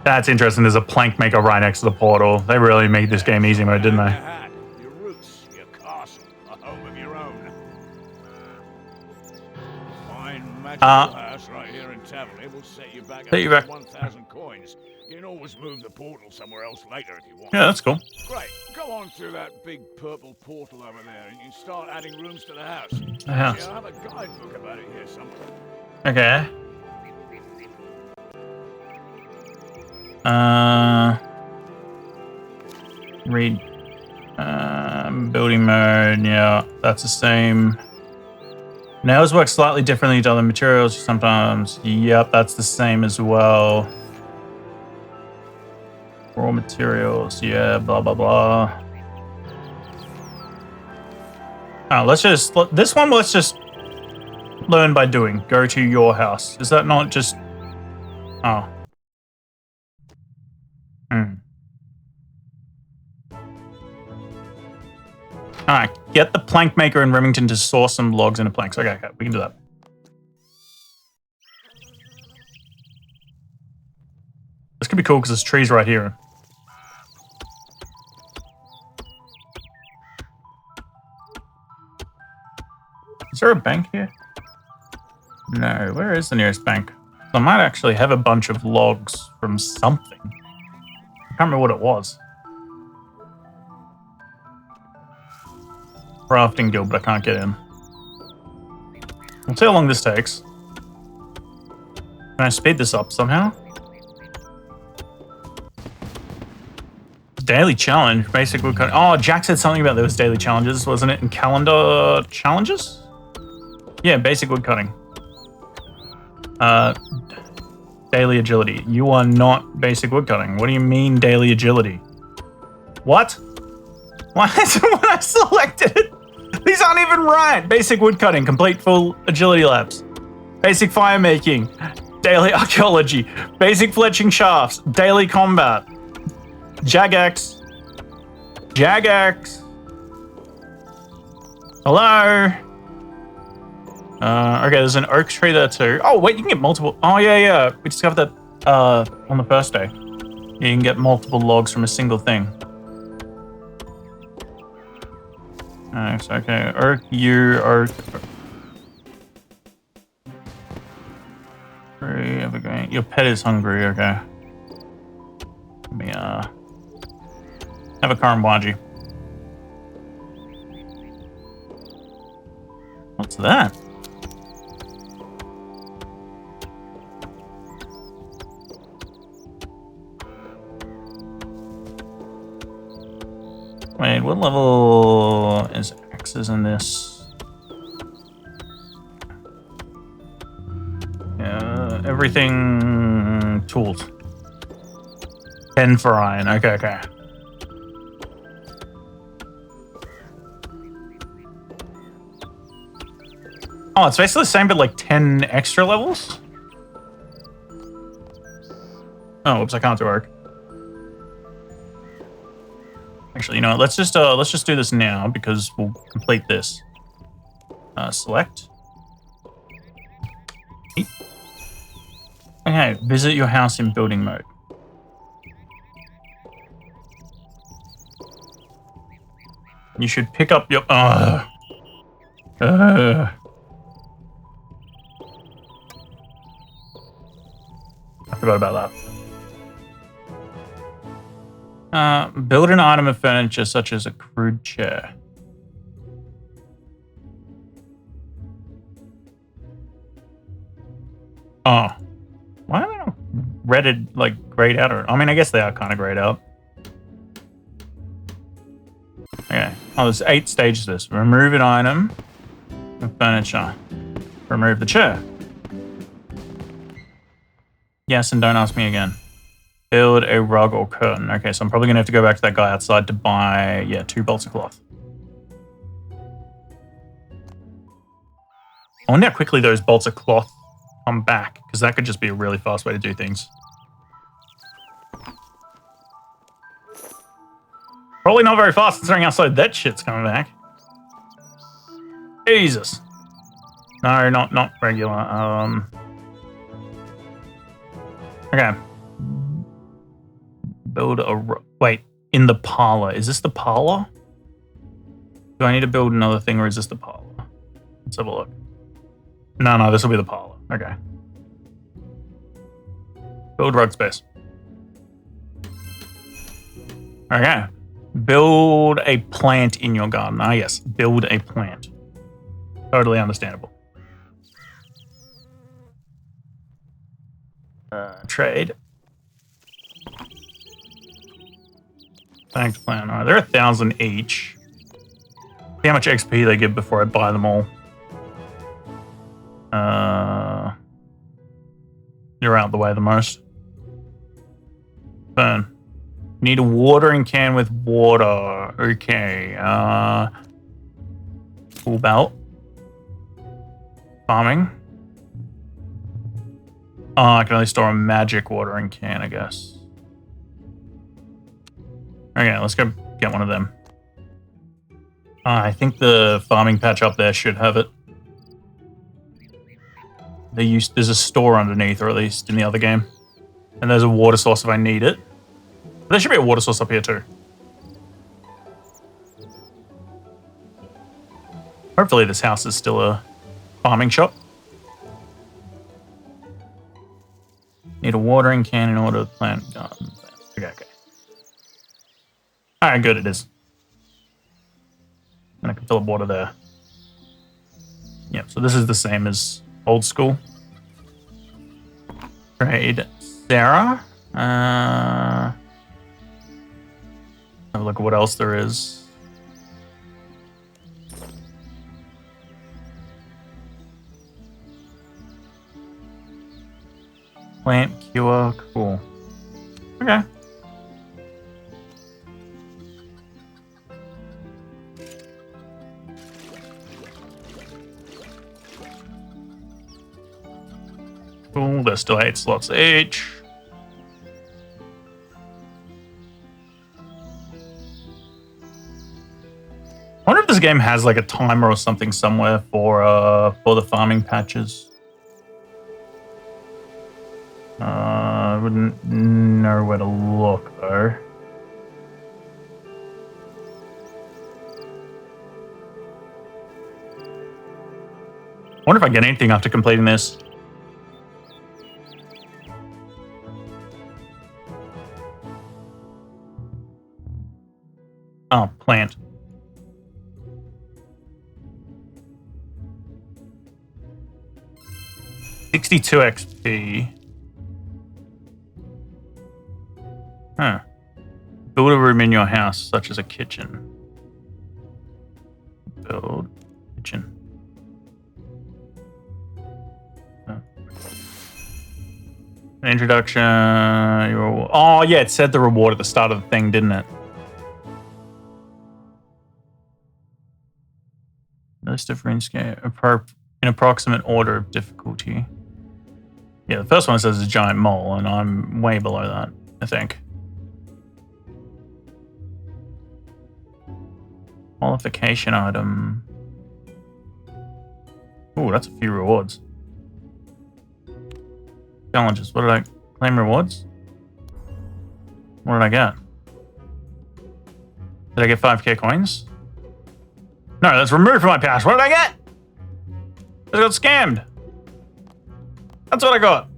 That's interesting. There's a plank maker right next to the portal. They really made this game easy mode, didn't they? Your roots, your castle, a home of your own. Fine magical house right here in Taverley will set you back at 1,000 coins. You can always move the portal somewhere else later if you want. Yeah, that's cool. Great. Go on through that big purple portal over there, and you can start adding rooms to the house. The house. I'll have a guidebook about it here somewhere. Okay. Read. Building mode. Yeah, that's the same. Nails work slightly differently to other materials sometimes. Yep, that's the same as well. Raw materials. Yeah, blah, blah, blah. Let's just learn by doing. Go to your house. Is that not just... Oh. Alright, get the plank maker in Remington to source some logs into planks. Okay, we can do that. This could be cool because there's trees right here. Is there a bank here? No, where is the nearest bank? I might actually have a bunch of logs from something. I can't remember what it was. Crafting guild, but I can't get in. We'll see how long this takes. Can I speed this up somehow? Daily challenge, basic woodcutting. Oh, Jack said something about those daily challenges, wasn't it? In calendar challenges? Yeah, basic woodcutting. Daily agility. You are not basic woodcutting. What do you mean daily agility? What? Why is it when I selected it? These aren't even right. Basic woodcutting, complete full agility labs. Basic fire making, daily archaeology, basic fletching shafts, daily combat. Jagex. Jagex. Hello. Okay, there's an oak tree there too. Oh, wait, you can get multiple. Oh, yeah. We discovered that on the first day. You can get multiple logs from a single thing. Nice, okay. Oak, you, oak. Your pet is hungry, okay. Let me, have a Karambaji. What's that? Wait, what level is axes in this? Yeah, everything tooled. 10 for iron. Okay. Oh, it's basically the same, but like 10 extra levels? Oh, whoops, I can't do arc. Actually, you know what? Let's just do this now because we'll complete this. Select. Okay, visit your house in building mode. You should pick up your. I forgot about that. Build an item of furniture such as a crude chair. Oh. Why are they not redded, like, grayed out? I mean, I guess they are kind of grayed out. Okay. Oh, there's 8 stages to this. Remove an item of furniture. Remove the chair. Yes, and don't ask me again. Build a rug or curtain. Okay, so I'm probably going to have to go back to that guy outside to buy, 2 bolts of cloth. I wonder how quickly those bolts of cloth come back, because that could just be a really fast way to do things. Probably not very fast considering how slow that shit's coming back. Jesus. No, not regular. Okay. Build a... Wait, in the parlor. Is this the parlor? Do I need to build another thing, or is this the parlor? Let's have a look. No, this will be the parlor. Okay. Build rug space. Okay. Build a plant in your garden. Ah, yes. Build a plant. Totally understandable. Trade. Banked plant. All right, they're 1,000 each. See how much XP they give before I buy them all. You're out the way the most. Burn. Need a watering can with water. Okay. Full belt. Farming. Oh, I can only store a magic watering can, I guess. Okay, let's go get one of them. I think the farming patch up there should have it. There's a store underneath, or at least in the other game. And there's a water source if I need it. But there should be a water source up here too. Hopefully this house is still a farming shop. Need a watering can in order to plant garden plants. Okay, okay. Alright, good, it is. And I can fill up water there. Yep, so this is the same as old school. Trade Sarah. Have a look at what else there is. Plant cure, cool. Okay. Cool, there's still 8 slots each. I wonder if this game has like a timer or something somewhere for the farming patches. I wouldn't know where to look though. I wonder if I get anything after completing this. Oh, plant. $62 XP. Huh. Build a room in your house, such as a kitchen. Build kitchen. Huh. An introduction. Oh, yeah, it said the reward at the start of the thing, didn't it? List of RuneScape in approximate order of difficulty. Yeah, the first one says a giant mole, and I'm way below that, I think. Qualification item. Ooh, that's a few rewards. Challenges. What did I claim rewards? What did I get? Did I get 5k coins? No, that's removed from my pouch. What did I get? I got scammed. That's what I got.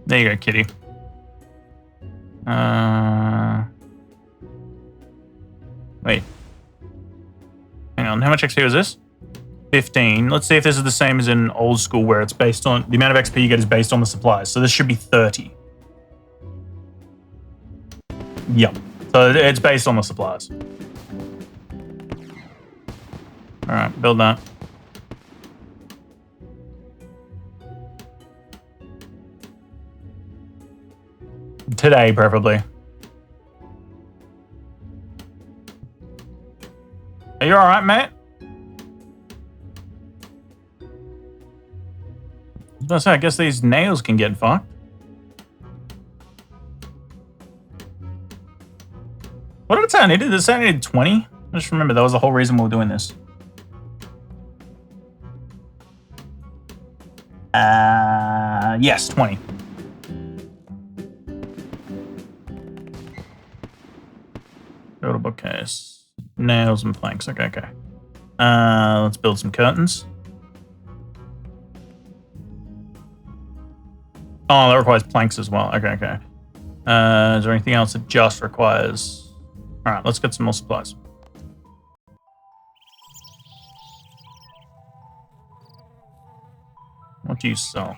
There you go, kitty. Wait. Hang on, how much XP was this? 15. Let's see if this is the same as in old school where it's based on... The amount of XP you get is based on the supplies. So this should be 30. Yep. So it's based on the supplies. Alright, build that. Today, preferably. Are you alright, mate? I was gonna say, I guess these nails can get fucked. What did it say I needed? Did it say I needed 20? I just remember that was the whole reason we were doing this. Yes, 20. Build a bookcase. Nails and planks. Okay, okay. Let's build some curtains. Oh, that requires planks as well. Okay, okay. Is there anything else that just requires... Alright, let's get some more supplies. What do you sell?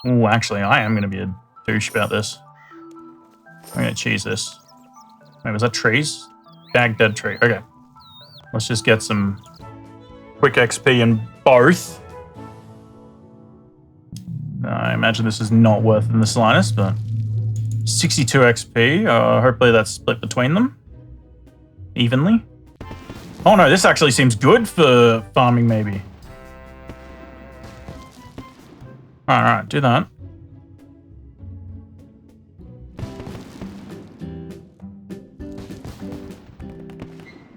Ooh, actually, I am going to be a douche about this. I'm going to cheese this. Wait, was that trees? Bag dead tree. Okay. Let's just get some quick XP in both. I imagine this is not worth in the slightest, but 62 XP. Hopefully that's split between them evenly. Oh no, this actually seems good for farming, maybe. Alright, do that.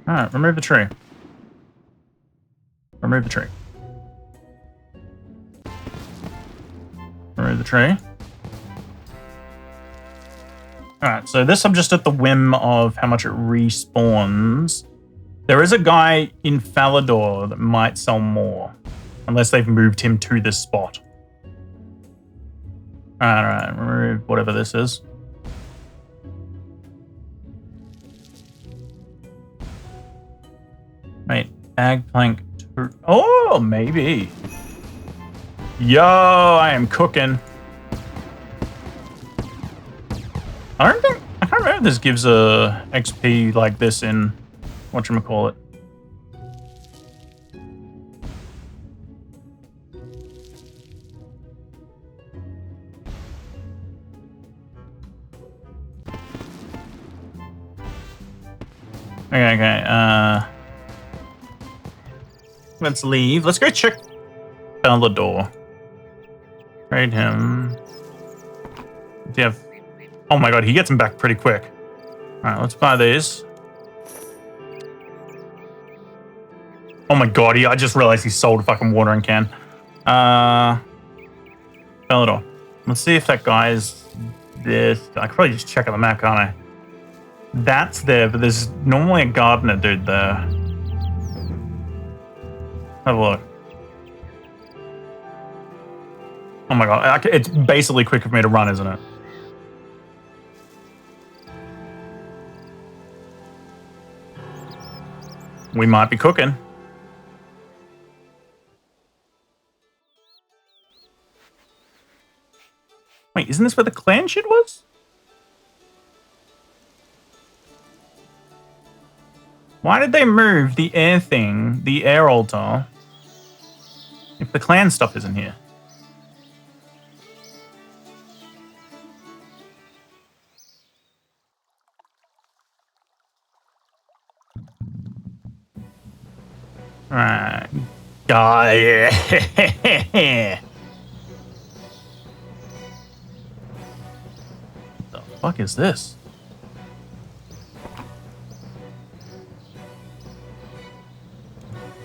Alright, remove the tree. Remove the tree. Remove the tree. Alright, so this I'm just at the whim of how much it respawns. There is a guy in Falador that might sell more. Unless they've moved him to this spot. Alright, remove whatever this is. Wait, bag plank 2. Oh, maybe. Yo, I am cooking. I can't remember if this gives a XP like this in whatchamacallit. Okay. Let's leave. Let's go check Falador. Trade him. Do you have... Oh my god, he gets them back pretty quick. Alright, let's buy these. Oh my god, I just realized he sold a fucking watering can. Falador. Let's see if that guy is this. I could probably just check on the map, can't I? That's there, but there's normally a gardener dude there. Have a look. Oh my god, it's basically quicker for me to run, isn't it? We might be cooking. Wait, isn't this where the clan shit was? Why did they move the air thing, the air altar, if the clan stuff isn't here? Alright. God. What the fuck is this?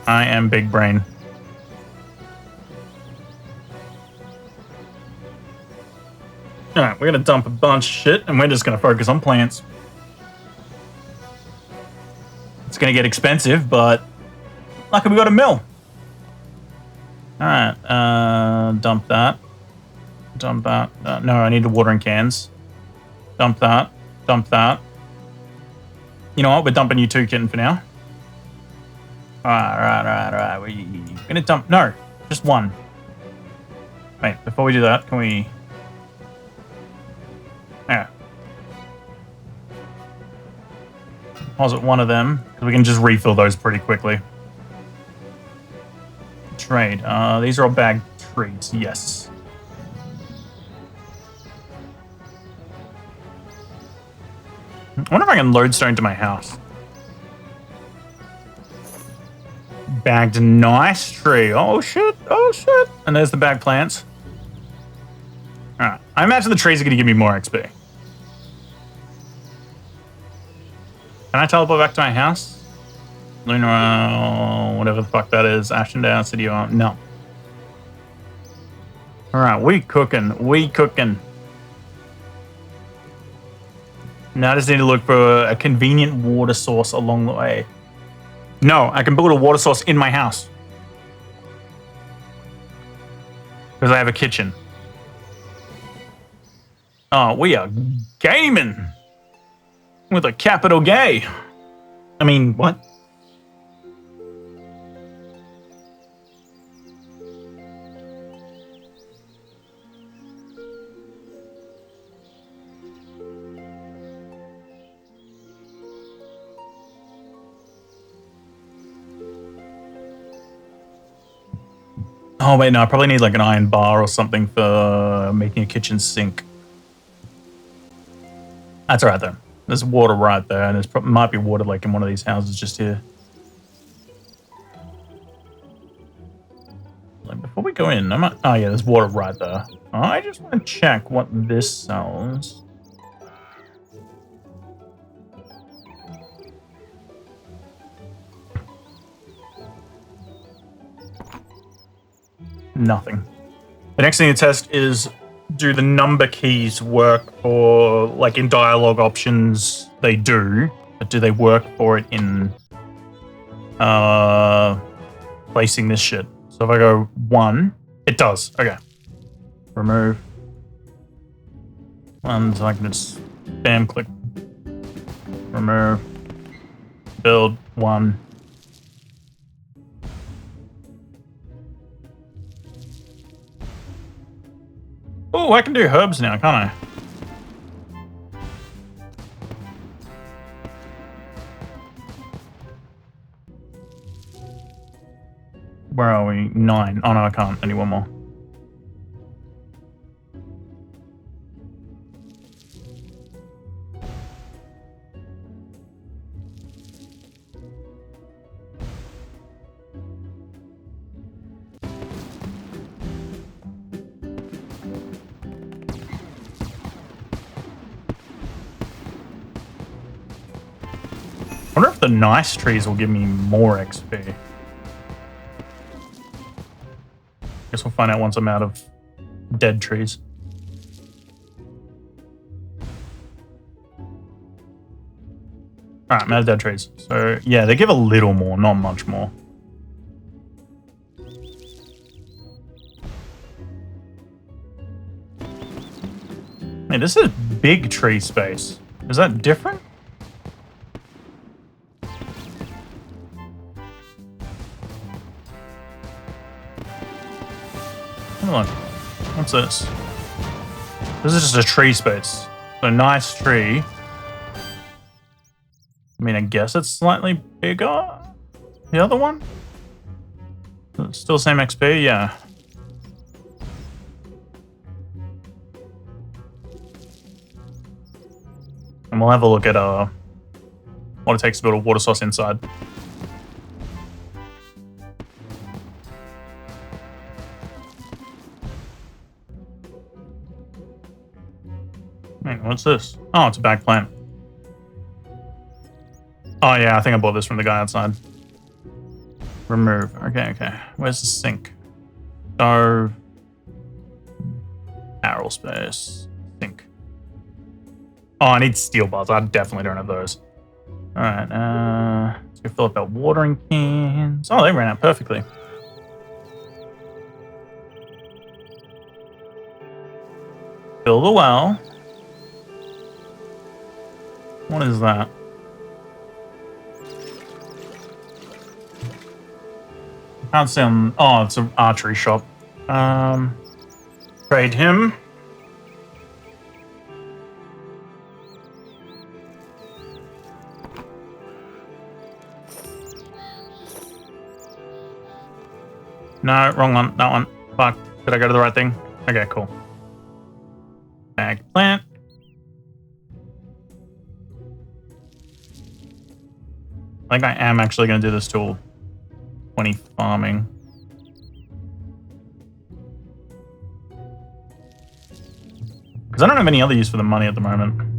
I am big brain. Alright, we're gonna dump a bunch of shit and we're just gonna focus on plants. It's gonna get expensive, but lucky we got a mill. Alright, dump that. Dump that. No, I need the watering cans. Dump that. Dump that. You know what? We're dumping you too, kitten, for now. Alright. We're gonna dump... No, just one. Wait, before we do that, can we... Yeah. Deposit one of them, because we can just refill those pretty quickly. Trade. These are all bag treats, yes. I wonder if I can load stone to my house. Bagged nice tree. Oh shit. And there's the bag plants. Alright. I imagine the trees are going to give me more XP. Can I teleport back to my house? Lunar, whatever the fuck that is. Ashendown City. No. Alright, we cooking. Now I just need to look for a convenient water source along the way. No, I can build a water source in my house. Because I have a kitchen. Oh, we are gaming. With a capital gay. I mean, what? Oh, wait, no, I probably need like an iron bar or something for making a kitchen sink. That's all right, though. There's water right there, and there might be water like in one of these houses just here. Like, before we go in, oh yeah, there's water right there. I just want to check what this sells. Nothing. The next thing to test is do the number keys work for, like, in dialogue options? They do, but do they work for it in placing this shit? So if I go 1, it does. Okay. Remove. And so I can just spam click. Remove. Build 1. Oh, I can do herbs now, can't I? Where are we? 9. Oh no, I can't. I need one more. I wonder if the nice trees will give me more XP. Guess we'll find out once I'm out of dead trees. Alright, I'm out of dead trees. So, yeah, they give a little more, not much more. Hey, this is big tree space. Is that different? Come on. What's this? This is just a tree space. A nice tree. I mean, I guess it's slightly bigger. The other one? Still same XP? Yeah. And we'll have a look at what it takes to build a water source inside. Wait, what's this? Oh, it's a back plant. Oh yeah, I think I bought this from the guy outside. Remove. Okay. Where's the sink? Stove. Barrel space. Sink. Oh, I need steel bars. I definitely don't have those. Alright, let's go fill up our watering cans. Oh, they ran out perfectly. Fill the well. What is that? Can't see on. Oh, it's an archery shop. Trade him. No, wrong one. That one. Fuck. Did I go to the right thing? Okay, cool. Eggplant. I think I am actually going to do this tool. 20 farming. Because I don't have any other use for the money at the moment.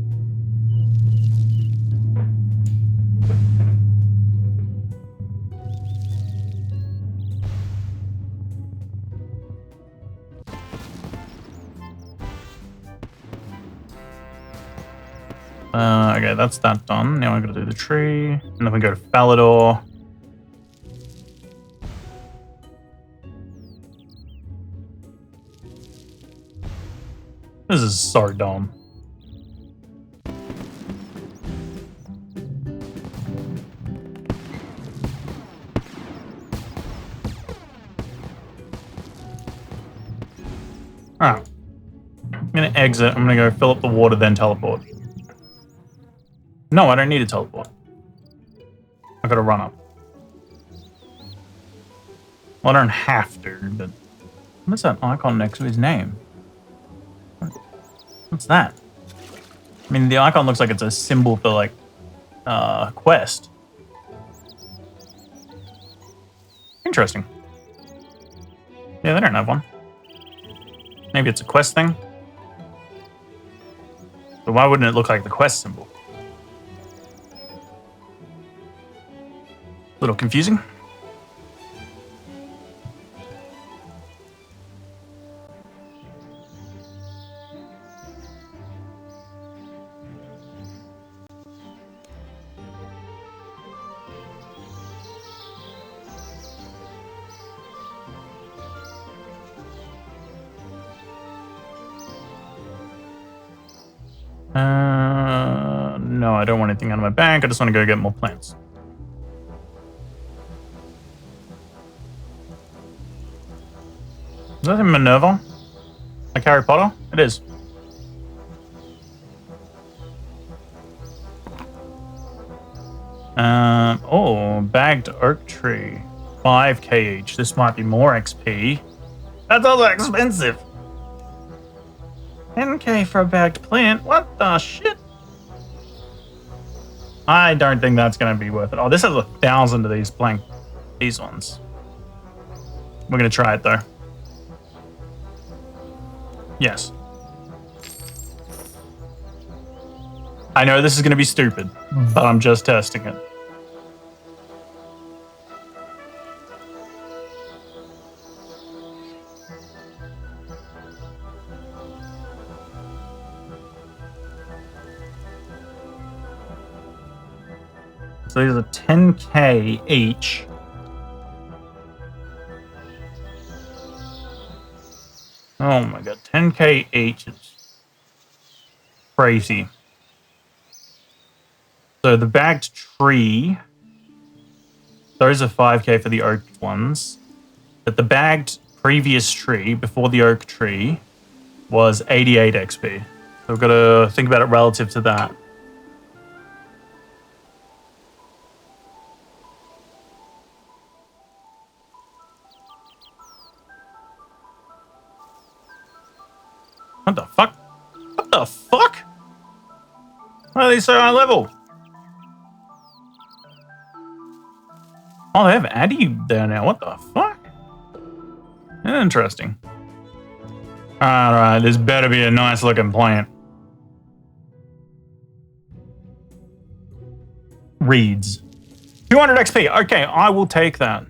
Okay, that's that done. Now I'm going to do the tree. And then we go to Falador. This is so dumb. Alright. I'm going to exit. I'm going to go fill up the water, then teleport. No, I don't need to teleport. I've got to run up. Well, I don't have to, but... What's that icon next to his name? What's that? I mean, the icon looks like it's a symbol for, like, quest. Interesting. Yeah, they don't have one. Maybe it's a quest thing? But why wouldn't it look like the quest symbol? A little confusing. No, I don't want anything out of my bank. I just want to go get more plants. Is that in Minerva? Like Harry Potter? It is. Oh, bagged oak tree. 5k each. This might be more XP. That's also expensive. 10k for a bagged plant? What the shit? I don't think that's going to be worth it. Oh, this has 1,000 of these these ones. We're going to try it though. Yes. I know this is going to be stupid, but I'm just testing it. So these are 10k each. Oh my god, 10k each is crazy. So the bagged tree, those are 5k for the oak ones. But the bagged previous tree, before the oak tree, was 88 XP. So we've got to think about it relative to that. What the fuck? What the fuck? Why are they so high level? Oh, they have Addy there now. What the fuck? Interesting. Alright, this better be a nice looking plant. Reeds. 200 XP. Okay, I will take that.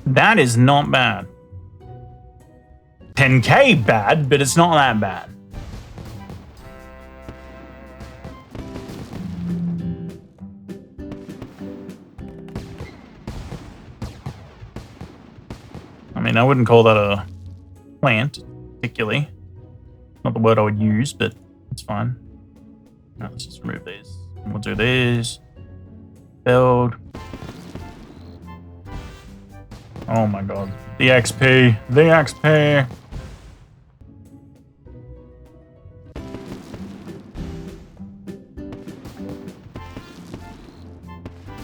That is not bad. 10k bad, but it's not that bad. I mean, I wouldn't call that a plant, particularly. Not the word I would use, but it's fine. Now, let's just remove these. And we'll do these. Build. Oh my god. The XP. The XP.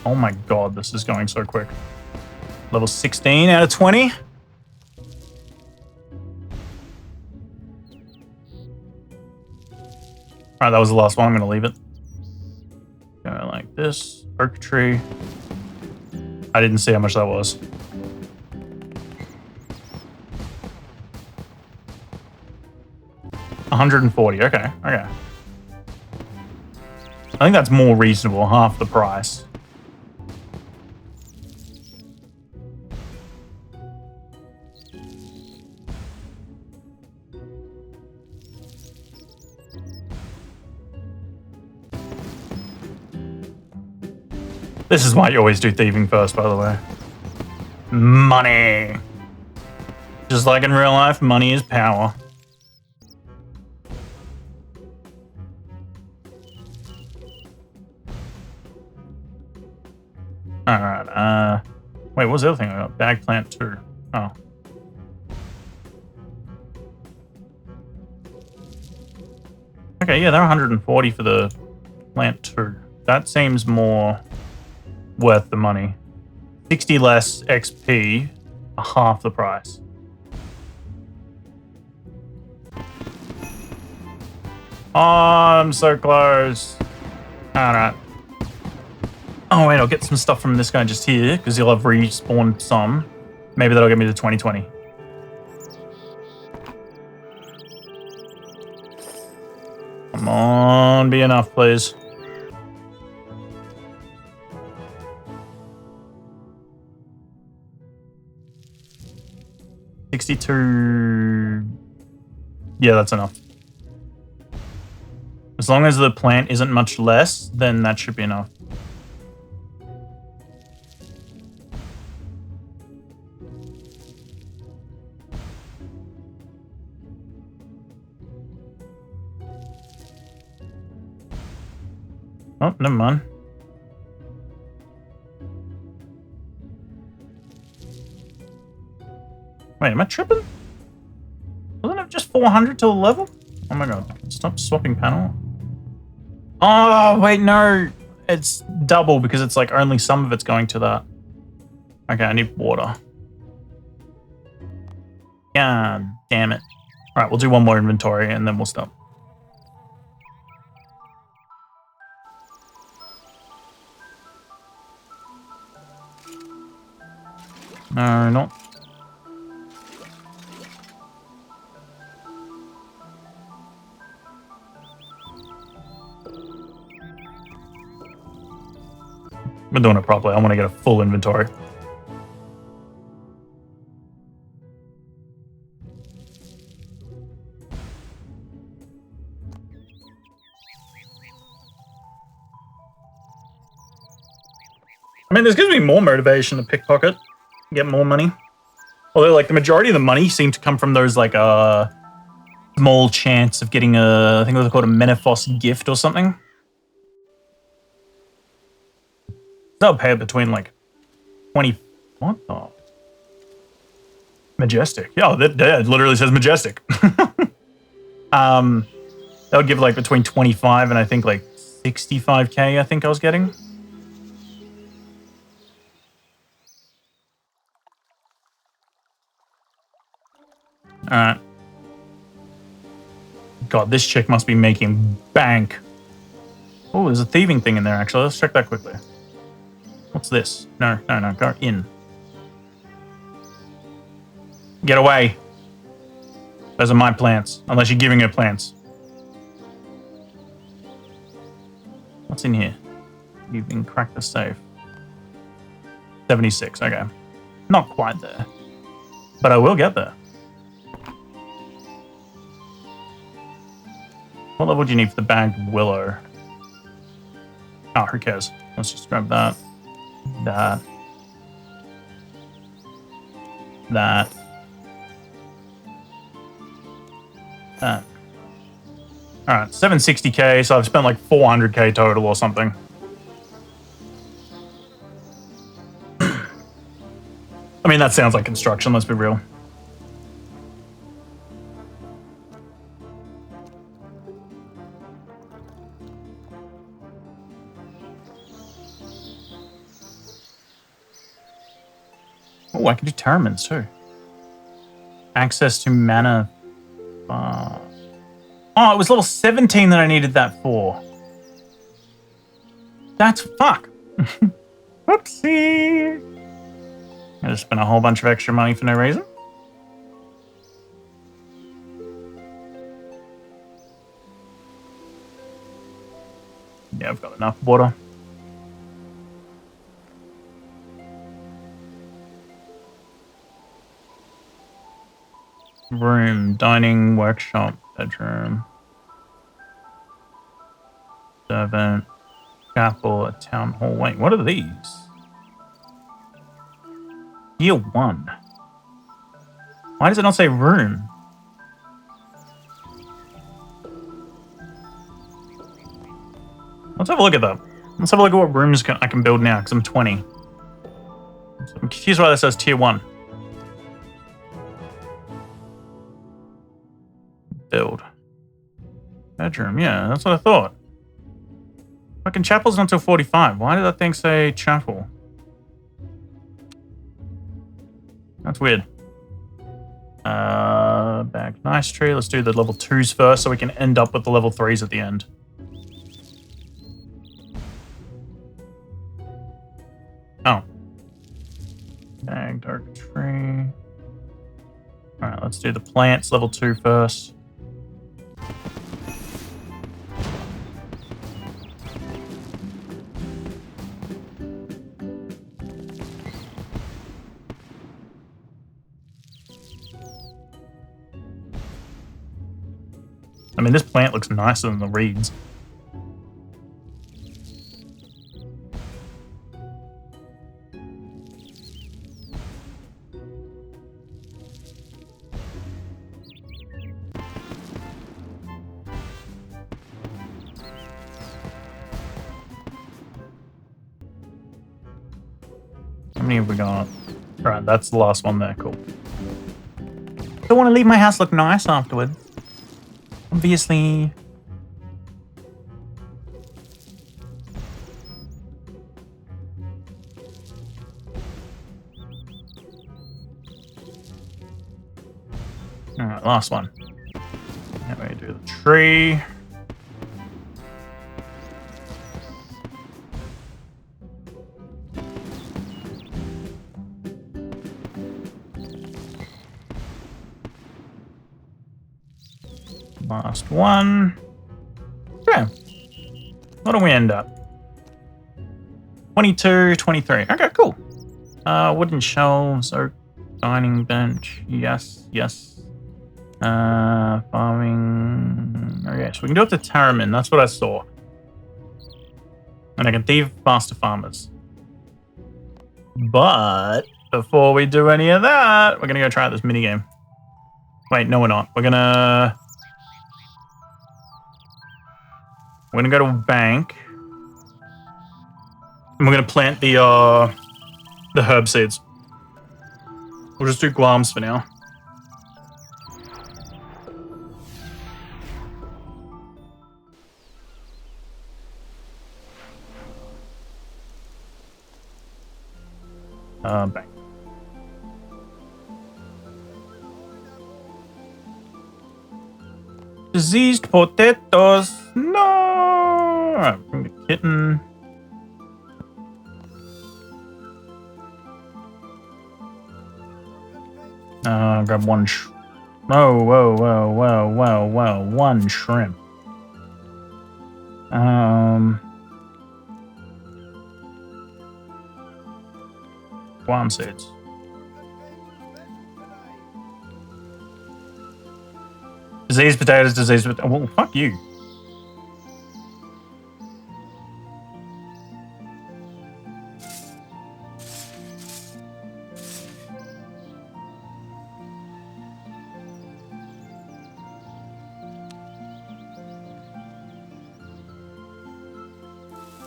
Oh my god, this is going so quick. Level 16 out of 20. Alright, that was the last one. I'm going to leave it. Go like this. Oak tree. I didn't see how much that was. $140. Okay. Okay. I think that's more reasonable. Half the price. This is why you always do thieving first, by the way. Money. Just like in real life, money is power. Alright, wait, what was the other thing I got? Bag plant 2. Oh. Okay, yeah, they're 140 for the plant 2. That seems more worth the money. 60 less XP, half the price. Oh, I'm so close. Alright. Oh wait, I'll get some stuff from this guy just here, because he'll have respawned some. Maybe that'll get me to 2020. Come on, be enough, please. $62. Yeah, that's enough. As long as the plant isn't much less, then that should be enough. Oh, never mind. Wait, am I tripping? Wasn't it just 400 to the level? Oh my god. Stop swapping panel. Oh, wait, no. It's double because it's like only some of it's going to that. Okay, I need water. God damn it. Alright, we'll do one more inventory and then we'll stop. No, not. We're doing it properly. I want to get a full inventory. I mean, this gives me more motivation to pickpocket, get more money. Although, like, the majority of the money seemed to come from those, like, small chance of getting I think it was called a Menephos gift or something. They'll pay it between, like, 20... What the... Majestic. Yeah, that literally says Majestic. They'll give, like, between 25 and I think, like, 65k, I think I was getting. Alright. God, this chick must be making bank. Oh, there's a thieving thing in there, actually. Let's check that quickly. What's this? No, go in. Get away. Those are my plants, unless you're giving her plants. What's in here? You can crack the safe. 76, okay. Not quite there. But I will get there. What level do you need for the bagged willow? Oh, who cares? Let's just grab that. That. That. That. Alright, 760k, so I've spent like 400k total or something. I mean, that sounds like construction, let's be real. Oh, I can do Terramins too. Access to mana. Oh, it was level 17 that I needed that for. That's fuck. Whoopsie. I just spent a whole bunch of extra money for no reason. Yeah, I've got enough water. Room, dining, workshop, bedroom, servant, chapel, a town hall. Wait, what are these? Year 1. Why does it not say room? Let's have a look at that. Let's have a look at what rooms I can build now, because I'm 20. So I'm confused why that says tier 1. Build. Bedroom, yeah, that's what I thought. Fucking chapel's not till 45. Why did that thing say chapel? That's weird. Back nice tree. Let's do the level 2s first so we can end up with the level 3s at the end. Oh. Bag, dark tree. Alright, let's do the plants, level 2 first. I mean, this plant looks nicer than the reeds. many have we got? Right, that's the last one there. Cool. Don't want to leave my house look nice afterwards. Obviously. Alright, last one. Now we do the tree. Last one. Okay. What do we end up? 22, 23. Okay, cool. Wooden shelves, oak dining bench. Yes, yes. Farming. Okay, so we can do up to Tarramin. That's what I saw. And I can thieve faster farmers. But before we do any of that, we're going to go try out this minigame. Wait, no, we're not. We're going to go to a bank. And we're going to plant the herb seeds. We'll just do glams for now. Bank. Diseased potatoes. No. Alright, bring the kitten. Grab one. Whoa. One shrimp. Guam seeds. Diseased potatoes, diseased potatoes. Well, fuck you.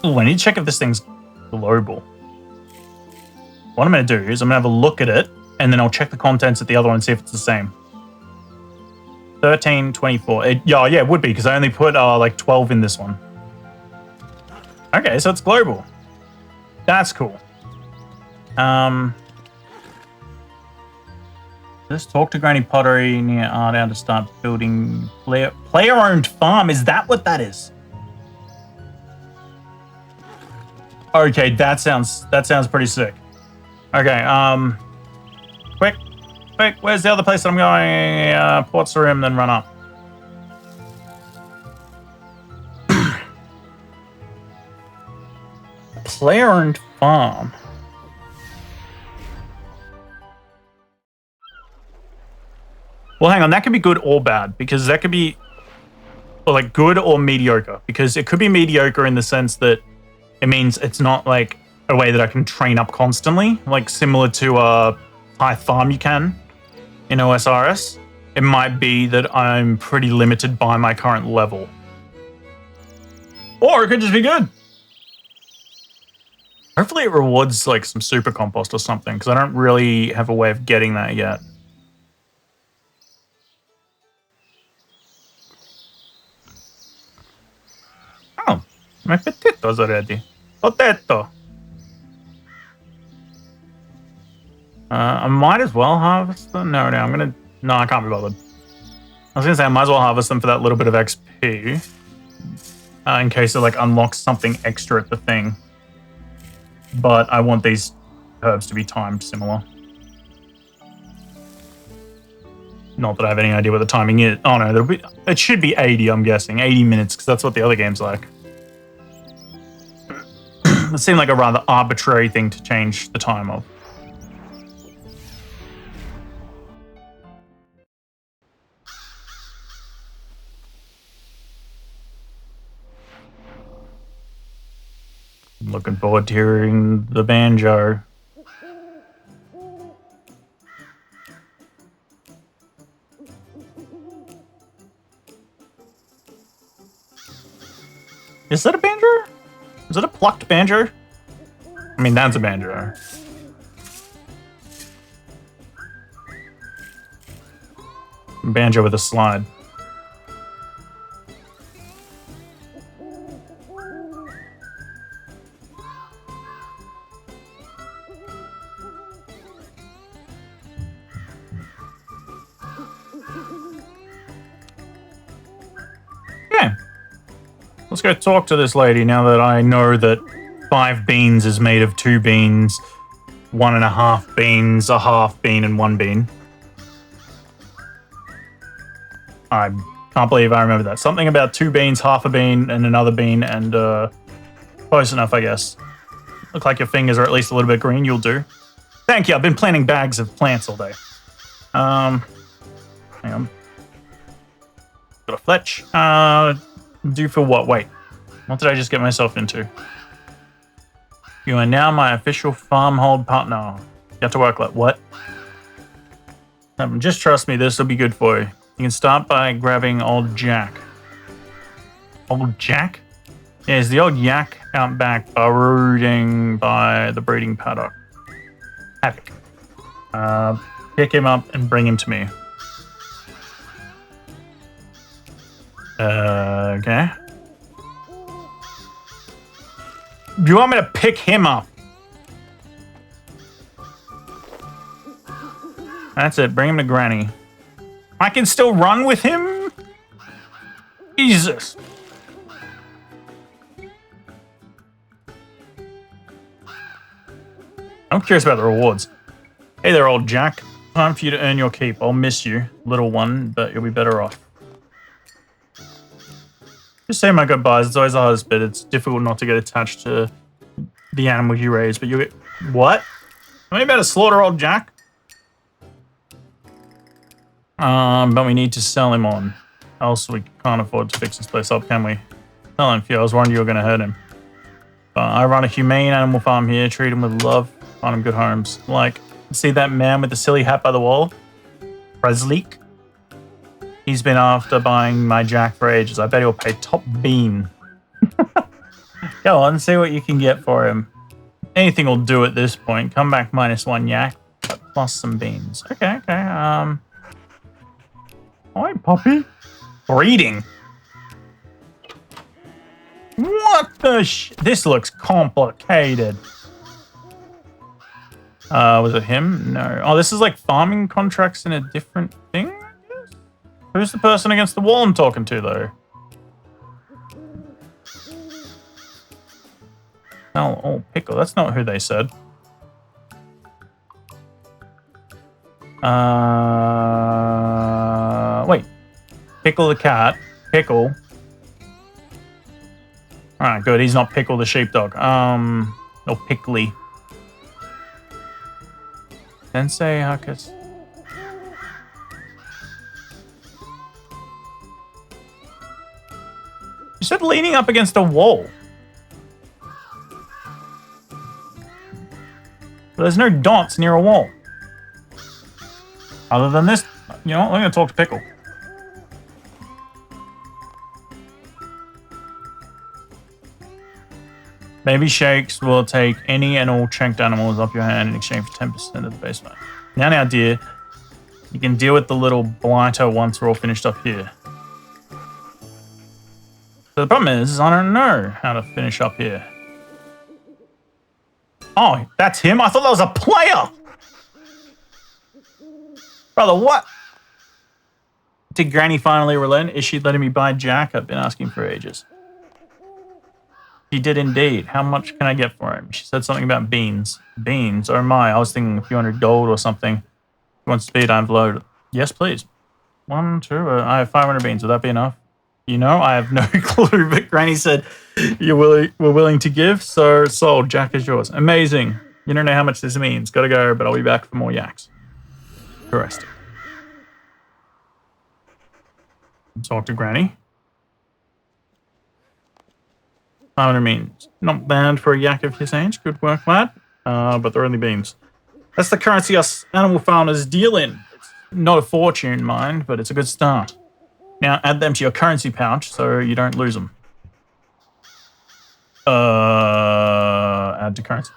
Ooh, I need to check if this thing's global. What I'm going to do is I'm going to have a look at it, and then I'll check the contents at the other one and see if it's the same. 1324. Yeah, it would be, because I only put like 12 in this one. Okay, so it's global. That's cool. Just talk to Granny Pottery near Ardown to start building player-owned farm. Is that what that is? Okay, that sounds pretty sick. Okay, quick, where's the other place that I'm going? Port Sarim, then run up. Player-owned farm. Well, hang on, that could be good or bad, because that could be like good or mediocre, because it could be mediocre in the sense that it means it's not like a way that I can train up constantly, like similar to a high farm you can in OSRS. It might be that I'm pretty limited by my current level. Or it could just be good. Hopefully it rewards like some super compost or something, because I don't really have a way of getting that yet. Oh, my potatoes already. Potato. I might as well harvest them. No, I'm gonna. No, I can't be bothered. I was gonna say I might as well harvest them for that little bit of XP, in case it like unlocks something extra at the thing. But I want these herbs to be timed similar. Not that I have any idea what the timing is. Oh no, it should be 80. I'm guessing 80 minutes, because that's what the other game's like. It seemed like a rather arbitrary thing to change the time of. I'm looking forward to hearing the banjo. Is that a banjo? Is it a plucked banjo? I mean, that's a banjo. Banjo with a slide. Yeah. Let's go talk to this lady now that I know that 5 beans is made of 2 beans, 1.5 beans, a half bean, and 1 bean. I can't believe I remember that. Something about 2 beans, half a bean, and another bean, and close enough, I guess. Look like your fingers are at least a little bit green. You'll do. Thank you. I've been planting bags of plants all day. Hang on. Got a fletch. Do for what? Wait. What did I just get myself into? You are now my official farmhold partner. You have to work like what? Just trust me, this will be good for you. You can start by grabbing old Jack. Old Jack? Yeah, he's the old yak out back brooding by the breeding paddock. Pick him up and bring him to me. Okay. Do you want me to pick him up? That's it. Bring him to Granny. I can still run with him? Jesus. I'm curious about the rewards. Hey there, old Jack. Time for you to earn your keep. I'll miss you, little one, but you'll be better off. Just say my goodbyes. It's always the hardest bit. It's difficult not to get attached to the animals you raise, but you get... What? Am I about to slaughter old Jack? But we need to sell him on. Else we can't afford to fix this place up, can we? Tell him, I was worried you were going to hurt him. I run a humane animal farm here. Treat him with love. Find him good homes. Like, see that man with the silly hat by the wall? Presley? He's been after buying my Jack for ages. I bet he'll pay top bean. Go on, see what you can get for him. Anything will do at this point. Come back -1 yak, plus some beans. Okay. Alright, puppy. Breeding. What the This looks complicated. Was it him? No. Oh, this is like farming contracts in a different thing, I guess? Who's the person against the wall I'm talking to, though? Oh, Pickle. That's not who they said. Wait. Pickle the cat. Pickle. Alright, good. He's not Pickle the sheepdog. Or Pickly. Sensei Huckus. You said leaning up against a wall. But there's no dots near a wall. Other than this, you know what? I'm going to talk to Pickle. Baby Shakes will take any and all checked animals off your hand in exchange for 10% of the base value. Now, dear, you can deal with the little blighter once we're all finished up here. So the problem is I don't know how to finish up here. Oh, that's him? I thought that was a player! Brother, what? Did Granny finally relent? Is she letting me buy Jack? I've been asking for ages. She did indeed. How much can I get for him? She said something about beans. Beans? Oh my, I was thinking a few hundred gold or something. If you want speed, I've loaded. Yes, please. 1, 2, I have 500 beans. Would that be enough? You know, I have no clue, but Granny said we're willing to give, so sold. Jack is yours. Amazing. You don't know how much this means. Gotta go, but I'll be back for more yaks. Interesting. Talk to Granny. 500 means not bad for a yak of his age. Good work, lad. But they're only beans. That's the currency us animal farmers deal in. It's not a fortune, mind, but it's a good start. Now add them to your currency pouch so you don't lose them. Add to currency.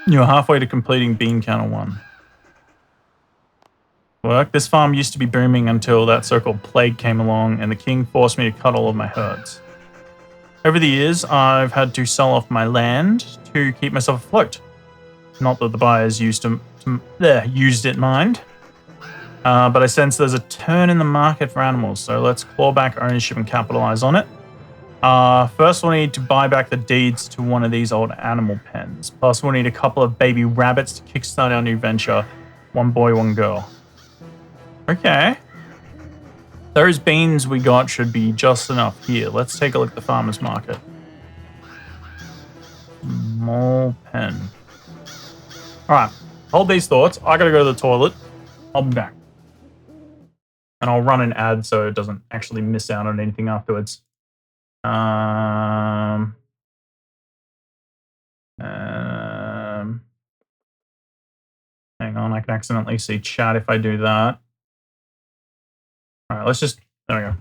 You're halfway to completing bean counter 1. Work. This farm used to be booming until that so-called plague came along and the king forced me to cut all of my herds. Over the years, I've had to sell off my land to keep myself afloat. Not that the buyers used it mind, but I sense there's a turn in the market for animals, so let's claw back ownership and capitalize on it. First, we'll need to buy back the deeds to one of these old animal pens. Plus, we'll need a couple of baby rabbits to kickstart our new venture. One boy, one girl. Okay. Those beans we got should be just enough here. Let's take a look at the farmer's market. Small pen. Alright. Hold these thoughts. I gotta go to the toilet. I'll be back. And I'll run an ad so it doesn't actually miss out on anything afterwards. Hang on, I can accidentally see chat if I do that. Alright, let's just... There we go.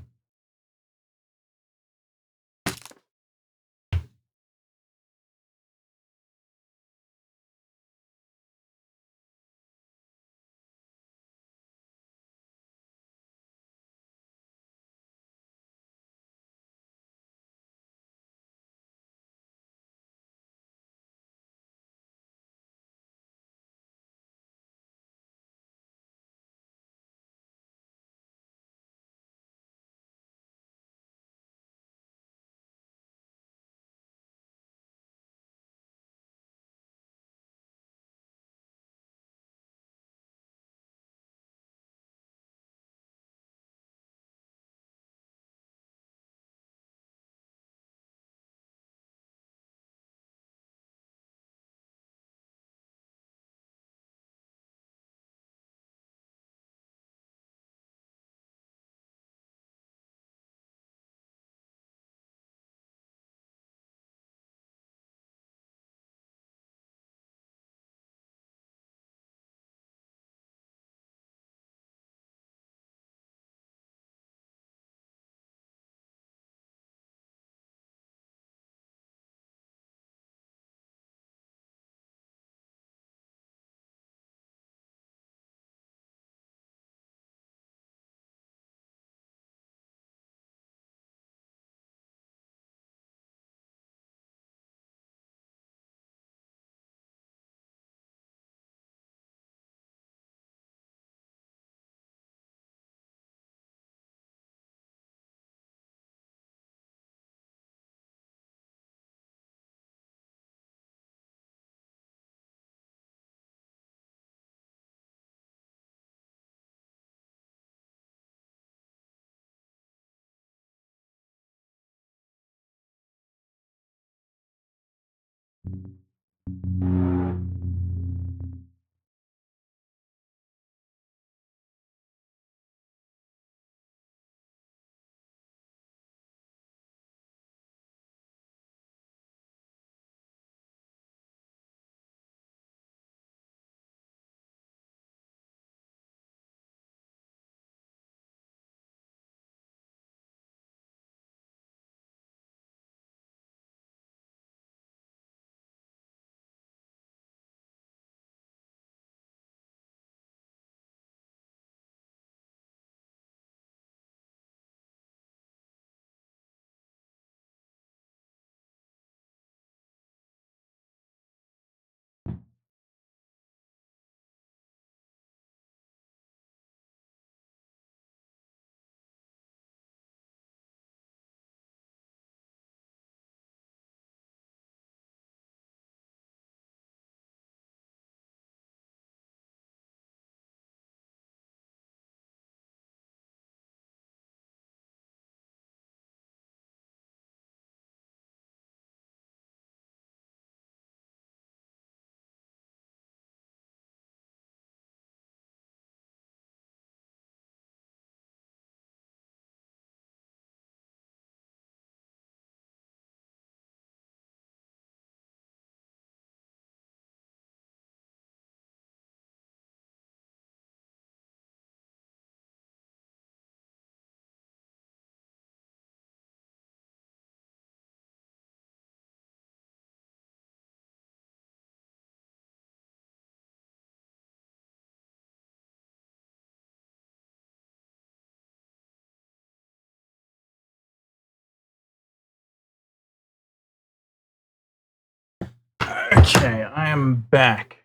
Okay, I am back.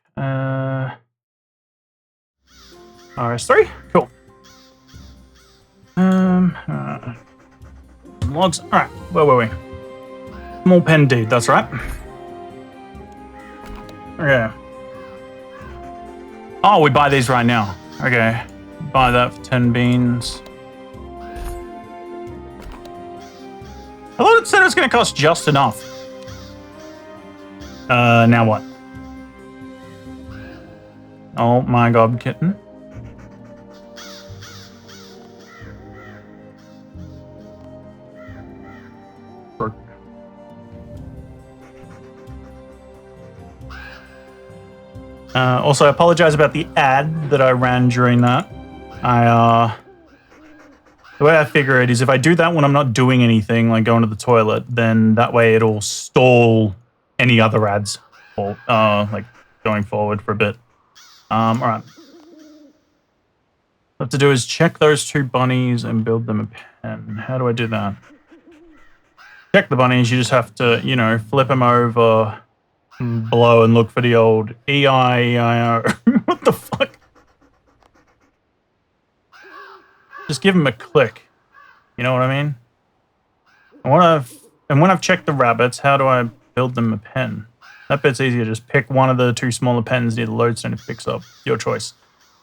RS3? Cool. Logs. Alright, where were we? Small pen dude, that's right. Okay. Oh, we buy these right now. Okay. Buy that for 10 beans. I thought it said it was going to cost just enough. Now what? Oh my god, kitten. Also, I apologize about the ad that I ran during that. The way I figure it is if I do that when I'm not doing anything, like going to the toilet, then that way it'll stall any other ads, or like going forward for a bit. All right. What I have to do is check those two bunnies and build them a pen. How do I do that? Check the bunnies. You just have to, you know, flip them over below and look for the old E-I-E-I-O. What the fuck? Just give them a click. You know what I mean? And when I've checked the rabbits, how do I build them a pen? That bit's easier. Just pick one of the two smaller pens near the lodestone it picks up. Your choice.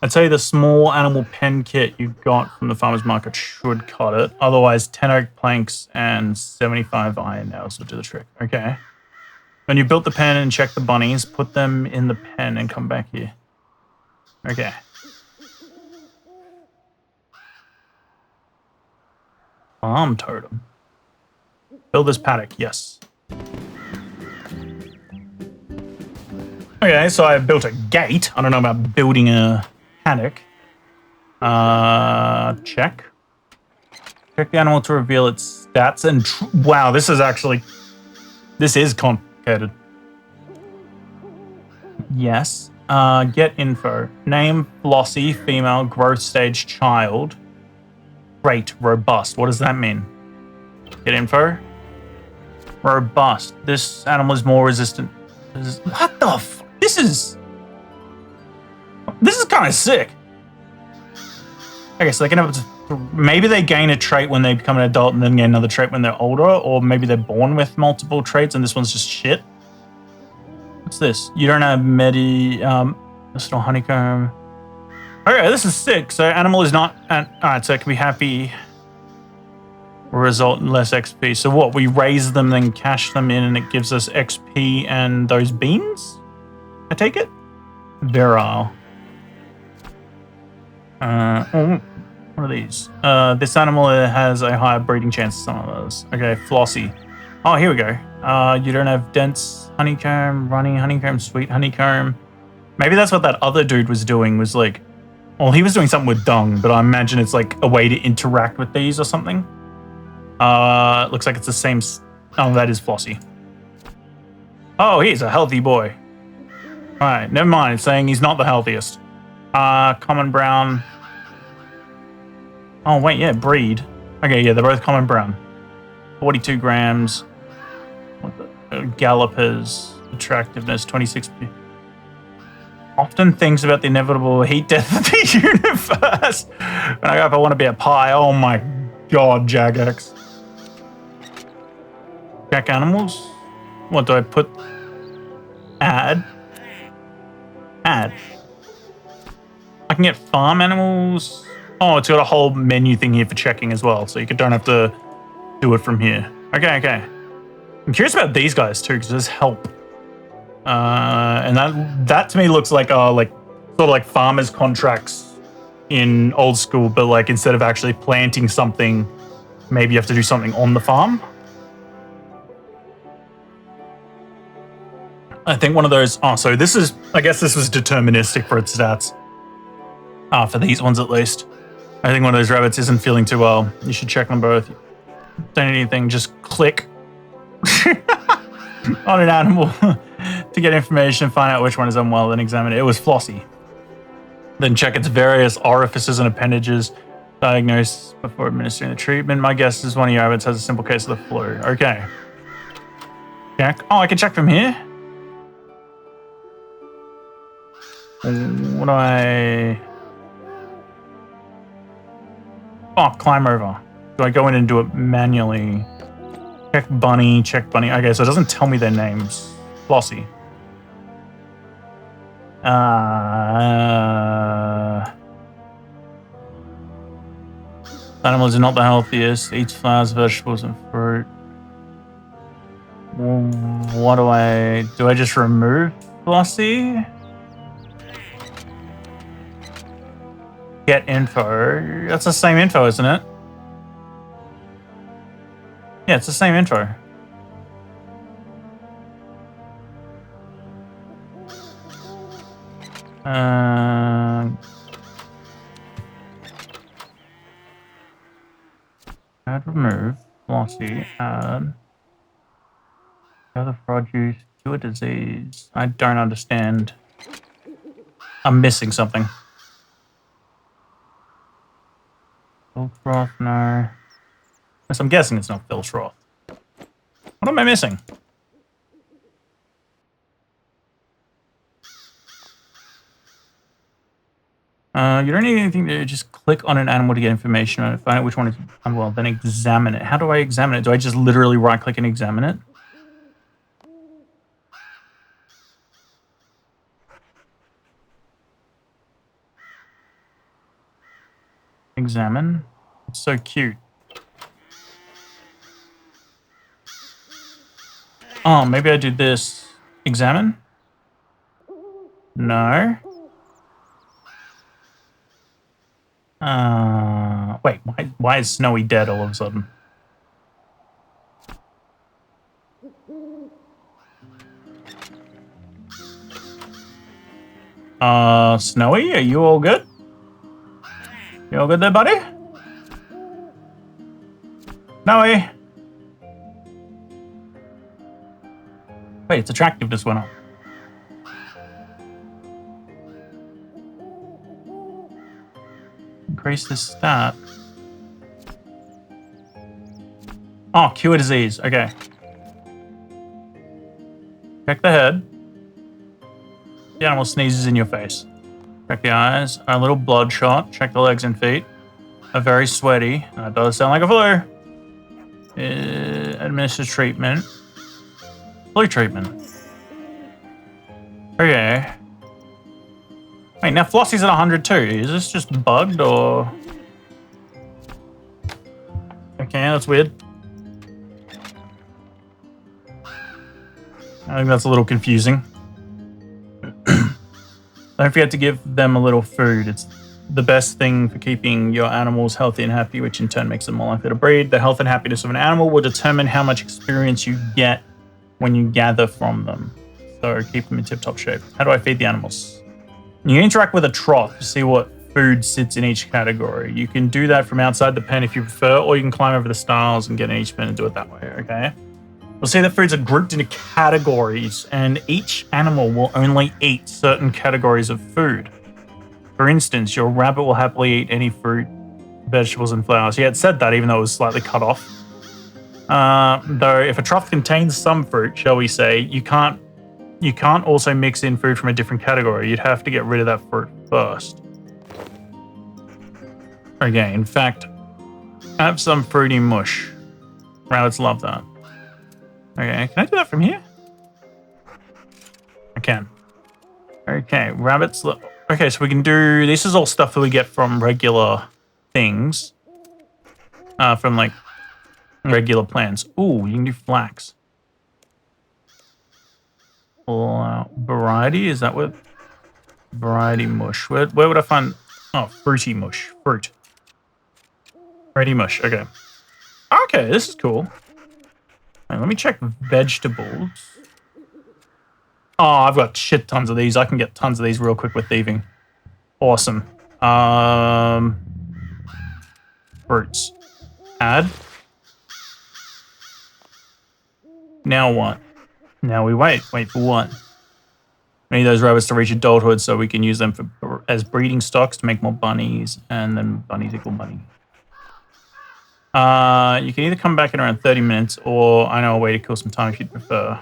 I'd say the small animal pen kit you got from the farmer's market should cut it. Otherwise, 10 oak planks and 75 iron nails will do the trick. Okay. When you built the pen and checked the bunnies, put them in the pen and come back here. Okay. Farm totem. Build this paddock, yes. Okay, so I built a gate. I don't know about building a paddock. Check. Check the animal to reveal its stats and... wow, this is actually... this is complicated. Yes. Get info. Name, Flossie, female, growth stage, child. Trait, robust. What does that mean? Get info. Robust. This animal is more resistant. What the f... this is kind of sick. Okay, so they can have... maybe they gain a trait when they become an adult and then gain another trait when they're older, or maybe they're born with multiple traits and this one's just shit. What's this? You don't have medicinal honeycomb. Okay, this is sick. So animal is not... alright, so it can be happy. Result in less XP. So what? We raise them, then cash them in, and it gives us XP and those beans? I take it? Virile. What are these? This animal has a higher breeding chance than some of those. Okay, Flossie. Oh, here we go. You don't have dense honeycomb, running honeycomb, sweet honeycomb. Maybe that's what that other dude was doing, was like... well, he was doing something with dung, but I imagine it's like a way to interact with these or something. Looks like it's the same... oh, that is Flossie. Oh, he's a healthy boy. Alright, never mind. It's saying he's not the healthiest. Common brown. Oh, wait, yeah, breed. Okay, yeah, they're both common brown. 42 grams. What the... gallopers. Attractiveness, 26... often thinks about the inevitable heat death of the universe. When I go up, I want to be a pie. Oh my god, Jagex. Check animals. What do I put? Add. Add. I can get farm animals. Oh, it's got a whole menu thing here for checking as well, so you don't have to do it from here. Okay, okay. I'm curious about these guys too, because there's help. And that to me looks like sort of like farmers contracts in old school, but like instead of actually planting something, maybe you have to do something on the farm. I think one of those... oh, so this is... I guess this was deterministic for its stats. For these ones at least. I think one of those rabbits isn't feeling too well. You should check them both. Don't need anything, just click on an animal to get information, find out which one is unwell, then examine it. It was Flossie. Then check its various orifices and appendages. Diagnose before administering the treatment. My guess is one of your rabbits has a simple case of the flu. Okay. Check. Oh, I can check from here? What do I... Oh, climb over. Do I go in and do it manually? Check bunny, check bunny. Okay, so it doesn't tell me their names. Flossie. Animals are not the healthiest. Eats flowers, vegetables, and fruit. What do I... Do I just remove Flossie? Get info. That's the same info, isn't it? Yeah, it's the same info. Add remove. Flossie. Add. Gather produce. Cure disease. I don't understand. I'm missing something. Filtroth, no. Yes, I'm guessing it's not Filtroth. What am I missing? You don't need anything to just click on an animal to get information on it, find out which one is unwell, then examine it. How do I examine it? Do I just literally right click and examine it? Examine. It's so cute. Oh, maybe I do this. Examine? No. Wait, why is Snowy dead all of a sudden? Snowy, are you all good? You all good there, buddy? Snowy! Wait, its attractiveness went up. Increase this stat. Oh, cure disease. Okay. Check the head. The animal sneezes in your face. Check the eyes. A little bloodshot. Check the legs and feet. Are very sweaty. That does sound like a flu. Administer treatment. Flu treatment. Okay. Wait, now Flossie's at 100 too. Is this just bugged or... Okay, that's weird. I think that's a little confusing. Don't forget to give them a little food. It's the best thing for keeping your animals healthy and happy, which in turn makes them more likely to breed. The health and happiness of an animal will determine how much experience you get when you gather from them. So keep them in tip-top shape. How do I feed the animals? You interact with a trough to see what food sits in each category. You can do that from outside the pen if you prefer, or you can climb over the stiles and get in each pen and do it that way, okay? We'll see that foods are grouped into categories, and each animal will only eat certain categories of food. For instance, your rabbit will happily eat any fruit, vegetables, and flowers. Yeah, it said that even though it was slightly cut off. Though if a trough contains some fruit, shall we say, you can't also mix in food from a different category. You'd have to get rid of that fruit first. Okay, in fact, have some fruity mush. Rabbits love that. Okay, can I do that from here? I can. Okay, rabbits. Okay, so we can do... This is all stuff that we get from regular things. From, like, regular plants. Ooh, you can do flax. Variety, is that what? Variety mush. Where would I find... Oh, fruity mush. Fruit. Fruity mush, okay. Okay, this is cool. Right, let me check vegetables. Oh, I've got shit tons of these. I can get tons of these real quick with thieving. Awesome. Fruits. Add. Now what? Now we wait. Wait for what? We need those rabbits to reach adulthood so we can use them as breeding stocks to make more bunnies, and then bunnies equal money. You can either come back in around 30 minutes, or I know a way to kill some time if you'd prefer.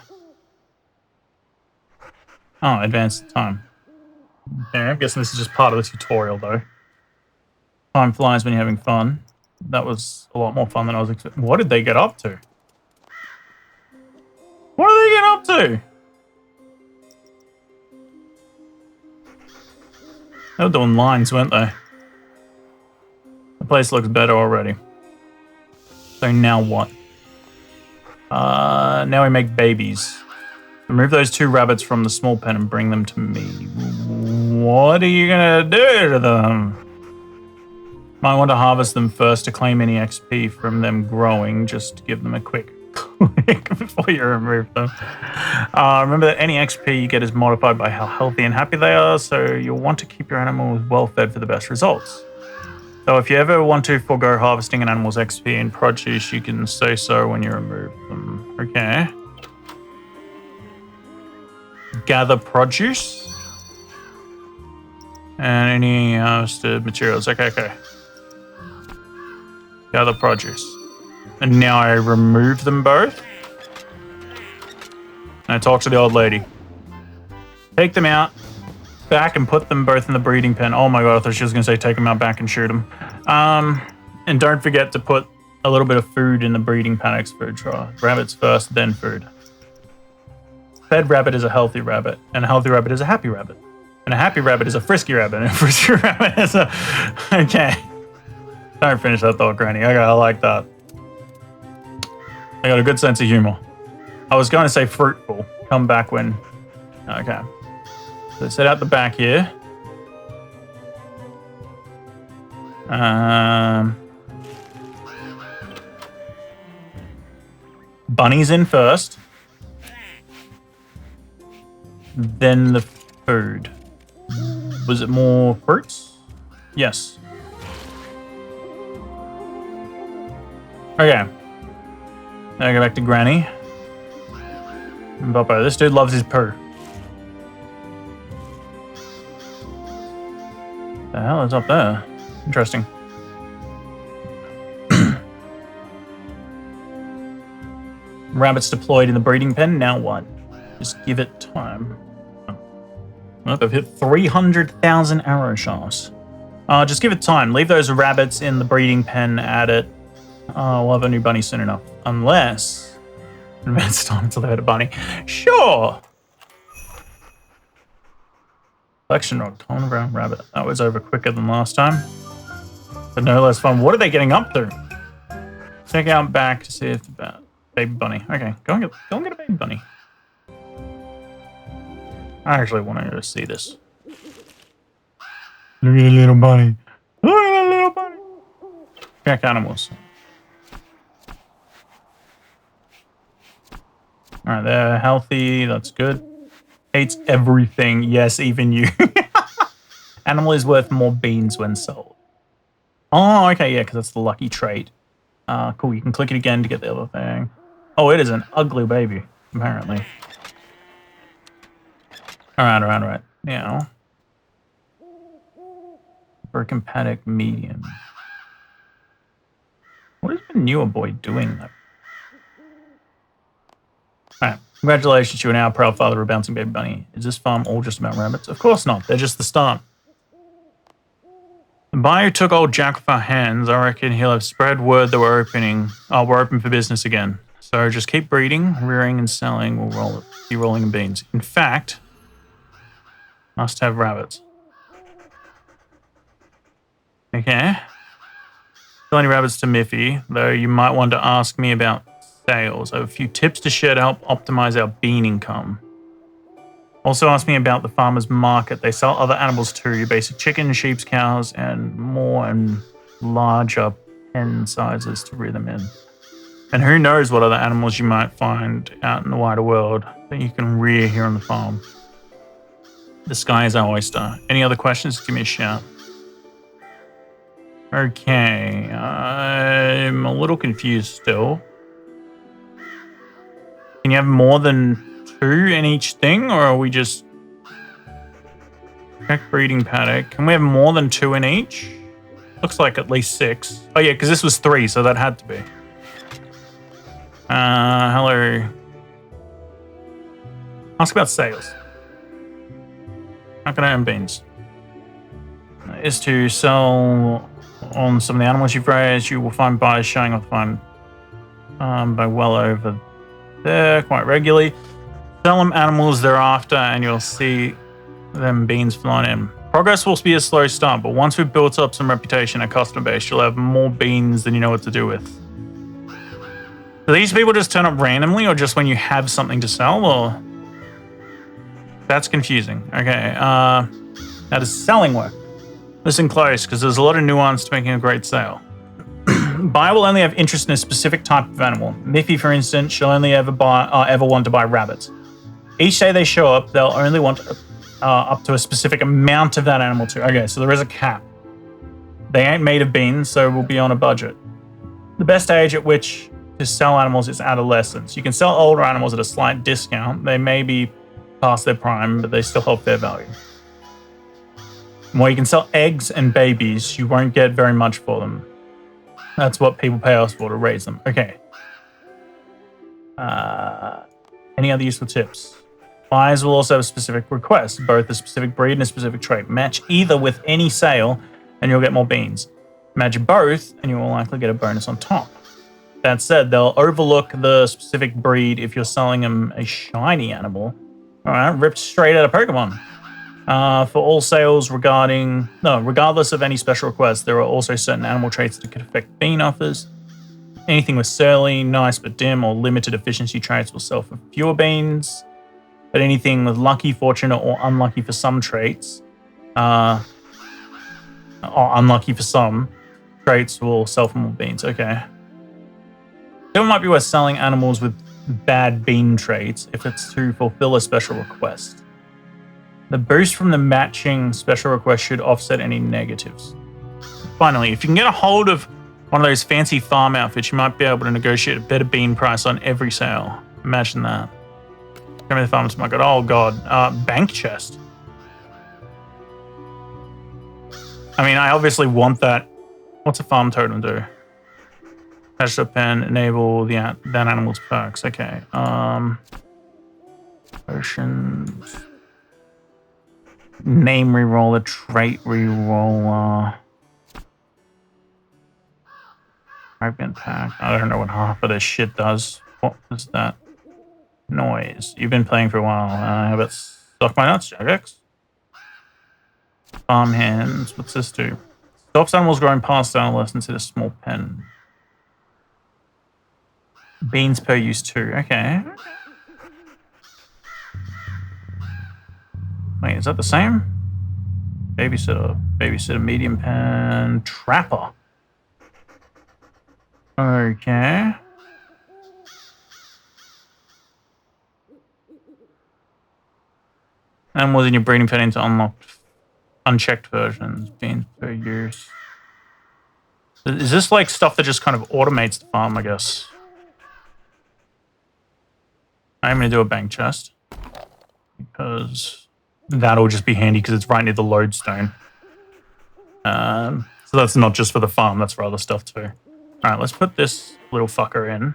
Oh, advance the time. Okay, I'm guessing this is just part of the tutorial, though. Time flies when you're having fun. That was a lot more fun than I was expecting. What did they get up to? What did they get up to? They were doing lines, weren't they? The place looks better already. So now what? Now we make babies. Remove those 2 rabbits from the small pen and bring them to me. What are you gonna do to them? Might want to harvest them first to claim any XP from them growing, just to give them a quick click before you remove them. Remember that any XP you get is modified by how healthy and happy they are, so you'll want to keep your animals well fed for the best results. So if you ever want to forego harvesting an animal's XP and produce, you can say so when you remove them. Okay. Gather produce. And any harvested materials. Okay. Gather produce. And now I remove them both. And I talk to the old lady. Take them out. Back and put them both in the breeding pen. Oh my god, I thought she was going to say take them out back and shoot them. And don't forget to put a little bit of food in the breeding paddocks food tray. Rabbits first, then food. Fed rabbit is a healthy rabbit, and a healthy rabbit is a happy rabbit. And a happy rabbit is a frisky rabbit, and a frisky rabbit is a... Okay. Don't finish that thought, Granny. Okay, I like that. I got a good sense of humor. I was going to say fruitful. Come back when... Okay. So set out the back here. Bunnies in first. Then the food. Was it more fruits? Yes. Okay. Now I go back to Granny. Boppo, this dude loves his poo. The hell is up there? Interesting. Rabbits deployed in the breeding pen. Now what? Just give it time. Oh, they've hit 300,000 arrow shafts. Just give it time. Leave those rabbits in the breeding pen at it. We'll have a new bunny soon enough. Unless... It's time until they had a bunny. Sure! Collection rock, Tom Brown rabbit. That was over quicker than last time. But no less fun. What are they getting up to? Check out back to see if the baby bunny. Okay, go and get a baby bunny. I actually want to go see this. Look at the little bunny. Look at the little bunny. Check animals. Alright, they're healthy. That's good. Hates everything. Yes, even you. Animal is worth more beans when sold. Oh, okay, yeah, because that's the lucky trait. Cool, you can click it again to get the other thing. Oh, it is an ugly baby, apparently. Alright. Now. Broken paddock medium. What is the newer boy doing, though? Alright, congratulations, you are now a proud father of a bouncing baby bunny. Is this farm all just about rabbits? Of course not, they're just the start. The buyer took old Jack off our hands. I reckon he'll have spread word that we're open for business again. So just keep breeding, rearing, and selling. We'll be rolling in beans. In fact, must have rabbits. Okay. Sell any rabbits to Miffy, though you might want to ask me about sales. I have a few tips to share to help optimize our bean income. Also ask me about the farmer's market. They sell other animals too, your basic chickens, sheep, cows, and more and larger pen sizes to rear them in. And who knows what other animals you might find out in the wider world that you can rear here on the farm. The sky is our oyster. Any other questions, give me a shout. Okay, I'm a little confused still. Can you have more than 2 in each thing, or are we just... Check breeding paddock. Can we have more than 2 in each? Looks like at least 6. Oh yeah, because this was 3, so that had to be. Hello. Ask about sales. Not going to earn beans. Is to sell on some of the animals you've raised. You will find buyers showing off fine by well over there quite regularly. Sell them animals thereafter, and you'll see them beans flowing in. Progress will be a slow start, but once we've built up some reputation and customer base, you'll have more beans than you know what to do with. Do these people just turn up randomly, or just when you have something to sell, or? That's confusing. Okay, how does selling work? Listen close, because there's a lot of nuance to making a great sale. Buyer will only have interest in a specific type of animal. Miffy, for instance, she'll only ever want to buy rabbits. Each day they show up, they'll only want up to a specific amount of that animal too. Okay, so there is a cap. They ain't made of beans, so we'll be on a budget. The best age at which to sell animals is adolescence. You can sell older animals at a slight discount. They may be past their prime, but they still hold fair value. While you can sell eggs and babies, you won't get very much for them. That's what people pay us for, to raise them. Okay. Any other useful tips? Buyers will also have specific requests, both a specific breed and a specific trait. Match either with any sale, and you'll get more beans. Match both, and you will likely get a bonus on top. That said, they'll overlook the specific breed if you're selling them a shiny animal. All right, ripped straight out of Pokemon. For all sales regardless of any special requests, there are also certain animal traits that could affect bean offers. Anything with surly, nice but dim, or limited efficiency traits will sell for fewer beans. But anything with lucky, fortunate, or unlucky for some traits, or unlucky for some traits will sell for more beans. Okay. It might be worth selling animals with bad bean traits if it's to fulfill a special request. The boost from the matching special request should offset any negatives. Finally, if you can get a hold of one of those fancy farm outfits, you might be able to negotiate a better bean price on every sale. Imagine that. Show me the farmer's market. Oh god, bank chest. I mean, I obviously want that. What's a farm totem do? Attach to a pen, enable that animal's perks. Okay. Potions. Name reroller, trait reroller. Fragment pack. I don't know what half of this shit does. What was that? Noise. You've been playing for a while. How about suck my nuts, Jagex? Farm hands. What's this do? Stops animals growing past adolescence in a small pen. Beans per use 2. Okay. Wait, is that the same? Babysitter, medium pen, trapper. Okay. And was in your breeding pen into unchecked versions, beans per use. Is this like stuff that just kind of automates the farm, I guess? I'm going to do a bank chest because that'll just be handy because it's right near the lodestone. So that's not just for the farm, that's for other stuff too. All right, let's put this little fucker in.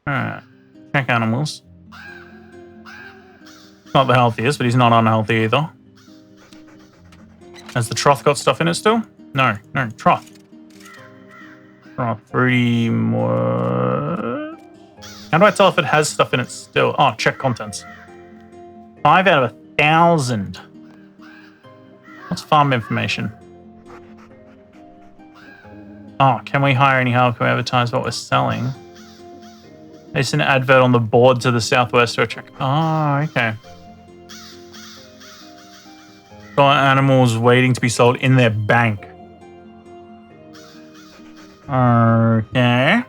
All right, check animals. Not the healthiest, but he's not unhealthy either. Has the trough got stuff in it still? No, trough. Fruity more. How do I tell if it has stuff in it still? Oh, check contents. 5 out of 1,000. What's farm information? Oh, can we hire any help? Can we advertise what we're selling? It's an advert on the board to the southwest. So check. Oh, okay. Got animals waiting to be sold in their bank. Okay.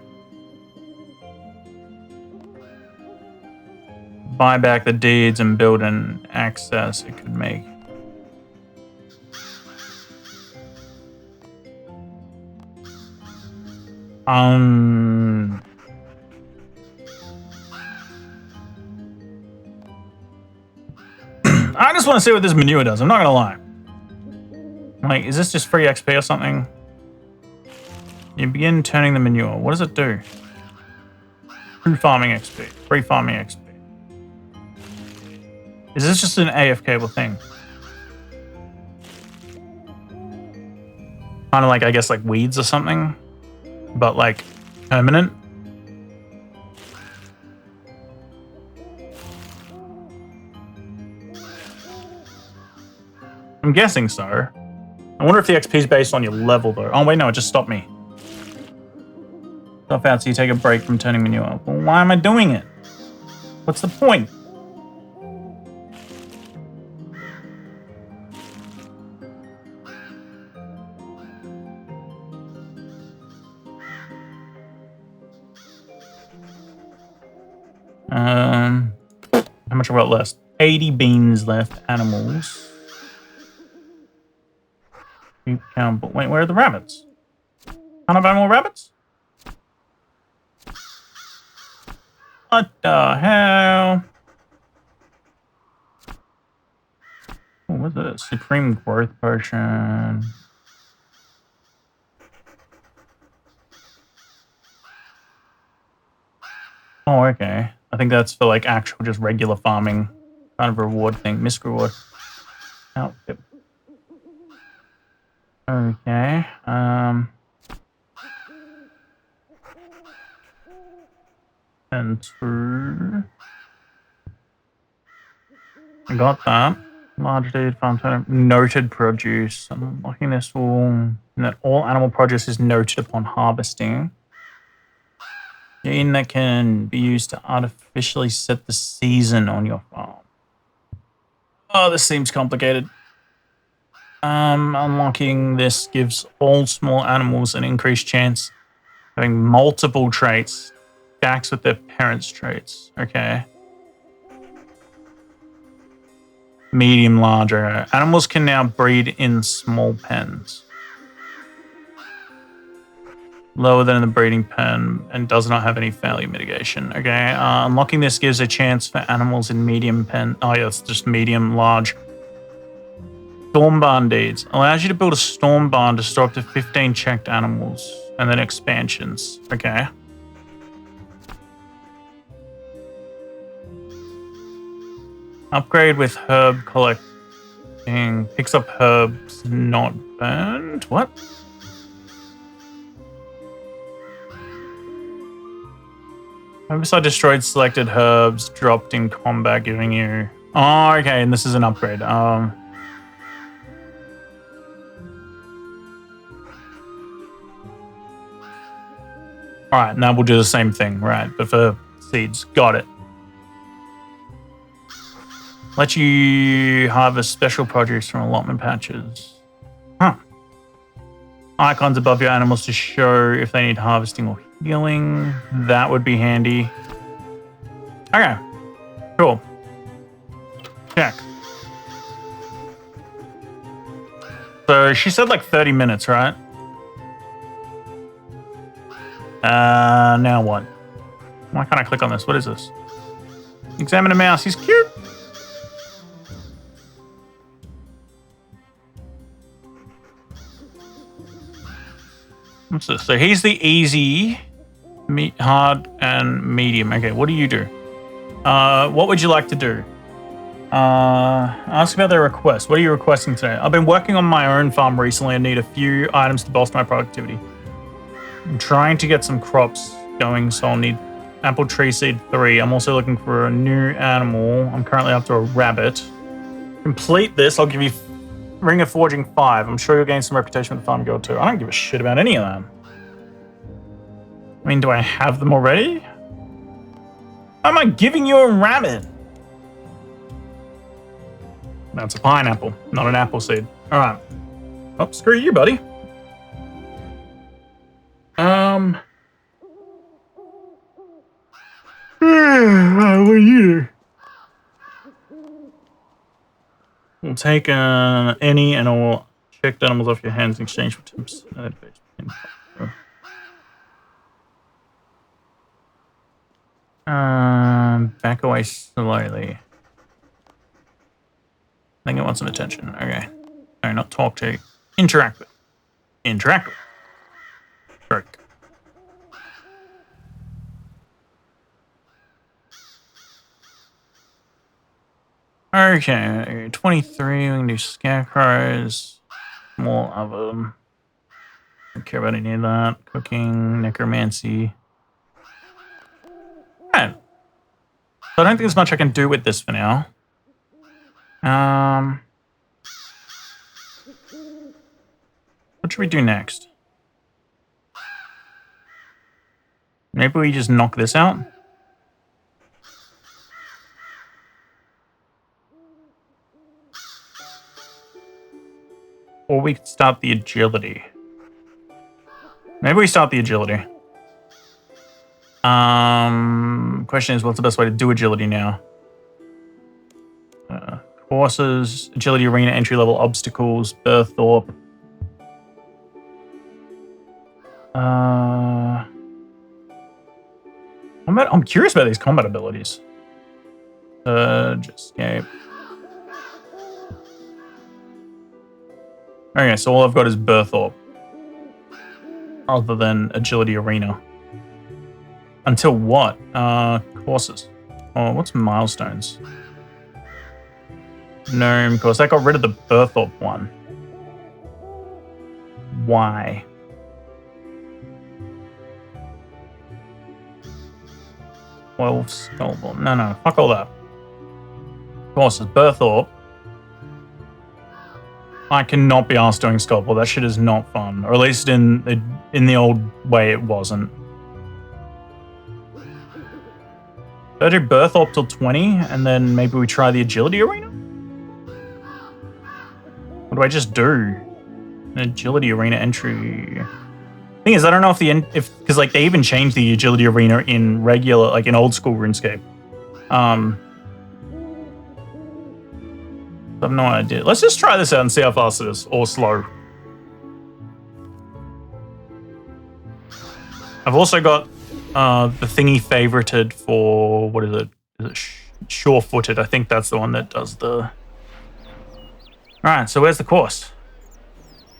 Buy back the deeds and build an access it could make. I just want to see what this manure does. I'm not gonna lie. Like, is this just free XP or something? You begin turning the manure. What does it do? True farming XP. Free farming XP. Is this just an AFK thing? Kind of like, I guess, like weeds or something, but like permanent. I'm guessing so. I wonder if the XP is based on your level, though. Oh, wait, no, it just stopped me. Stop out so you take a break from turning menu up. Well, why am I doing it? What's the point? How much have I got left? 80 beans left. Animals. Keep count, but wait, where are the rabbits? Can't I buy more rabbits? What the hell? Oh, what's this? Supreme Growth Potion. Oh, okay. I think that's for like actual just regular farming kind of reward thing. Misc reward. Outfit. Okay. And two. I got that. Large deed farm totem. Noted produce. I'm unlocking this all. That all animal produce is noted upon harvesting. Gene that can be used to artificially set the season on your farm. Oh, this seems complicated. Unlocking this gives all small animals an increased chance of having multiple traits. Stacks with their parents' traits. Okay. Medium, larger. Animals can now breed in small pens. Lower than in the breeding pen and does not have any failure mitigation. Okay. Unlocking this gives a chance for animals in medium pen. Oh, yeah, it's just medium, large. Storm barn deeds. Allows you to build a storm barn to store up to 15 checked animals. And then expansions. Okay. Upgrade with herb collecting. Picks up herbs not burned. What? Herbicide destroyed selected herbs dropped in combat, giving you. Oh, okay, and this is an upgrade. Alright, now we'll do the same thing, right? But for seeds. Got it. Let you harvest special produce from allotment patches. Huh. Icons above your animals to show if they need harvesting or healing. That would be handy. Okay. Cool. Check. So she said like 30 minutes, right? Now what? Why can't I click on this? What is this? Examine a mouse. He's cute. What's this? So he's the easy, hard, and medium. Okay, what do you do? What would you like to do? Ask about their request. What are you requesting today? I've been working on my own farm recently and need a few items to bolster my productivity. I'm trying to get some crops going, so I'll need apple tree seed 3. I'm also looking for a new animal. I'm currently up to a rabbit. Complete this, I'll give you Ring of Forging 5. I'm sure you'll gain some reputation with the Farm Guild too. I don't give a shit about any of them. I mean, do I have them already? Why am I giving you a rabbit? That's a pineapple, not an apple seed. Alright. Oh, screw you, buddy. What do you do? We'll take any and I'll check the animals off your hands in exchange for 10%. Back away slowly. I think it wants some attention. Okay. No, not talk to. Interact with. Interact with. Stroke. Okay, 23. We can do scarecrows. More of them. Don't care about any of that. Cooking, necromancy. Alright. So I don't think there's much I can do with this for now. What should we do next? Maybe we just knock this out? Or we could start the agility. Maybe we start the agility. Question is, what's the best way to do agility now? Courses, agility arena, entry-level obstacles, Berthorpe. I'm curious about these combat abilities. Surge, escape. Okay, so all I've got is Berthorpe. Other than agility arena. Until what? Courses. Oh, what's milestones? Gnome course. That got rid of the Berthorpe one. Why? Wolf Skullball. No, fuck all that. Courses. Berthorpe. I cannot be asked doing Skullball. That shit is not fun. Or at least in the old way it wasn't. Should I do Berthorpe till 20 and then maybe we try the agility arena? What do I just do? An agility arena entry. Thing is, I don't know if because like they even changed the agility arena in regular, like in old school RuneScape. I have no idea. Let's just try this out and see how fast it is, or slow. I've also got the thingy favorited for, what is it? Is it sure-footed? I think that's the one that does the... Alright, so where's the course?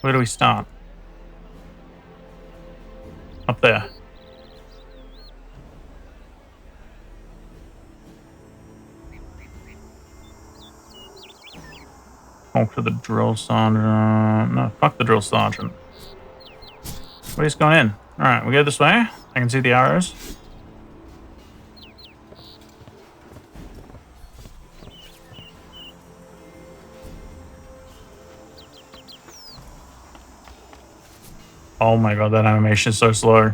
Where do we start? Up there. Talk to the drill sergeant. No, fuck the drill sergeant. We're just going in. Alright, we go this way. I can see the arrows. Oh my god, that animation is so slow.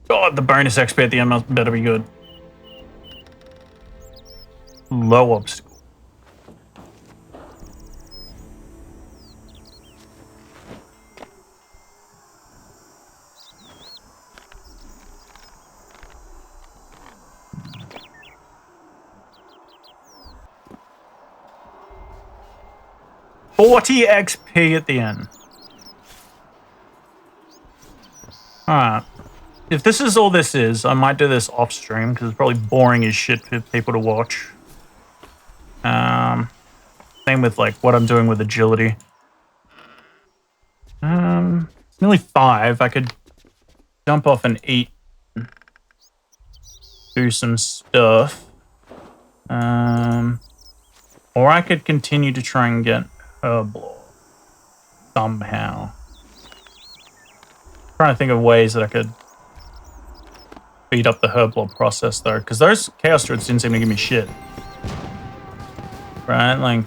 God, the bonus XP at the end better be good. Low obstacle. $40 XP at the end. Alright. If this is all this is, I might do this off stream because it's probably boring as shit for people to watch. Same with like what I'm doing with agility. It's nearly 5. I could jump off and eat. Do some stuff. Or I could continue to try and get Herblore. Somehow. Trying to think of ways that I could speed up the Herblore process though, because those Chaos Druids didn't seem to give me shit. Right, like...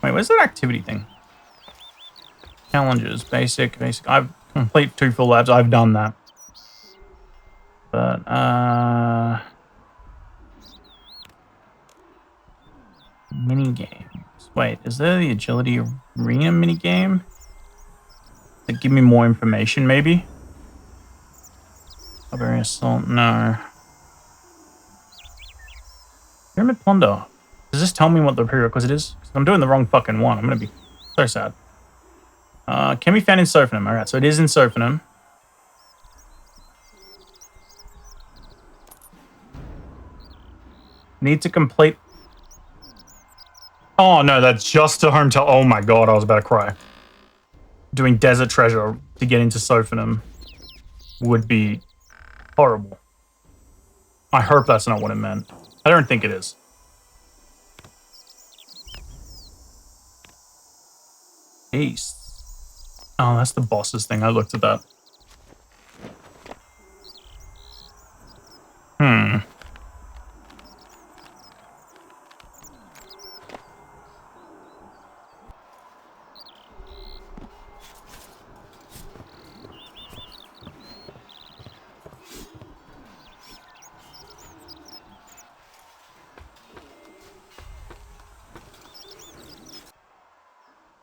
Wait, where's that activity thing? Challenges, basic. I've complete 2 full labs, I've done that. But, mini games. Wait, is there the agility arena mini game? That give me more information, maybe? Barbarian assault, no. Pyramid plunder. Does this tell me what the prerequisite is? Because I'm doing the wrong fucking one. I'm gonna be so sad. Can be found in Sophanum. Alright, so it is in Sophanum. Need to complete... Oh no, that's just to home to... Oh my god, I was about to cry. Doing Desert Treasure to get into Sophanum would be horrible. I hope that's not what it meant. I don't think it is. East. Oh, that's the boss's thing. I looked at that.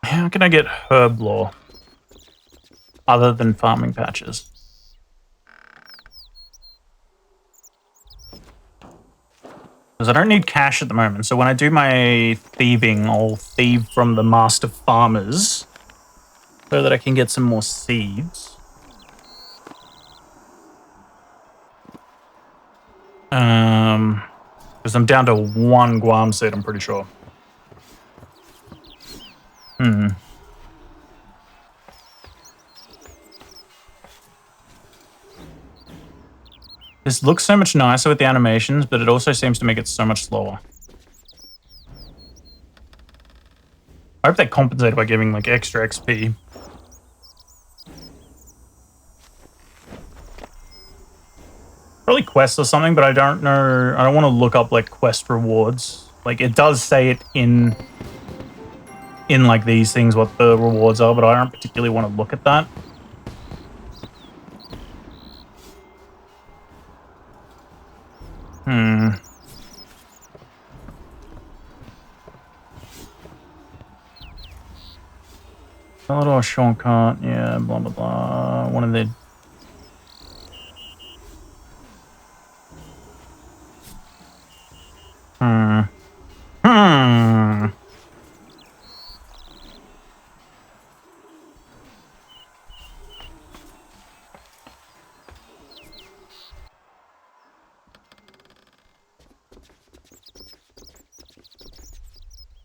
How can I get herb lore other than farming patches? Because I don't need cash at the moment, so when I do my thieving, I'll thieve from the master farmers so that I can get some more seeds. Because I'm down to 1 Guam seed, I'm pretty sure. This looks so much nicer with the animations, but it also seems to make it so much slower. I hope they compensate by giving like extra XP. Probably quests or something, but I don't know. I don't want to look up like quest rewards. Like it does say it in like these things what the rewards are, but I don't particularly want to look at that. A little shortcut, yeah, blah blah blah. One of the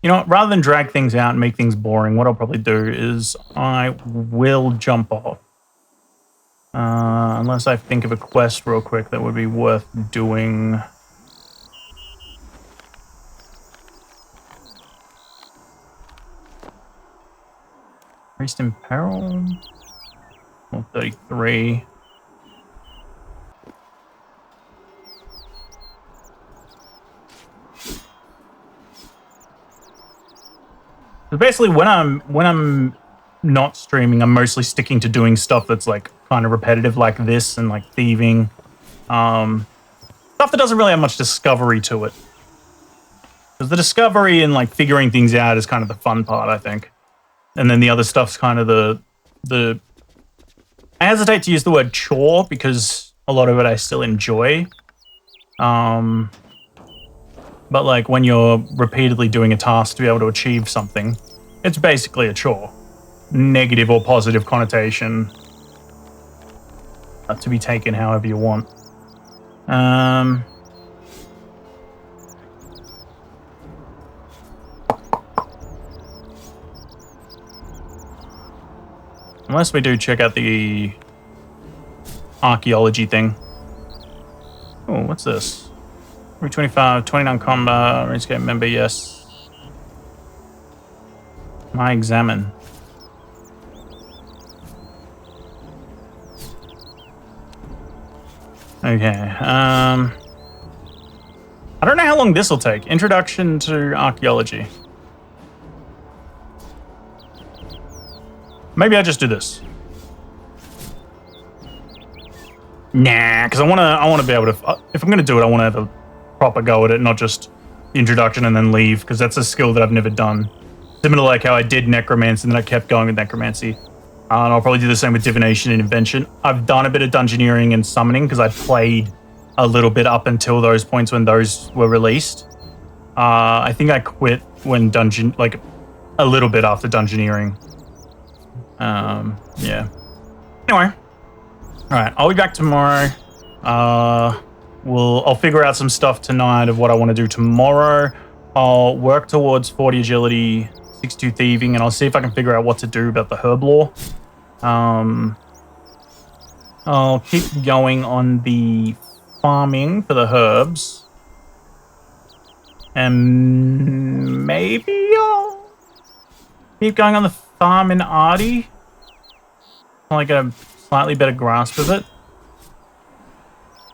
You know what, rather than drag things out and make things boring, what I'll probably do is I will jump off. Unless I think of a quest real quick that would be worth doing. Priest in Peril? Well, 33. So basically, when I'm not streaming, I'm mostly sticking to doing stuff that's like kind of repetitive, like this and like thieving, stuff that doesn't really have much discovery to it. Because the discovery and like figuring things out is kind of the fun part, I think, and then the other stuff's kind of the. I hesitate to use the word chore because a lot of it I still enjoy. But like when you're repeatedly doing a task to be able to achieve something, it's basically a chore. Negative or positive connotation. To be taken however you want. Unless we do check out the archaeology thing. Oh, what's this? 325, 29 combat, RS3 member, yes. My examine. Okay, I don't know how long this will take. Introduction to archaeology. Maybe I just do this. Nah, because I want to be able to. If I'm going to do it, I want to have a proper go at it, not just the introduction and then leave, because that's a skill that I've never done. Similar like how I did necromancy and then I kept going with necromancy. And I'll probably do the same with divination and invention. I've done a bit of dungeoneering and summoning because I played a little bit up until those points when those were released. I think I quit when like a little bit after dungeoneering. Yeah. Anyway. Alright, I'll be back tomorrow. I'll figure out some stuff tonight of what I want to do tomorrow. I'll work towards 40 agility, 62 thieving, and I'll see if I can figure out what to do about the herb lore. I'll keep going on the farming for the herbs. And maybe I'll keep going on the farm in Artie. I'll get a slightly better grasp of it.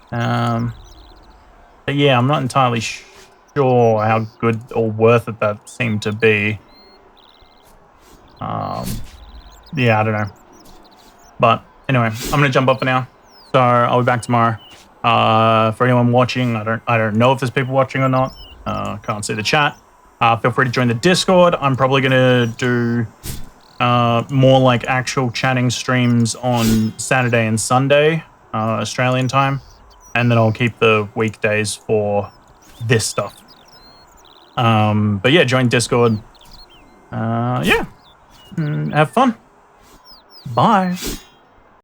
But yeah, I'm not entirely sure how good or worth it that seemed to be. Yeah, I don't know. But anyway, I'm gonna jump off for now. So I'll be back tomorrow. For anyone watching, I don't know if there's people watching or not. Can't see the chat. Feel free to join the Discord. I'm probably gonna do more like actual chatting streams on Saturday and Sunday, Australian time, and then I'll keep the weekdays for this stuff. But yeah, join Discord. Yeah, have fun. Bye.